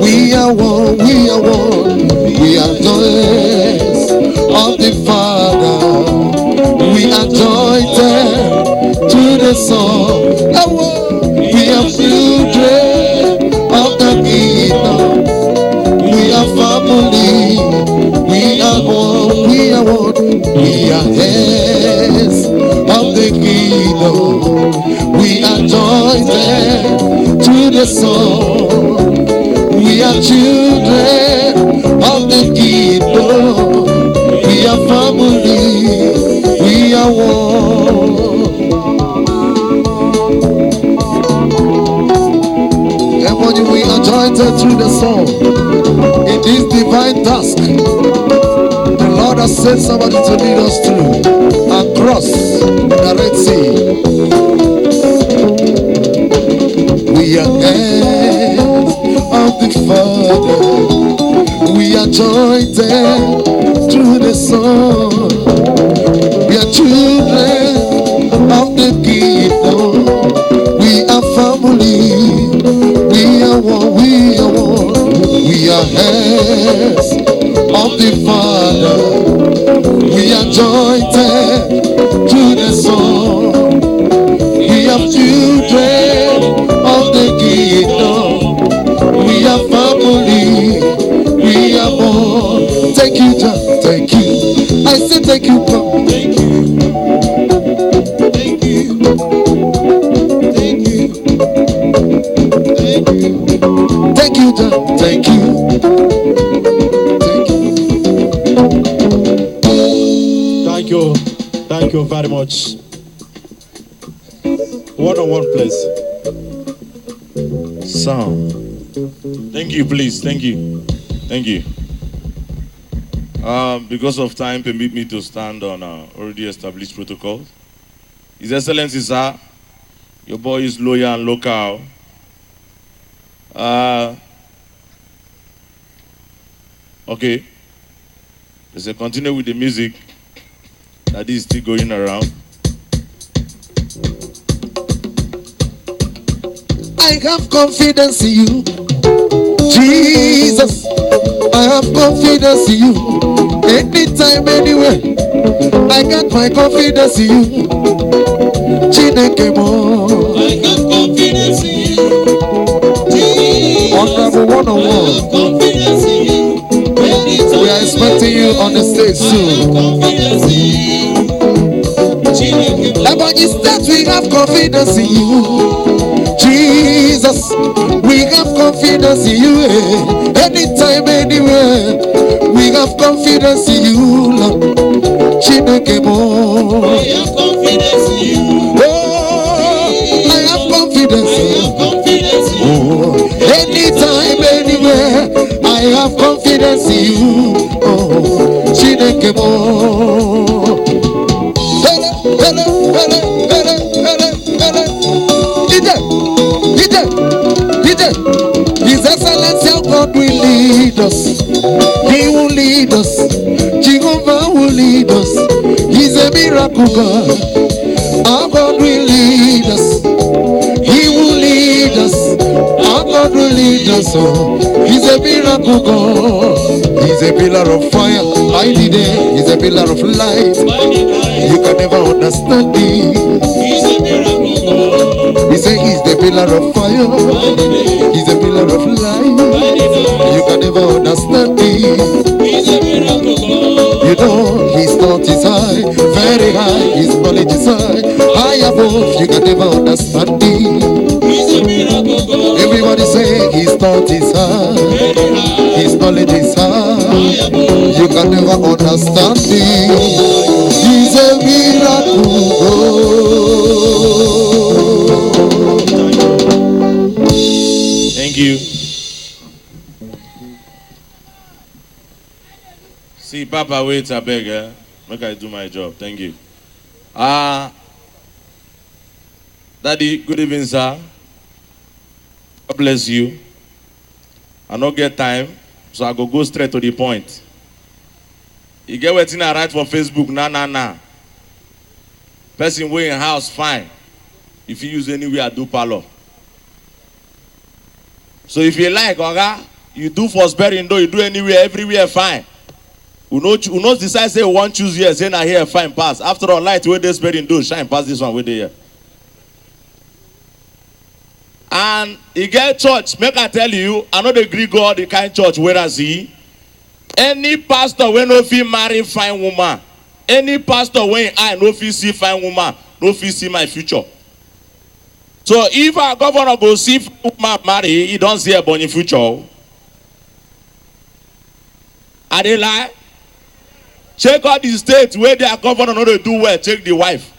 H: We are one. We are one. We are joined of the Father. We are joined to the Son. We are children of the kingdom. We are family. We are one. We are one. We are heirs of the kingdom. We are joined to the Son. We are children of the kingdom. We are family. We are one. Everybody, we are joined to the Son. In this divine task, the Lord has sent somebody to lead us through across the Red Sea. We are heirs of the Father. We are joined to the Son. We are children of the kingdom. We are family. We are one. We are one. We are heirs of the Father. We are joined to the Son. We are children of the kingdom. We are family. We are one. Thank you, John. Thank you. I say thank you, God. Thank you. Thank you. Thank you. Thank you. Thank you, John. Thank you.
E: Thank you. Thank you very much. One-on-one, please. Sound.
O: Thank you, please. Thank you. Thank you. Because of time, permit me to stand on already established protocols. His Excellency, sir, your boy is loyal and local. Okay. Let's continue with the music. That is still going around.
H: I have confidence in you, Jesus. I have confidence in you. Anytime, anywhere, I got my confidence in you. Chinekemo. I have confidence in you, Jesus. Honorable one-on-one. I have confidence in you. We are expecting you on the stage soon. I have confidence in you. About this stage, we have confidence in you. Jesus, we have confidence in you. Anytime, anywhere, we have confidence in you, Lord. Chinekemo. I have confidence in you. Oh, I have confidence. I have confidence in you. Oh, anytime, anywhere, I have confidence in you. Oh, Chinekemo. His Excellency God will lead us. He will lead us. Jehovah will lead us. He's a miracle God. Our God will lead us. He will lead us. Our God will lead us. Oh, He's a miracle God. He's a pillar of fire by the day. He's a pillar of light. You can never understand Him. He's a miracle God. He said He's the pillar of fire. He's a pillar of light. You can never understand Him. He's a miracle God. You know His thought is high, very high. His knowledge is high above. You can never understand Him. He's a miracle God. Everybody say His thought is high, His knowledge is high. You can never understand Him. He's a miracle God.
O: Papa, wait, I beg, eh? Make I do my job. Thank you. Daddy, good evening, sir. God bless you. I don't get time, so I go straight to the point. You get what I write for Facebook, nah. Person way in house, fine. If you use anywhere, I do parlor. So if you like, okay, you do for sparing though, you do anywhere, everywhere, fine. Who knows decide say one choose here, say na here, fine pass. After all, light where they sparing do, shine pass this one where they here. And he get church, make I tell you, I know the Greek God, the kind church, whereas he, any pastor when no fit marry fine woman, any pastor when I no fit see fine woman, no fit see my future. So if our governor go see woman marry, he don't see a bunny future. Are they lie? Check out the state where their governor no dey do well, check the wife.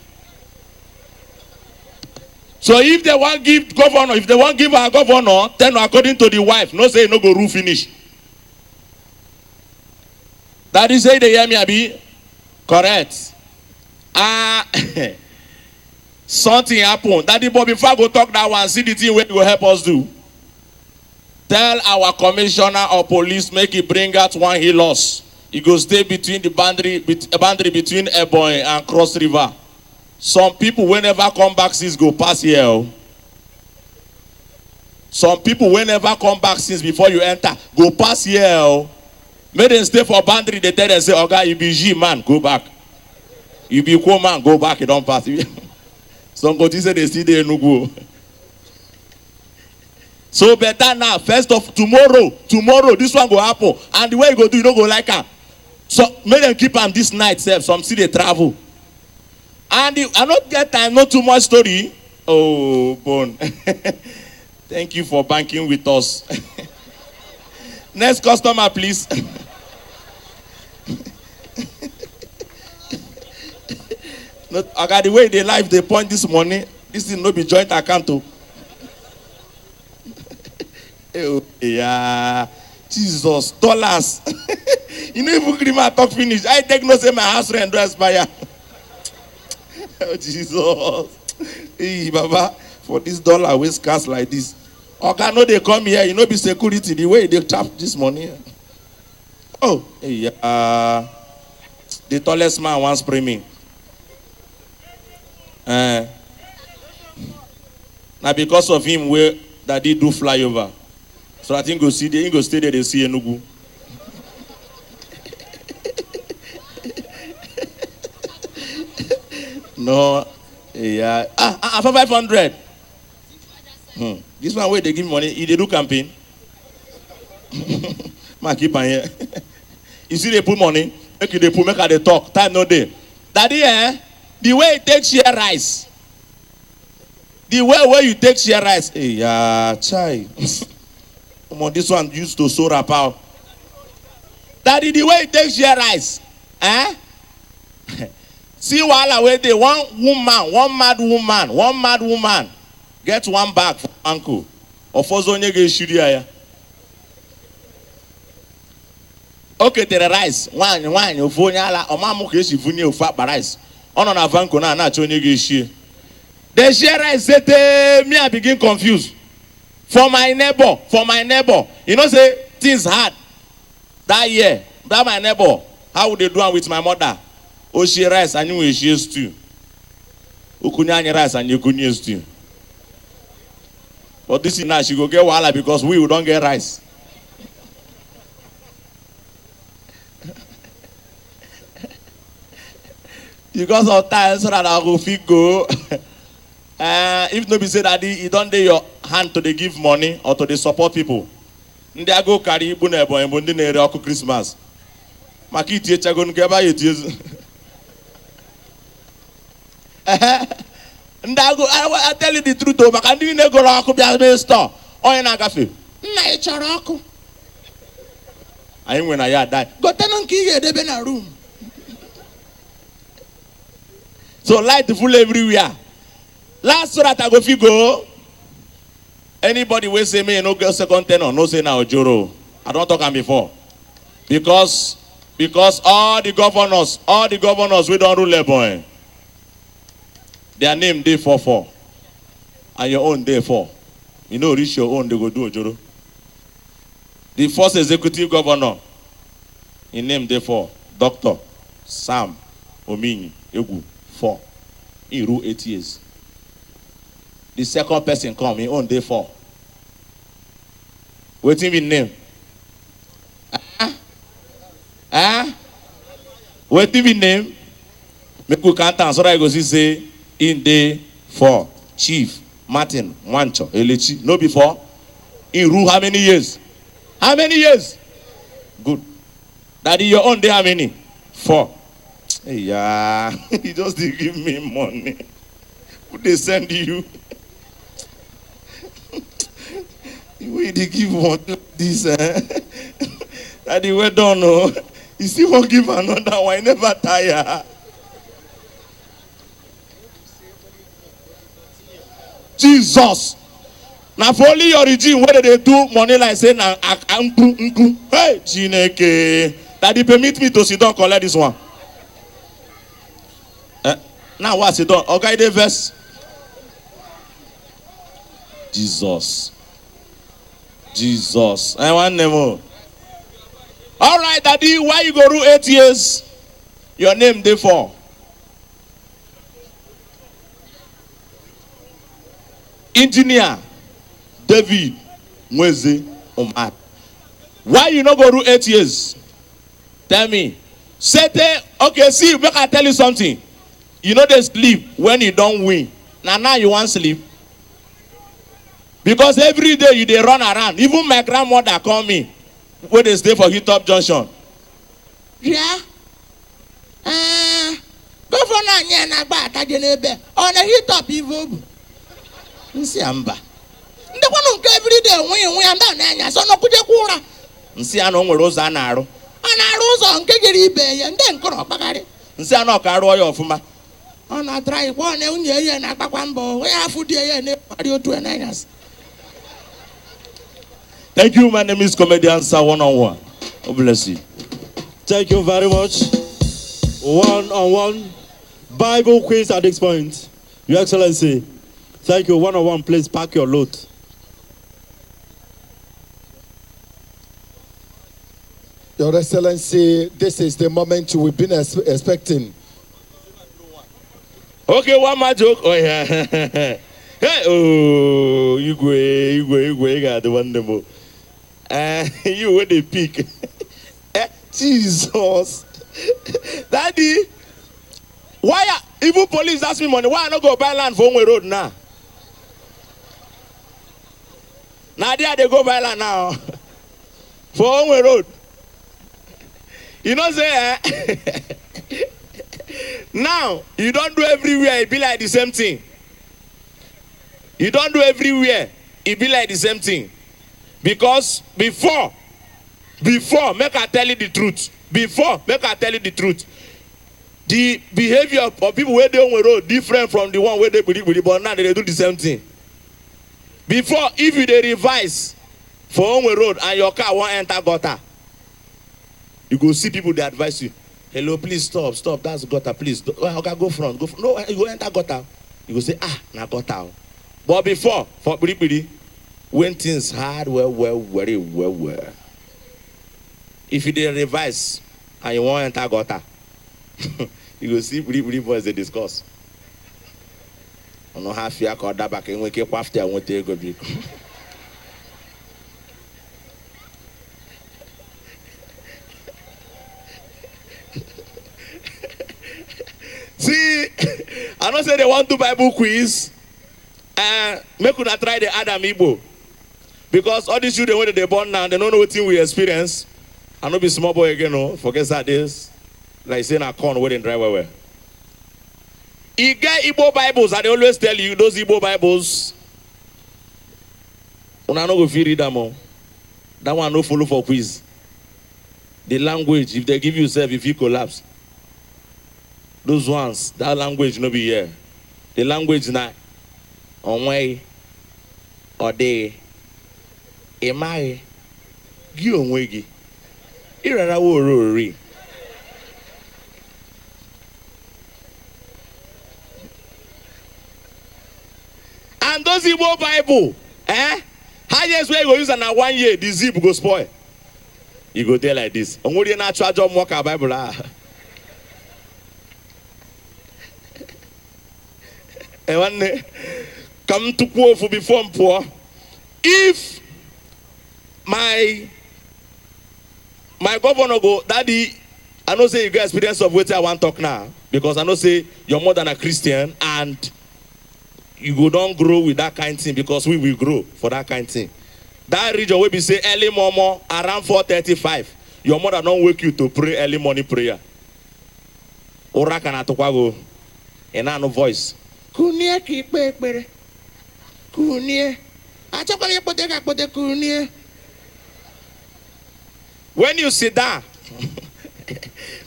O: So if they want give governor, if they want give our governor, then according to the wife, no say no go roof finish. That is say they hear me, Abi? Correct. Something happened. Daddy, but before I go talk that one, see the thing where you will help us do. Tell our commissioner of police, make it bring out one he lost. He go stay between the boundary between Ebonyi and Cross River. Some people whenever come back since go pass here. Some people whenever come back since before you enter, go pass here. Make them stay for boundary, they tell them say, okay, you be G man, go back. You be cool man, go back, you don't pass. Some go to say they see they no go. So better now, first of tomorrow, this one go happen. And the way you go do, you don't go like her. So make them keep on this night, self. Some see they travel. And I don't get time, not too much story. Oh, Bone. Thank you for banking with us. Next customer, please. I got the way they live, they point this money. This is not be joint account. Oh, yeah. Jesus, dollars. You know, if you give my talk finish, I take no say my house rent do expire. Oh, Jesus. Hey, Baba, for this dollar, we scarce like this. Okay, no, they come here, you know, be security, the way they tap this money. Oh, yeah. The tallest man once spray me. Now, because of him, where that he do fly over. So I think go see there, he go stay there, they see Enugu. No, yeah. For 500. This one where they give money, they do campaign. Man, keep on here. You see, they put money, make they talk. Time no day. Daddy, the way it takes share rice. The way where you take share rice. Hey, yeah, chai. Come on, this one used to sow rapao. Daddy, the way it takes share rice. See while where they one mad woman, get one bag for uncle. Or for zonye ge shuri. Okay, the rice. One, ufonya or mamu ke shifuni ufa rice. On avanko na chonye ge shi. The share rice say me I begin confused. For my neighbor, you know say things hard. That year, that my neighbor, how would they do it with my mother? Oh, she rice and you she stew. Ukunyanya rice and you kunya stew. But this is now she go get wahala because we don't get rice. Because of time, so that I go fit go. If nobody say that you don't do your hand to the give money or to the support people. They go carry bunebo and bundine rock Christmas. Makiti chagon keba it. I tell you the truth, though, but I didn't go rock the store. Oh, in a cafe. Nature. I when I die. Go tell key they been a room. So light full everywhere. Last so that I go go. Anybody will say me no girl second tenor, no say now Joro. I don't talk am before. Because Because all the governors we don't rule boy. Their name day 4. And your own day 4. You know, reach your own, they go do Ojoro. The first executive governor, in name day 4, Dr. Sam Omini Egu 4. He ruled 8 years. The second person come, he own day 4. Waiting with name. Waiting with name. Make you can't answer. I go see say in day 4, Chief Martin Wancho Elechi. No before. He rule how many years? How many years? Good. Daddy, your own day how many? 4. Hey, yeah. He just did give me money. Who they send you? We they give one this Daddy, we don't know. You still won't give another one. I never tire. Jesus. Now for only your regime, whether they do money like say na hey, Chineke. Daddy, permit me to sit down collect this one. Now what's it done? Okay, the verse. Jesus. Jesus. I want them all. All right, Daddy, why you go through 8 years? Your name day 4. Engineer David Mweze Omar. Why you not go through 8 years? Tell me. Okay, see, make I tell you something. You know they sleep when you don't win. Now you want sleep. Because every day you they run around. Even my grandmother call me when they stay for Hilltop Junction. Yeah. Governor Nyana Bata Genebe on a Hilltop Evo. Nsiamba. The one who every day we are done, so no Kujakura. Nsiano Rosanaro. And I rose on Kegeri Bay and then Koropagari. Nsiano Caro of Ma. On a dry one, and a Pakwambo, where I food and audio to an angus. Thank you. My name is Comedian Sir 1-on-1. God bless you.
E: Thank you very much. 1-on-1 Bible quiz at this point. Your Excellency. Thank you. 1-on-1, please pack your load.
H: Your Excellency, this is the moment we've been expecting.
O: Okay, one more joke. Oh yeah. Hey, oh, you got the wonderful. You with the peak. Jesus. Daddy, why even police ask me money? Why I not go buy land for Onwe Road now? Now they go buy land now. For Onwe Road. You know say now you don't do everywhere, it be like the same thing. You don't do everywhere, it be like the same thing. Because before, make I tell you the truth. The behavior of people where they on the road different from the one where they believe, but now they do the same thing. Before, if you they revise for on the road and your car won't enter gutter, you go see people that advise you. Hello, please stop. That's gutter, please. Okay, go front. No, you go enter gutter. You go say, na gutter. But before, for Bidi, when things hard, very well. If you did revise and you want to enter gutter, you go see Bidi boys they discuss. I don't have fear called that back and we keep after I want to go big. See, I don't say they want to Bible quiz. Make una try the Adam Igbo. Because all these children when they born now, they don't know what thing we experience. I know be small boy again, no. Forget that this. Like saying a corn where they drive well. You get Igbo Bibles, and they always tell you those Igbo Bibles. Una no go fit read them all. That one no follow for quiz. The language, if they give you self, if you collapse. Those ones, that language no be here. The language now, on way, or day, a marry, you on wiggy. Irara worry. And those Igbo Bible, highest way you go use na 1 year, the zip go spoil. You go there like this. Only natural job work our Bible. Come to poor for before poor. If my governor go, Daddy, I know say you get experience of what I want to talk now, because I know say you're more than a Christian and you go don't grow with that kind of thing, because we will grow for that kind of thing. That region will be say early morning around 4:35. Your mother don't wake you to pray early morning prayer. Ora kana to kwago. No voice. Kunie ki pere. Kunie. Achakwa poteka pote kunie. When you sit down,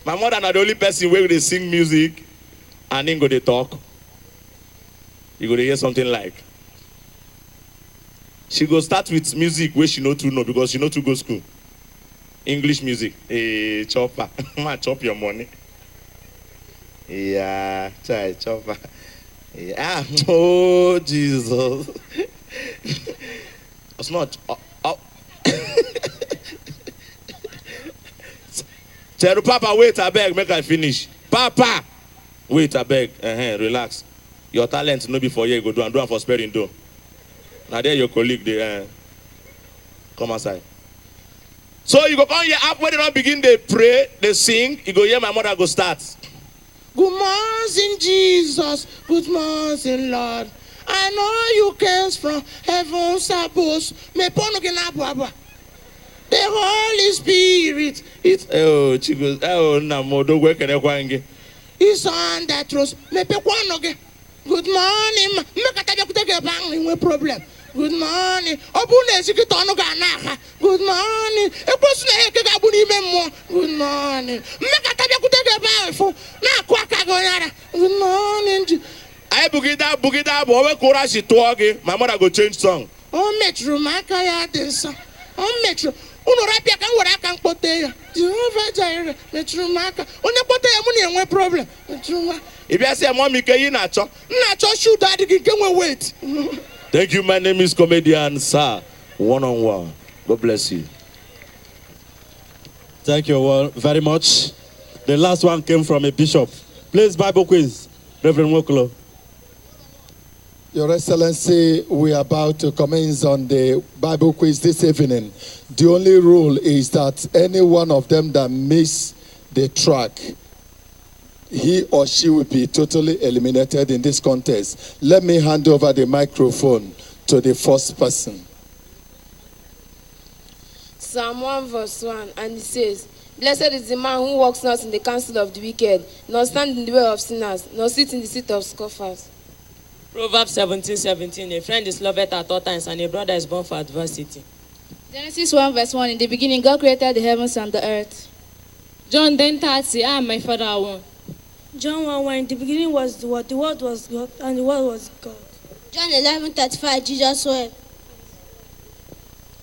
O: my mother not the only person where they sing music and then go they talk. You go to hear something like, she go start with music where she know to know, because she know to go school. English music. Hey, chopper. Ma chop your money. Yeah, try chopper. Yeah. Oh, Jesus. It's not. Tell Papa, wait, I beg, make I finish. Papa, wait, I beg. Relax. Your talent no be for you, go do and do it for sparing do. Now there your colleague, they come outside. So you go come here up when they don't begin, they pray, they sing, you go hear my mother go start. Good morning, Jesus. Good morning, Lord. I know you came from heaven's above. Me pono ke na baba. The Holy Spirit. It's namo do we kene kwange. It's on that rose. Me pe kwano ke. Good morning. Me katabe kuteke bang no problem. Good morning. Obune sikitono ga naka. Good morning. Ekwesu na heke ga buni memo. Good morning. Me katabe kuteke bang fo. Na kwa kagonyara. Good morning. I bugida but we chorus it to my mother go change song. Oh metro maka ya densa. Oh metro. Uno rapia kan wora kan poteya. Jehovah Jireh. Metro maka. Onye poteya mu na enwe problem. Metro ma. If you say mommy ke yi na cho shoot that can wait. Thank you. My name is comedian Sir. One-on-one. God bless you.
E: Thank you very much. The last one came from a bishop. Please, Bible quiz. Reverend Wokolo.
H: Your Excellency, we are about to commence on the Bible quiz this evening. The only rule is that any one of them that miss the track, he or she will be totally eliminated in this contest. Let me hand over the microphone to the first person.
P: Psalm 1 verse 1, and it says, Blessed is the man who walks not in the counsel of the wicked, nor stand in the way of sinners, nor sit in the seat of scoffers.
Q: Proverbs 17:17, a friend is loved at all times, and a brother is born for adversity.
R: Genesis 1 verse 1, in the beginning God created the heavens and the earth.
S: John 10:30, I and my Father are one.
T: John 1:1, in the beginning was the word was God, and the word was God.
U: John 11:35, Jesus wept.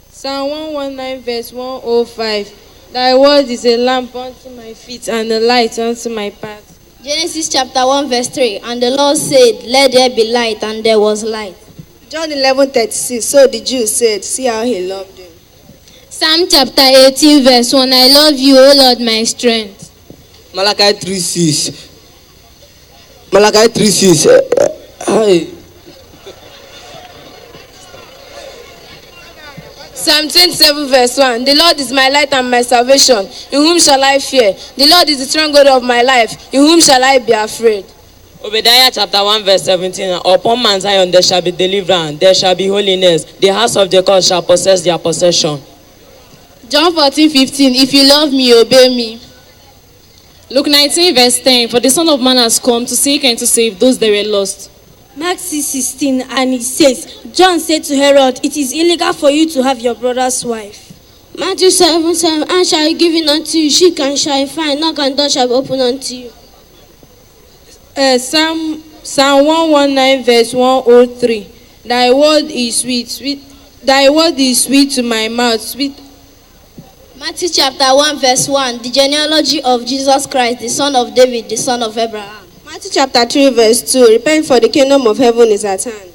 V: Psalm 119 verse 105, Thy word is a lamp unto my feet and a light unto my path.
U: Genesis chapter 1 verse 3, and the Lord said, Let there be light, and there was light.
W: John 11:36, so the Jews said, See how he loved him.
S: Psalm chapter 18 verse 1, I love you, O Lord, my strength.
X: Malachi 3:6. Malachi 3:6.
P: Psalm 27 verse 1, The Lord is my light and my salvation. In whom shall I fear? The Lord is the stronghold of my life. In whom shall I be afraid?
Q: Obadiah chapter 1 verse 17, Upon Mount Zion there shall be deliverance, there shall be holiness. The house of Jacob shall possess their possession.
R: John 14:15, If you love me, obey me.
S: Luke 19 verse 10, For the Son of Man has come to seek and to save those that were lost.
T: Mark 6:16, and it says, John said to Herod, It is illegal for you to have your brother's wife.
U: Matthew 7:7, And shall be given unto you, seek and shall find, knock and door shall be opened unto you.
V: Psalm 119 verse 103, Thy word is sweet. Thy word is sweet to my mouth, sweet.
U: Matthew chapter 1 verse 1, the genealogy of Jesus Christ, the son of David, the son of Abraham.
W: Matthew chapter 3 verse 2, Repent, for the kingdom of heaven is at hand.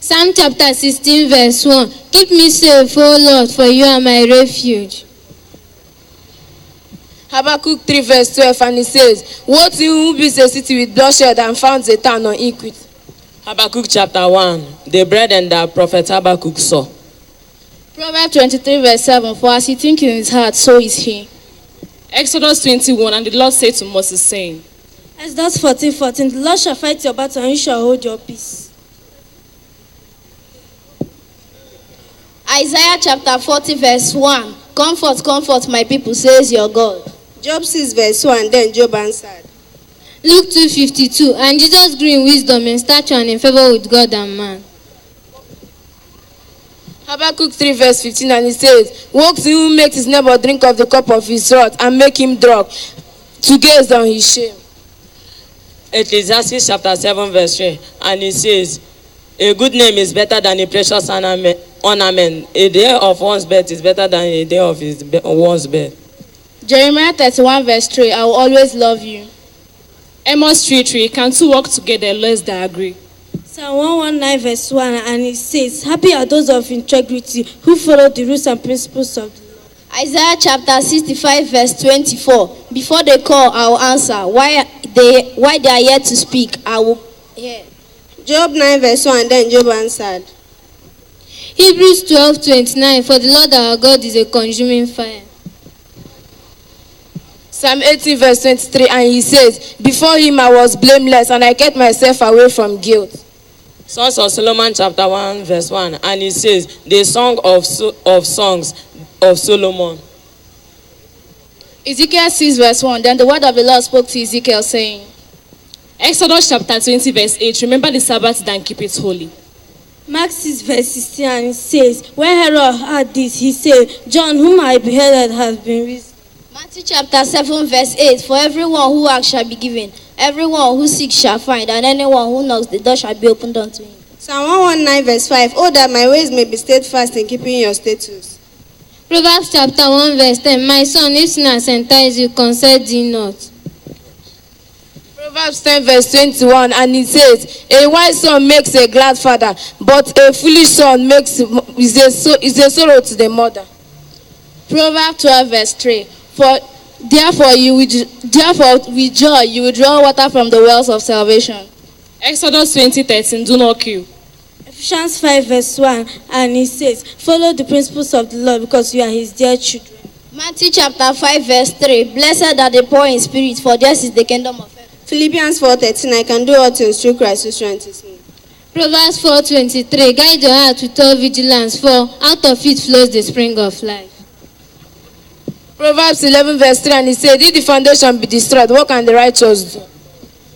B: Psalm chapter 16 verse 1. Keep me safe, O Lord, for you are my refuge.
P: Habakkuk 3 verse 12, and it says, woe to him who builds a city with bloodshed and founds a town on iniquity.
Q: Habakkuk chapter 1. The brethren that prophet Habakkuk saw.
R: Proverbs 23 verse 7. For as he thinks in his heart, so is he.
S: Exodus 21. And the Lord said to Moses, saying,
T: Exodus 14:14. The Lord shall fight your battle and you shall hold your peace.
U: Isaiah chapter 40 verse 1. Comfort, comfort my people, says your God.
W: Job 6 verse 1, then Job answered.
B: Luke 2:52. And Jesus grew in wisdom, in stature, and in favor with God and man.
P: Habakkuk 3 verse 15, and it says, woe to him who makes his neighbor drink of the cup of his wrath and make him drunk, to gaze on his shame.
Q: Ecclesiastes chapter 7 verse 3. And it says, a good name is better than a precious ornament. A day of one's birth is better than a day of one's birth.
R: Jeremiah 31 verse 3. I will always love you.
S: Amos 3:3. Can two walk together unless they agree?
T: Psalm 119 verse 1. And it says, happy are those of integrity who follow the rules and principles of the Lord.
U: Isaiah chapter 65 verse 24. Before they call, I will answer. Why they are yet to speak, I will hear.
W: Job 9 verse 1, then Job answered.
B: Hebrews 12:29. For the Lord our God is a consuming fire.
P: Psalm 18 verse 23, and he says, before him I was blameless, and I kept myself away from guilt.
Q: Songs of Solomon chapter 1 verse 1. And it says, the song of songs of Solomon.
R: Ezekiel 6 verse 1. Then the word of the Lord spoke to Ezekiel, saying,
S: Exodus chapter 20 verse 8. Remember the Sabbath and keep it holy.
T: Mark 6 verse 16. And it says, when Herod heard this, he said, John whom I beheaded has been risen.
U: Matthew chapter 7 verse 8. For everyone who asks shall be given, everyone who seeks shall find, and anyone who knocks, the door shall be opened unto him.
W: Psalm 119 verse 5. Oh, that my ways may be steadfast in keeping your statutes.
B: Proverbs chapter 1 verse 10. My son, if sinners entice you, consent thee not.
P: Proverbs 10 verse 21, and it says, a wise son makes a glad father, but a foolish son is a sorrow to the mother.
R: Proverbs 12 verse 3. Therefore with joy you will draw water from the wells of salvation.
S: Exodus 20:13. Do not kill.
T: Ephesians 5 verse 1. And it says, follow the principles of the Lord because you are his dear children.
U: Matthew chapter 5 verse 3. Blessed are the poor in spirit, for theirs is the kingdom of heaven.
W: Philippians 4:13. I can do all things through Christ who strengthens me.
B: Proverbs 4:23. Guide your heart with all vigilance, for out of it flows the spring of life.
P: Proverbs 11 verse 3, and it said, if the foundation be destroyed, what can the righteous do?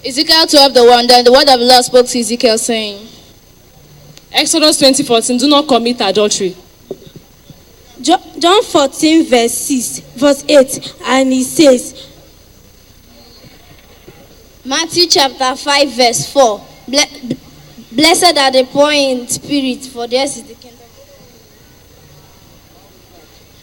R: Ezekiel 12 the 1. Then the word of the Lord spoke to Ezekiel, saying,
S: Exodus 20:14. Do not commit adultery.
T: John 14 verse 6 verse 8. And it says,
U: Matthew chapter 5 verse 4. Blessed are the poor in spirit, for theirs is the kingdom.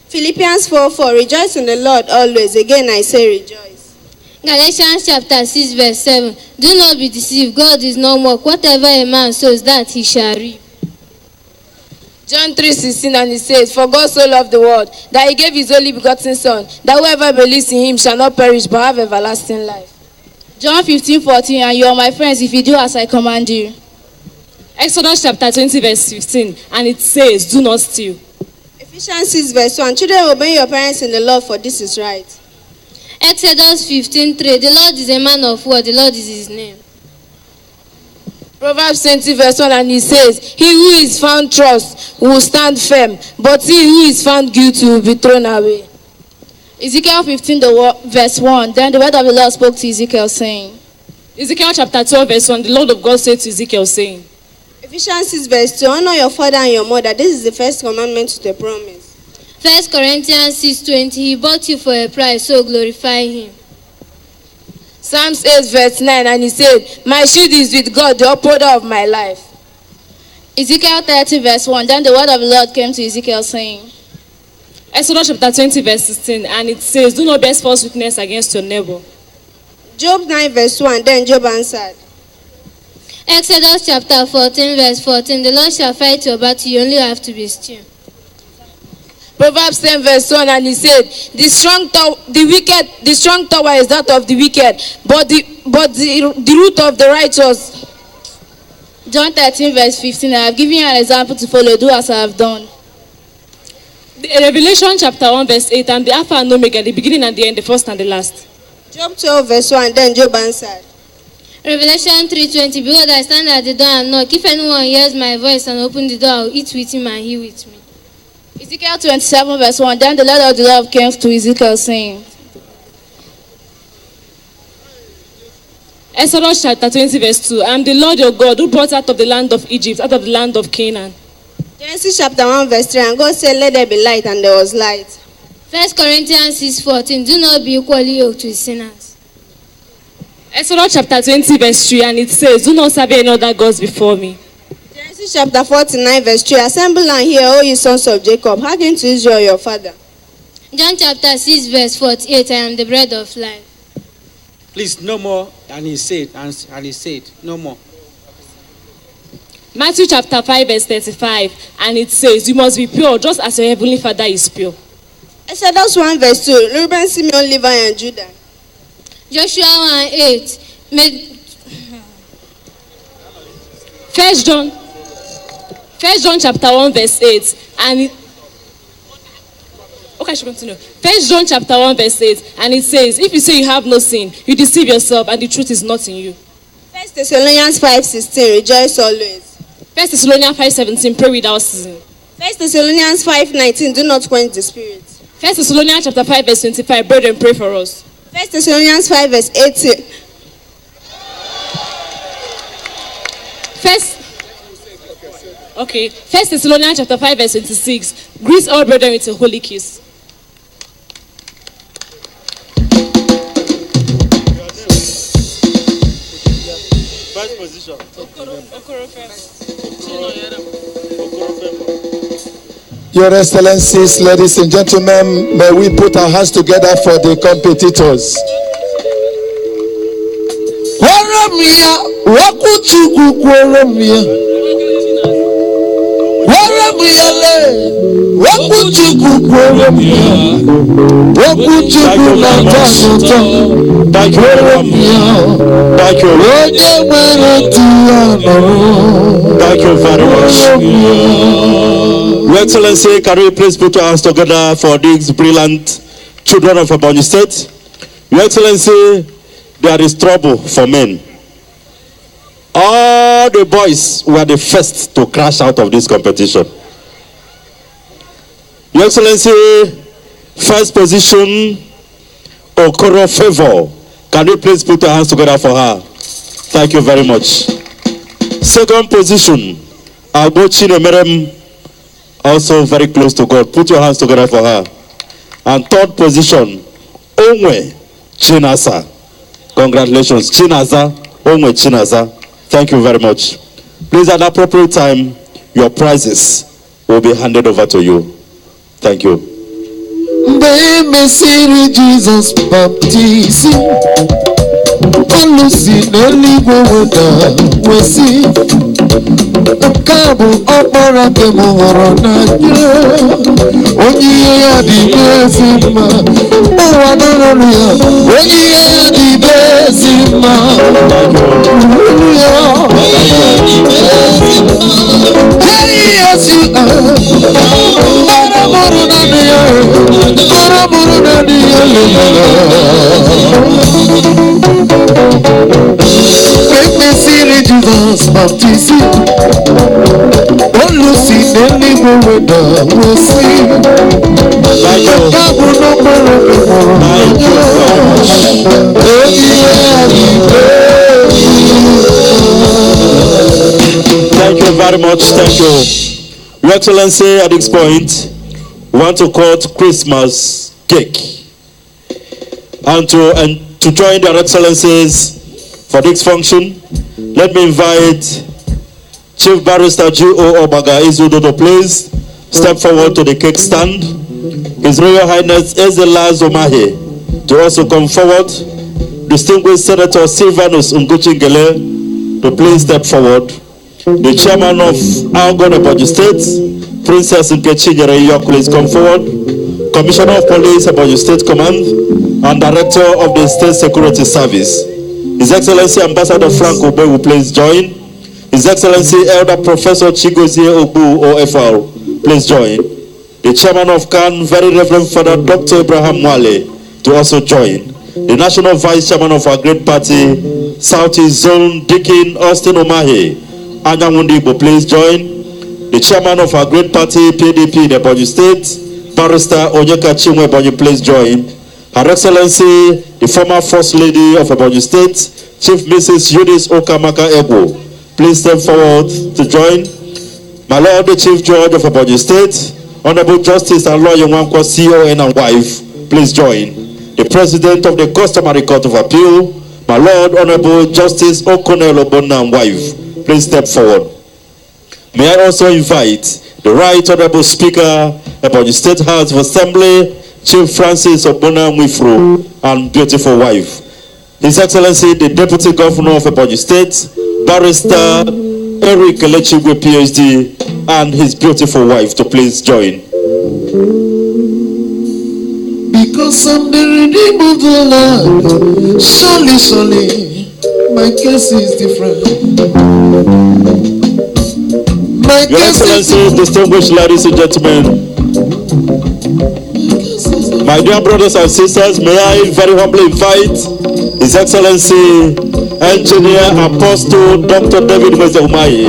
W: Philippians 4:4. Rejoice in the Lord always. Again I say rejoice.
B: Galatians chapter 6 verse 7. Do not be deceived. God is no mock. Whatever a man sows, that he shall reap.
P: John 3:16, and it says, for God so loved the world, that he gave his only begotten Son, that whoever believes in him shall not perish, but have everlasting life.
R: John 15:14. And you are my friends if you do as I command you.
S: Exodus chapter 20 verse 15. And it says, do not steal.
W: Ephesians 6 verse 1. Children, obey your parents in the Lord, for this is right.
B: Exodus 15:3. The Lord is a man of war. The Lord is his name.
P: Proverbs 20 verse 1, and it says, he who is found trust will stand firm, but he who is found guilty will be thrown away.
R: Ezekiel 15 verse 1. Then the word of the Lord spoke to Ezekiel, saying,
S: Ezekiel chapter 12 verse 1. The Lord of God said to Ezekiel, saying,
W: Ephesians 6 verse 2. Honor your father and your mother. This is the first commandment to the promise.
B: 1 Corinthians 6:20. He bought you for a price, so glorify him.
P: Psalms 8 verse 9, and he said, my shield is with God, the upholder of my life.
R: Ezekiel 30 verse 1. Then the word of the Lord came to Ezekiel, saying,
S: Exodus chapter 20 verse 16. And it says, do not bear false witness against your neighbor.
W: Job 9 verse 1. Then Job answered,
B: Exodus chapter 14 verse 14. The Lord shall fight your battle. You only have to be still.
P: Proverbs 10 verse 1, and he said, the strong tower is that of the wicked, but the root of the righteous.
R: John 13 verse 15. I have given you an example to follow. Do as I have done.
S: Revelation chapter 1 verse 8. I'm the Alpha and Omega, the beginning and the end, the first and the last.
W: Job 12 verse 1, then Job answered.
B: Revelation 3:20. Behold, I stand at the door and knock. If anyone hears my voice and open the door, I will eat with him and he with me.
R: Ezekiel 27 verse 1. Then the Lord of the Lord came to Ezekiel saying.
S: Exodus chapter 20 verse 2. I am the Lord your God who brought out of the land of Egypt, out of the land of Canaan.
W: Genesis chapter 1 verse 3, and God said, let there be light, and there was light.
B: 1 Corinthians 6:14. Do not be equally yoked with sinners.
S: Exodus chapter 20 verse 3, and it says, do not serve any other gods before me.
W: Genesis chapter 49 verse 3, assemble and hear, O ye sons of Jacob, hearken to Israel your father.
B: John chapter 6 verse 48. I am the bread of life.
C: Please, no more. And he said, no more.
S: Matthew chapter 5 verse 35, and it says, you must be pure just as your heavenly Father is pure.
W: Exodus 1 verse 2, Reuben, Simeon, Levi, and Judah.
B: Joshua 1:8.
S: First John chapter 1 verse 8, and it, okay, I should continue. First John chapter 1 verse 8, and it says, if you say you have no sin, you deceive yourself, and the truth is not in you.
W: 1 Thessalonians 5:16, rejoice always.
S: 1 Thessalonians 5:17, pray without ceasing.
W: 1 Thessalonians 5:19, do not quench the spirit.
S: 1 Thessalonians chapter 5 verse 25, brethren, pray for us.
W: 1 Thessalonians 5 verse 18.
S: Okay, 1 Thessalonians chapter 5 verse 26, greet all brethren with a holy kiss.
E: First position.
H: Your Excellencies, ladies and gentlemen, may we put our hands together for the competitors.
E: Thank you very much. Your Excellency, can we please put our hands together for these brilliant children of Ebonyi State? Your Excellency, there is trouble for men. All the boys were the first to crash out of this competition. Your Excellency, first position, Okoro Favor. Can you please put your hands together for her? Thank you very much. Second position, Agbochine Merem, also very close to God. Put your hands together for her. And third position, Onwe Chinasa. Congratulations, Chinaza, Onwe Chinaza. Thank you very much. Please, at appropriate time, your prizes will be handed over to you. Thank you.
H: Baby, see Jesus baptism. Olusi n'eluigwe weda wesi. Nke bụ ọkpara nke m hụrụ n'anya. Onye ihe ya dị n'ezi mma. Ụwa n'ọrụ ya. Onye ihe ya dị n'ezi mma. Yes, you are. Make me see Jesus baptism. Oh, Lucy, anywhere with the we'll see.
E: Thank you very much. Thank you. Your Excellency, at this point, we want to cut Christmas cake. And to join their Excellencies for this function, let me invite Chief Barrister G.O. Obaga Izudodo, please step forward to the cake stand. His Royal Highness Ezela Zomahe to also come forward. Distinguished Senator Silvanus Unguchingele, to please step forward. The chairman of Algon Ebonyi State, Princess Nkechinyere Yok, please come forward. Commissioner of Police Ebonyi State Command and Director of the State Security Service, His Excellency Ambassador Frank Ube will please join. His Excellency Elder Professor Chigozie Obu OFR, please join. The Chairman of CAN, Very Reverend Father Dr. Abraham Wale, to also join. The National Vice Chairman of our great party, Southeast Zone, Dickin Austin Omahe, Anyangundibo, please join. The Chairman of our great party, PDP in Ebonyi State, Barrister Onyeka Chinwe Ebonyi, please join. Her Excellency, the former First Lady of Ebonyi State, Chief Mrs. Eunice Okamaka Ego, please step forward to join. My Lord, the Chief Judge of Ebonyi State, Honorable Justice and Lawyer Wankwa CON and wife, please join. The President of the Customary Court of Appeal, my Lord, Honorable Justice Okonel Obonna and wife, please step forward. May I also invite the Right Honorable Speaker, Ebonyi State House of Assembly, Chief Francis Obonna Mwifru and beautiful wife. His Excellency, the Deputy Governor of Ebonyi State, Barrister Eric Elechigwe, PhD, and his beautiful wife to please join.
H: Because I'm the redeemed of the Lord, surely, surely, my case is different.
E: Your Excellency, distinguished ladies and gentlemen, my dear brothers and sisters, may I very humbly invite His Excellency Engineer Apostle Dr. David Mezeumayi,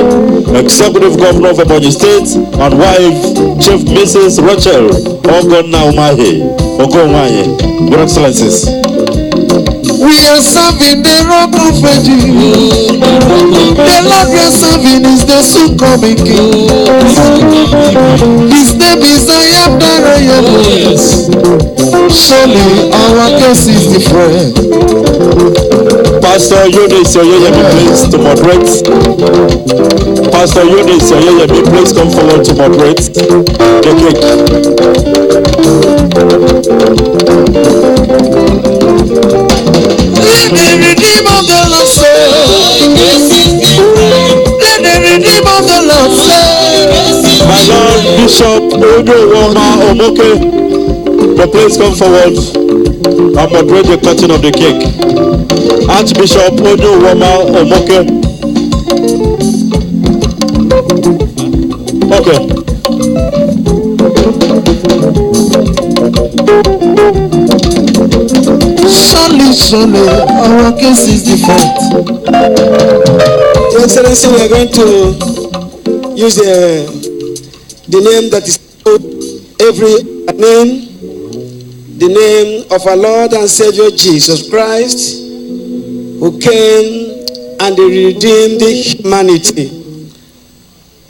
E: Executive Governor of Ebonyi State, and wife Chief Mrs. Rachel Ogonna Ogonwaye. Your Excellencies.
H: We are serving the rock of ages. The Lord we are serving is the soon coming King. His name is I am that I am. Surely our case is different.
E: Pastor Eunice Oyeyemi, please to moderate. Pastor Eunice Oyeyemi, please come forward to moderate the cake.
H: Let the redeem of the Lord say. Let the redeem of the Lord say.
E: My Lord Bishop Odo Woma Omoke, the please come forward and moderate the cutting of the cake. Archbishop Odo Woma Omoke. Okay.
H: Surely, our case is different.
A: Your Excellency, we are going to use the name that is every name, the name of our Lord and Savior Jesus Christ, who came and redeemed humanity.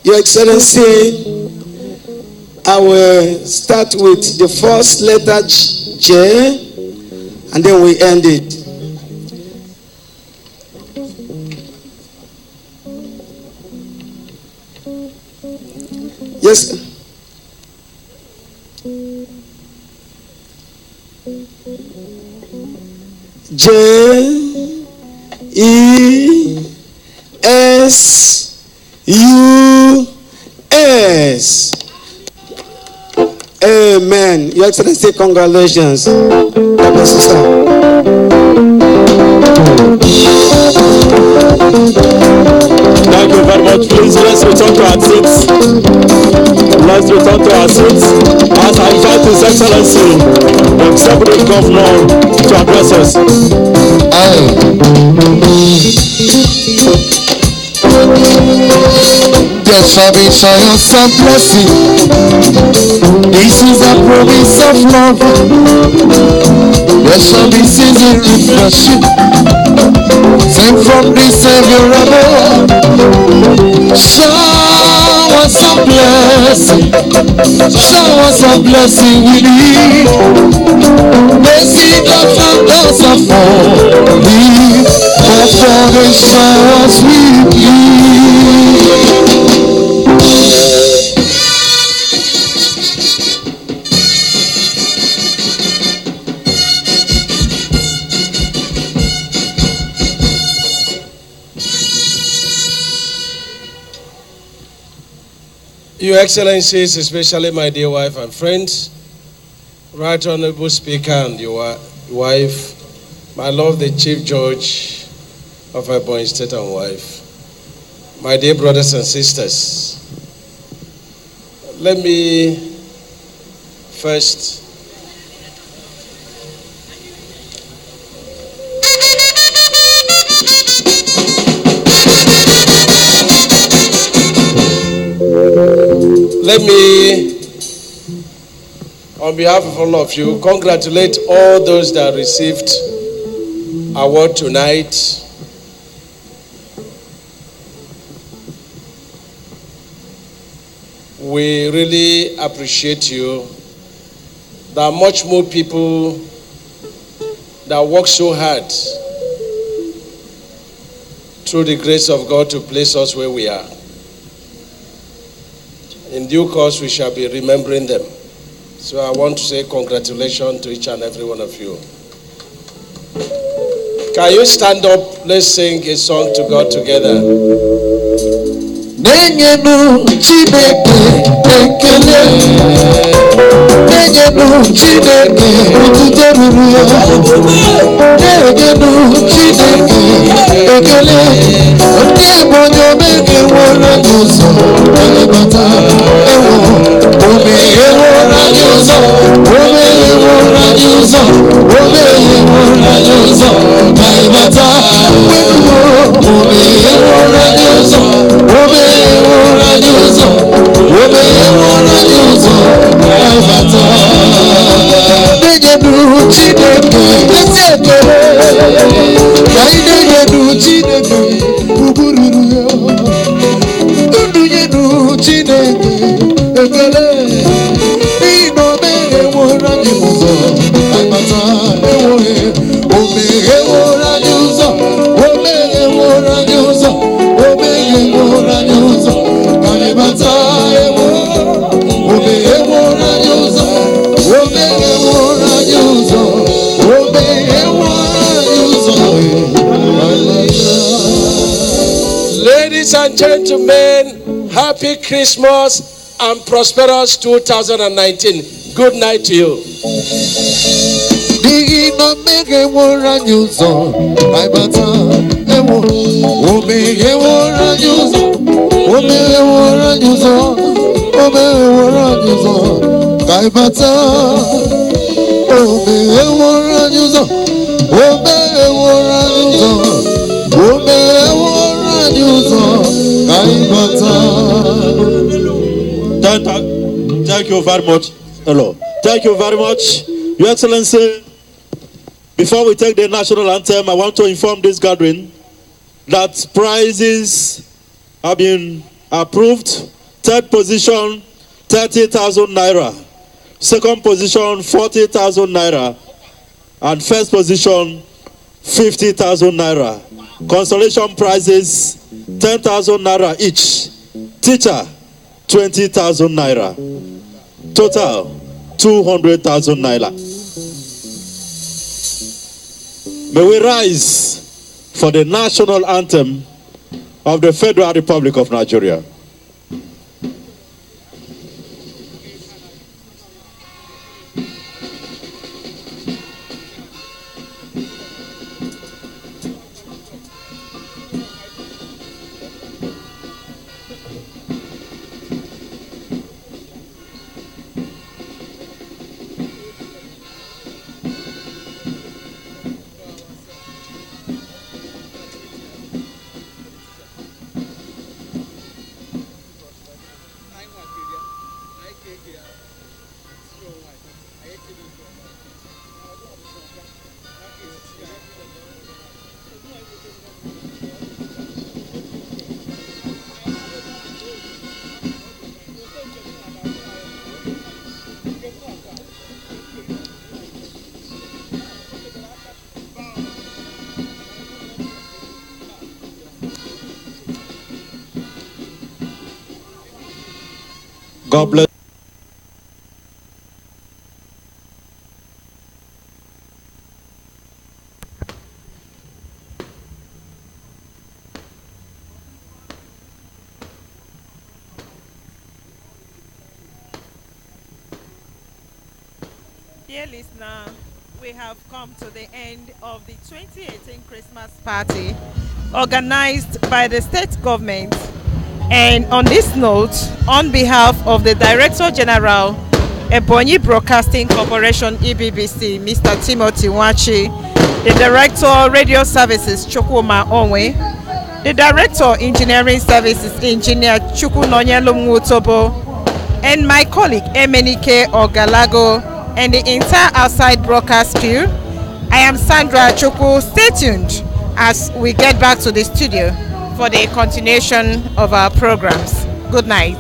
A: Your Excellency, I will start with the first letter J, and then we end it. Yes. J E S U S. Amen. Your Excellency, congratulations. God bless you, sir.
E: Thank you very much. Please, let's return to our seats. Let's return to our seats as I invite His Excellency, the Executive Governor, to address us.
H: There shall be showers of blessing. This is a promise of love. There shall be season refreshing. Sent from the Savior above. Showers of blessing. Showers of blessing we need. Mercy does and does of falling. But for the showers we need.
F: Your Excellencies, especially my dear wife and friends, Right Honorable Speaker and your wife, my love, the Chief Judge of Ebonyi State and wife, my dear brothers and sisters, let me first on behalf of all of you, congratulate all those that received award tonight. We really appreciate you. There are much more people that work so hard through the grace of God to place us where we are. In due course, we shall be remembering them. So I want to say congratulations to each and every one of you. Can you stand up? Let's sing a song to God together.
H: Nenyenu Chineke ekele, Nenyenu Chineke otuto ruru ya, Nenyenu Chineke ekele, Ndị Ebonyi omege nwere n'ụzọ elebata ewo, omeghe nwere n'ụzọ, omeghe nwere n'ụzọ, omeghe nwere n'ụzọ elebata ewo, omeghe nwere n'ụzọ,
F: Ladies and gentlemen, happy Christmas and prosperous 2019. Good night to you.
E: Thank you very much. Hello. Thank you very much, Your Excellency. Before we take the national anthem, I want to inform this gathering that prizes have been approved. Third position, 30,000 naira. Second position, 40,000 naira. And first position, 50,000 naira. Consolation prizes, 10,000 naira each. Teacher, 20,000 naira. Total, 200,000 naira. May we rise for the national anthem of the Federal Republic of Nigeria. God bless.
G: Dear listener, we have come to the end of the 2018 Christmas party organized by the state government. And on this note, on behalf of the Director General, Ebonyi Broadcasting Corporation EBBC, Mr. Timothy Wachi, the Director Radio Services, Chukwuma Onwe, the Director Engineering Services, Engineer Chukwunonyelu Mutobo, and my colleague Emenike Ogalago, and the entire outside broadcast crew, I am Sandra Chukwu. Stay tuned as we get back to the studio for the continuation of our programs. Good night.